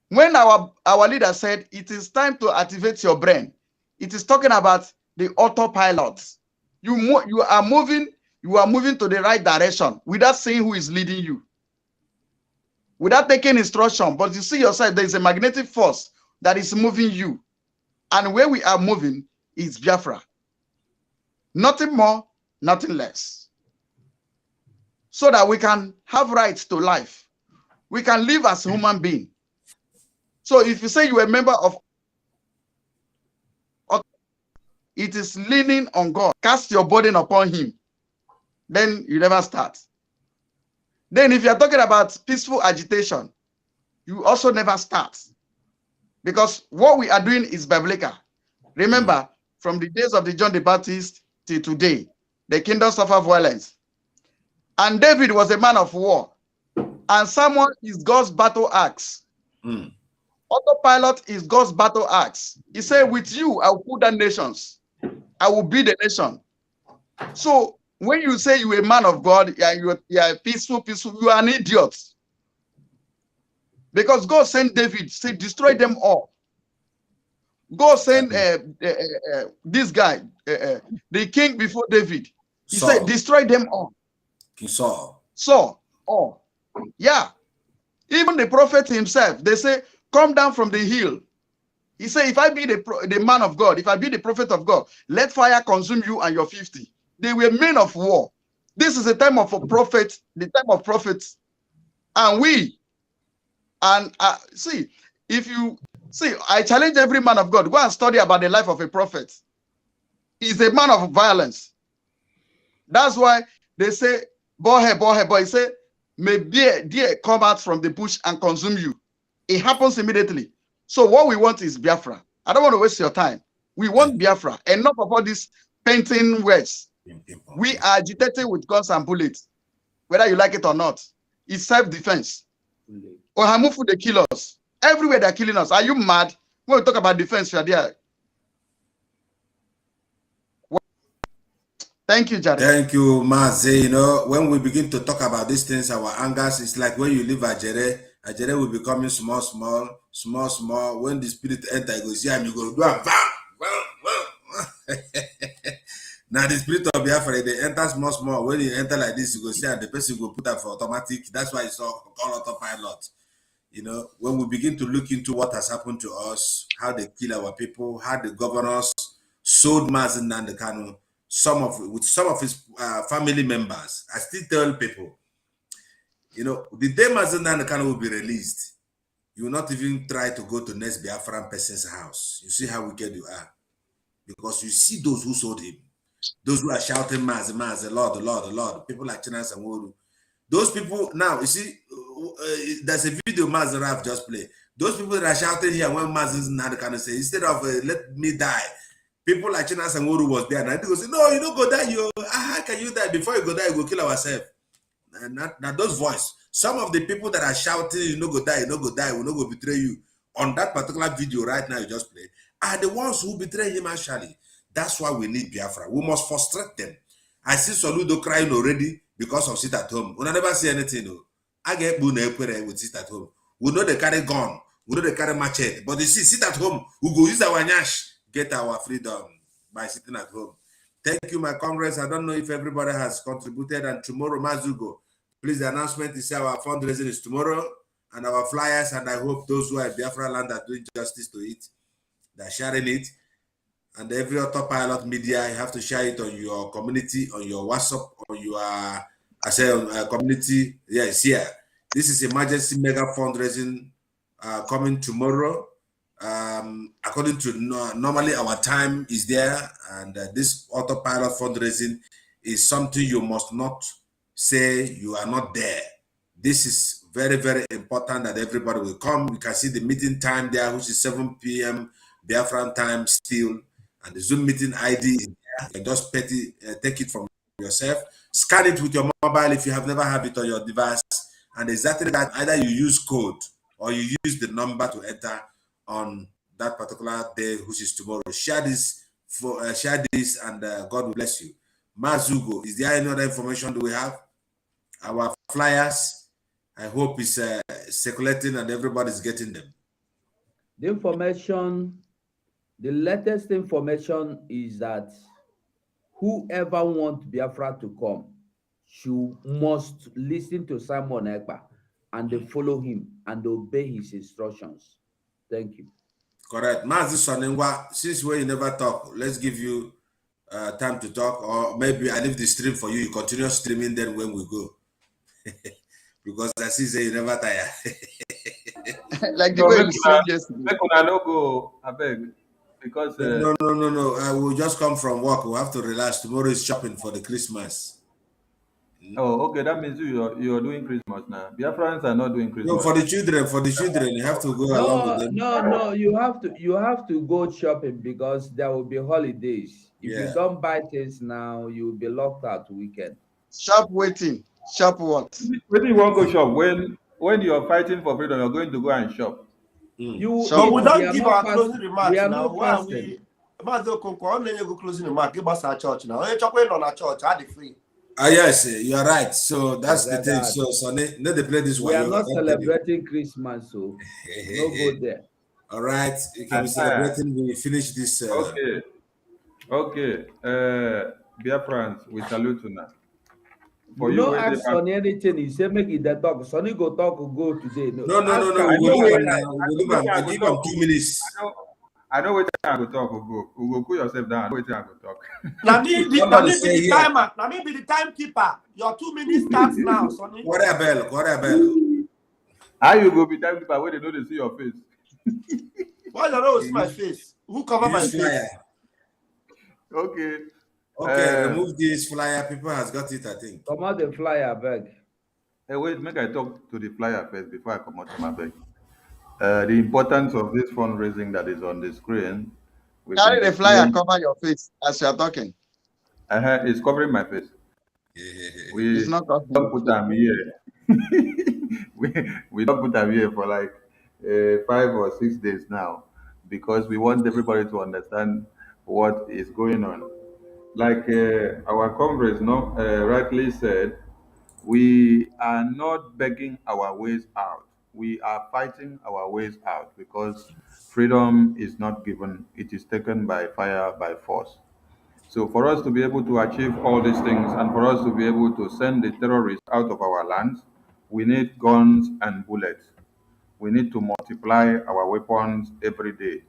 When our leader said it is time to activate your brain, it is talking about the autopilot. You are moving to the right direction without seeing who is leading you, without taking instruction. But you see yourself, there is a magnetic force that is moving you. And where we are moving is Biafra. Nothing more, nothing less. So that we can have rights to life. We can live as a human being. So if you say you are a member of, it is leaning on God. Cast your burden upon him. Then you never start. Then if you are talking about peaceful agitation, you also never start. Because what we are doing is biblical. Remember, from the days of the John the Baptist till today, the kingdom suffer violence. And David was a man of war. And Samuel is God's battle axe. Autopilot is God's battle axe. He said, with you, I will put down nations. I will be the nation. So when you say you're a man of God, you are peaceful, you are an idiot. Because God sent David, said, destroy them all. God sent this guy, the king before David. He said, destroy them all. King Saul. Saul, all. Yeah. Even the prophet himself, they say, come down from the hill. He said, if I be the man of God, if I be the prophet of God, let fire consume you and your 50. They were men of war. This is a time of a prophet, the time of prophets. And see, if you see, I challenge every man of God, go and study about the life of a prophet. He's a man of violence. That's why they say, boy, he say, may deer come out from the bush and consume you. It happens immediately. So what we want is Biafra. I don't want to waste your time. We want Biafra. Enough of all these painting words. We are agitating with guns and bullets, whether you like it or not. It's self-defense. Ohamufu, they kill us. Everywhere they're killing us. Are you mad? When we talk about defense, you are there. Thank you, Jared. Thank you, Maze. You know, when we begin to talk about these things, our angers, it's like when you leave Ajere will be coming small. When the spirit enter, you go see him, you go, bam. Now the spirit of Biafra, they enter small. When you enter like this, you go see, and the person will put up for automatic. That's why it's called autopilot. You know, when we begin to look into what has happened to us, how they kill our people, how the governors sold Mazen Nnamdi Kanu, with some of his family members. I still tell people, you know, the day Mazen Nnamdi Kanu will be released, you will not even try to go to next Biafran person's house. You see how wicked you are. Because you see those who sold him. Those who are shouting, Maz, the Lord. People like Chinas and Woru. Those people, now, you see, there's a video Maz Raf just played. Those people that are shouting here when Maz Nnamdi Kanu say, instead of let me die, people like Chinas and Woru was there. And they go say, no, you don't go die. How can you die? Before you go die, you go kill ourselves. Now those voice, some of the people that are shouting, you no go die, we no go betray you, on that particular video right now you just played, are the ones who betray him actually. That's why we need Biafra. We must frustrate them. I see Soludo crying already because of sit at home. We never see anything. No. I get with sit at home. We know they carry gun, we know they carry machete, but you see, sit at home, we go use our nyash, get our freedom by sitting at home. Thank you, my Congress. I don't know if everybody has contributed, and tomorrow, Mazugo, please, the announcement is our fundraising is tomorrow, and our flyers, and I hope those who are in Biafra land are doing justice to it. They're sharing it. And every autopilot media, you have to share it on your community, on your WhatsApp, on your community. Yes, here. This is emergency mega fundraising coming tomorrow. According to normally our time is there, and this autopilot fundraising is something you must not say you are not there. This is very, very important that everybody will come. You can see the meeting time there, which is 7 p.m. Biafran time still. And the Zoom meeting ID is there. You can just take it from yourself. Scan it with your mobile if you have never had it on your device. And exactly that, either you use code or you use the number to enter on that particular day, which is tomorrow. Share this, and God will bless you. Mazugo, is there any other information do we have? Our flyers, I hope it's circulating and everybody's getting them. The information, the latest information is that whoever wants Biafra to come must listen to Simon Ekpa and they follow him and obey his instructions. Thank you. Correct. Mazi Sonengwa, since you never talk, let's give you time to talk, or maybe I leave the stream for you. You continue streaming then when we go. Because I see say you never tire. Like the way you stream yesterday. Make una no go, abeg, because No. I will just come from work. We have to relax. Tomorrow is shopping for the Christmas. Oh, okay. That means you're doing Christmas now. Biafrans are not doing Christmas. No, for the children, you have to go along with them. No. You have to go shopping because there will be holidays. If you don't buy things now, you will be locked out weekend. Shop waiting. Shop what? When you want to go shop, when you're fighting for freedom, you're going to go and shop. But we don't give our closing remarks we are now. not Why are fasting. we? Mazo Konko, I'm letting you go closing remark. Give us our church now. Hey, chocolate on our church. Are they free? Yes, you are right. So that's the thing. So Sonny, let them play this one. We are not celebrating Christmas, so no go there. All right, you can be celebrating when we finish this. Okay. Biafrans, we salute you now. For you, no ask Sonny anything. He say make it that talk. Sonny go talk or go today. No. We give him 2 minutes. I know what I go talk or go. We go cool yourself down. I know what I go talk. Now me be the timer. Now me be the timekeeper. Your 2 minutes starts now, Sonny. What a bell. How you go be timekeeper when they know they see your face? Why don't know see my face? Who cover my face? Okay. Remove this flyer. People has got it, I think. Come out the flyer, beg. Hey, wait, make I talk to the flyer first before I come out to my bag. The importance of this fundraising that is on the screen. Carry the flyer, cover your face as you are talking. It's covering my face. It's not don't put them here. we don't put them here for like 5 or 6 days now because we want everybody to understand what is going on. Like our comrades rightly said, we are not begging our ways out. We are fighting our ways out because freedom is not given, it is taken by fire, by force. So for us to be able to achieve all these things and for us to be able to send the terrorists out of our lands, we need guns and bullets. We need to multiply our weapons every day.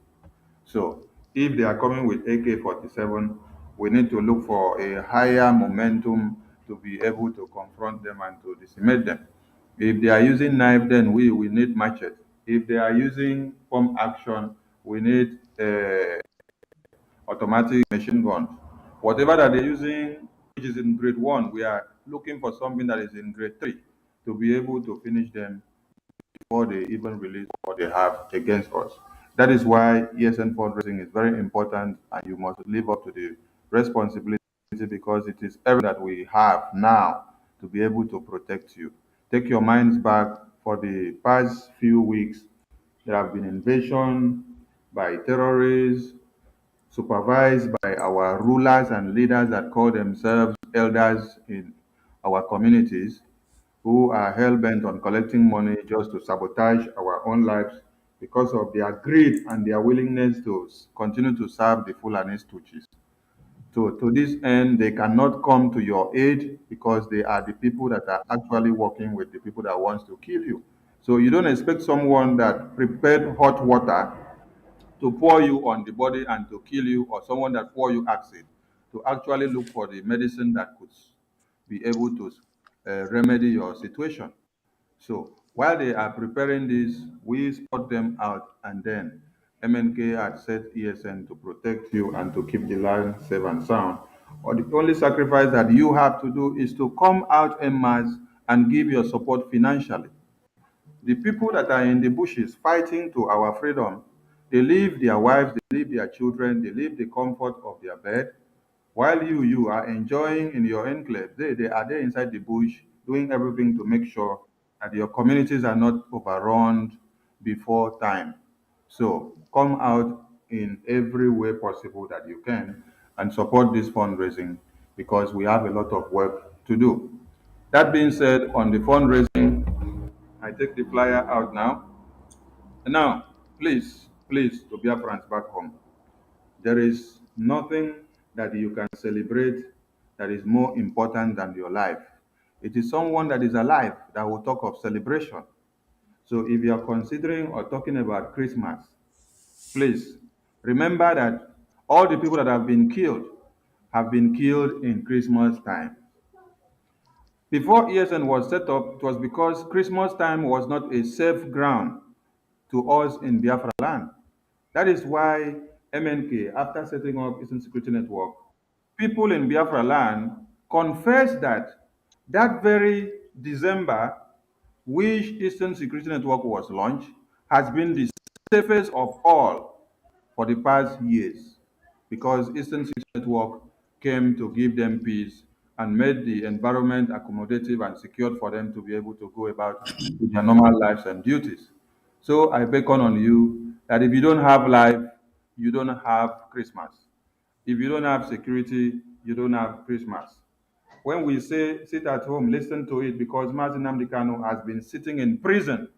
So if they are coming with AK-47, we need to look for a higher momentum to be able to confront them and to decimate them. If they are using knife, then we need machete. If they are using pump action, we need automatic machine guns. Whatever that they're using, which is in grade 1, we are looking for something that is in grade 3 to be able to finish them before they even release what they have against us. That is why ESN fundraising is very important and you must live up to the responsibility because it is everything that we have now to be able to protect you. Take your minds back for the past few weeks. There have been invasion by terrorists, supervised by our rulers and leaders that call themselves elders in our communities who are hell-bent on collecting money just to sabotage our own lives because of their greed and their willingness to continue to serve the Fulani stooges. So to this end, they cannot come to your aid because they are the people that are actually working with the people that wants to kill you. So you don't expect someone that prepared hot water to pour you on the body and to kill you, or someone that pour you acid to actually look for the medicine that could be able to remedy your situation. So while they are preparing this, we spot them out, and then MNK had set ESN to protect you and to keep the land safe and sound. Or the only sacrifice that you have to do is to come out en masse and give your support financially. The people that are in the bushes fighting to our freedom, they leave their wives, they leave their children, they leave the comfort of their bed, while you are enjoying in your enclave. They are there inside the bush doing everything to make sure that your communities are not overrun before time. So come out in every way possible that you can and support this fundraising because we have a lot of work to do. That being said, on the fundraising, I take the flyer out now. And now, please, to Biafrans back home, there is nothing that you can celebrate that is more important than your life. It is someone that is alive that will talk of celebration. So if you are considering or talking about Christmas, please remember that all the people that have been killed in Christmas time. Before ESN was set up, it was because Christmas time was not a safe ground to us in Biafra land. That is why MNK, after setting up Eastern Security Network, people in Biafra land confessed that that very December, which Eastern Security Network was launched, has been the safest of all for the past years, because Eastern Security Network came to give them peace and made the environment accommodative and secured for them to be able to go about with their normal lives and duties. So I beckon on you that if you don't have life, you don't have Christmas. If you don't have security, you don't have Christmas. When we say sit at home, listen to it, because Mazi Nnamdi Kanu has been sitting in prison.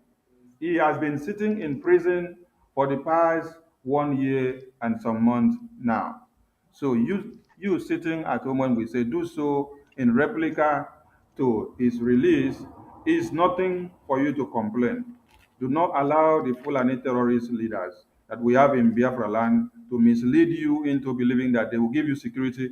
He has been sitting in prison for the past 1 year and some months now. So you sitting at home, when we say do so in replica to his release, is nothing for you to complain. Do not allow the Fulani terrorist leaders that we have in Biafra land to mislead you into believing that they will give you security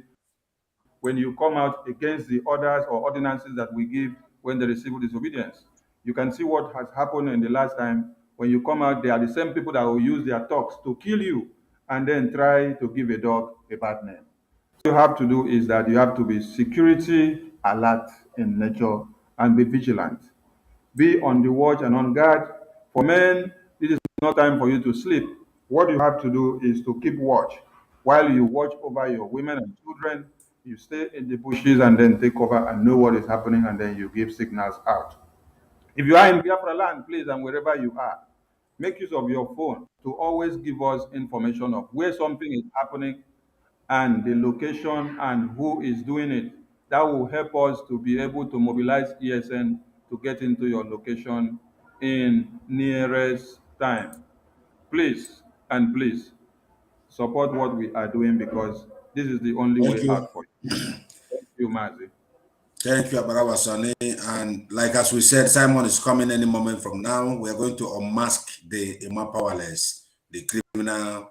when you come out against the orders or ordinances that we give when there is civil disobedience. You can see what has happened in the last time. When you come out, they are the same people that will use their talks to kill you and then try to give a dog a bad name. What you have to do is that you have to be security alert in nature and be vigilant. Be on the watch and on guard. For men, this is not time for you to sleep. What you have to do is to keep watch. While you watch over your women and children, you stay in the bushes and then take cover and know what is happening, and then you give signals out. If you are in Biafra land, please, and wherever you are, make use of your phone to always give us information of where something is happening and the location and who is doing it. That will help us to be able to mobilize ESN to get into your location in nearest time. Please, and please, support what we are doing, because this is the only Thank way you. out for you. Thank you, Mazi. Thank you, Abarawa Sane. And like as we said, Simon is coming any moment from now. We are going to unmask the Emma Powerless, the criminal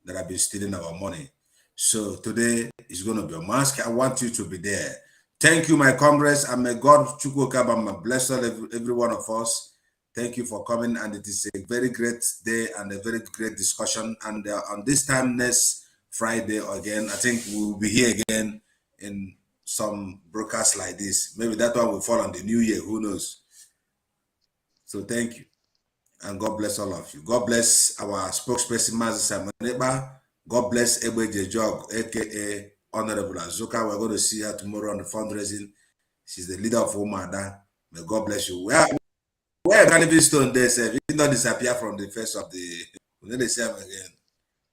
that have been stealing our money. So today is going to be a mask. I want you to be there. Thank you, my Congress, and may God Chukwukabama bless every one of us. Thank you for coming, and it is a very great day and a very great discussion. And on this time next Friday again, I think we will be here again in some broadcasts like this. Maybe that one will fall on the new year. Who knows? So thank you. And God bless all of you. God bless our spokesperson, Mazi Simon Eba. God bless Egbeje Jog, aka Honorable Azuka. We're going to see her tomorrow on the fundraising. She's the leader of Umada. May God bless you. Where Carnival Stone they say, he did not disappear from the face of the. Then they say him again.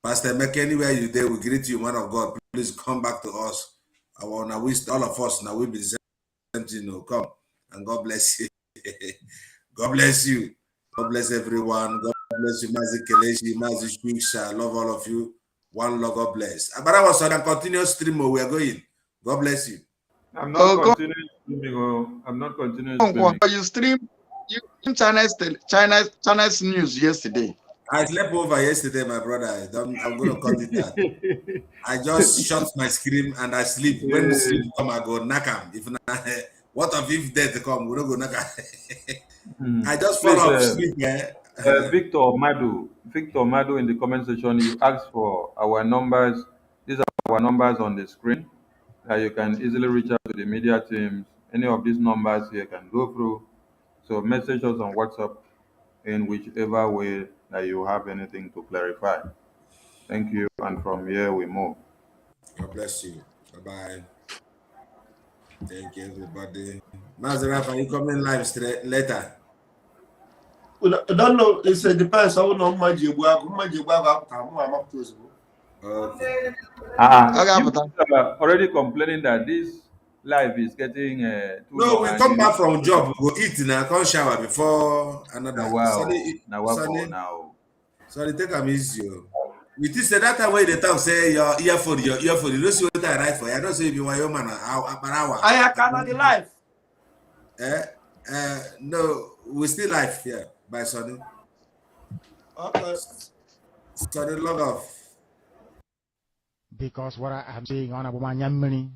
Pastor Meke, anywhere you there, we greet you, man of God. Please come back to us. I want to wish all of us now we be the same, you know. Come and God bless you. God bless you. God bless everyone. God bless you, Mazi Kelechi, Mazi Shwiksha. I love all of you. One love, God bless. But I was on a continuous stream. We are going. God bless you. I'm not continuing streaming. I'm not continuing streaming. You stream China's news yesterday. I slept over yesterday, my brother. I'm going to cut it out. I just shut my screen and I sleep. When the sleep come, I go knock him. If not, what if death come? We don't go knock I just fall off sleep. Victor Madu in the comment section, you asked for our numbers. These are our numbers on the screen. You can easily reach out to the media teams. Any of these numbers here can go through. So message us on WhatsApp in whichever way that you have anything to clarify. Thank you. And from here we move. God bless you. Bye-bye. Thank you, everybody. Mazaraf, are you coming live later? Well, I don't know. It depends. I don't know much about already complaining that this life is getting too No, long. we And come back from job, we go eat now, come shower before another. Sorry, take a miss you. We just said that way the time say your earphone. You don't see what I write for you. I don't say if you are your man, I cannot the life. No, we still live here by Sonny. Okay. Sonny, log off. Because what I am saying, Honorable Manyamini,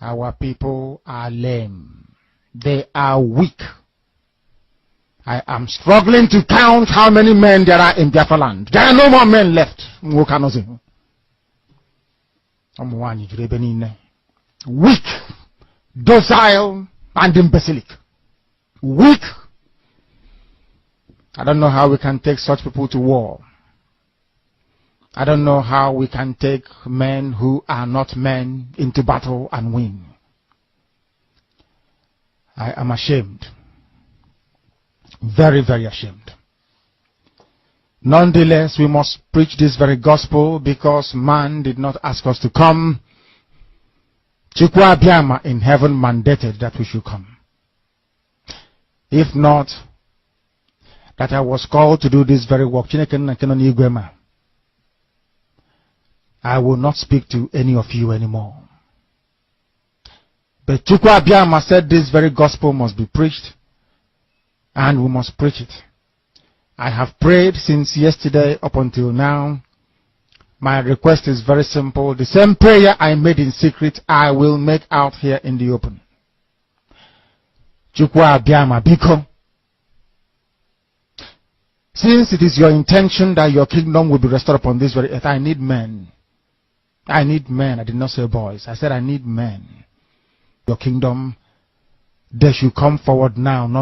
our people are lame. They are weak. I am struggling to count how many men there are in Biafra land. There are no more men left. Weak, docile, and imbecilic. Weak. I don't know how we can take such people to war. I don't know how we can take men who are not men into battle and win. I am ashamed. Very, very ashamed. Nonetheless, we must preach this very gospel because man did not ask us to come. Chukwa Abiyama in heaven mandated that we should come. If not, that I was called to do this very work, I will not speak to any of you anymore. But Chukwa Abiyama said this very gospel must be preached, and we must preach it. I have prayed since yesterday up until now. My request is very simple. The same prayer I made in secret, I will make out here in the open. Chukwa Abiyama Biko, since it is your intention that your kingdom will be restored upon this very earth, I need men. I need men. I did not say boys. I said I need men. Your kingdom, they should come forward now, not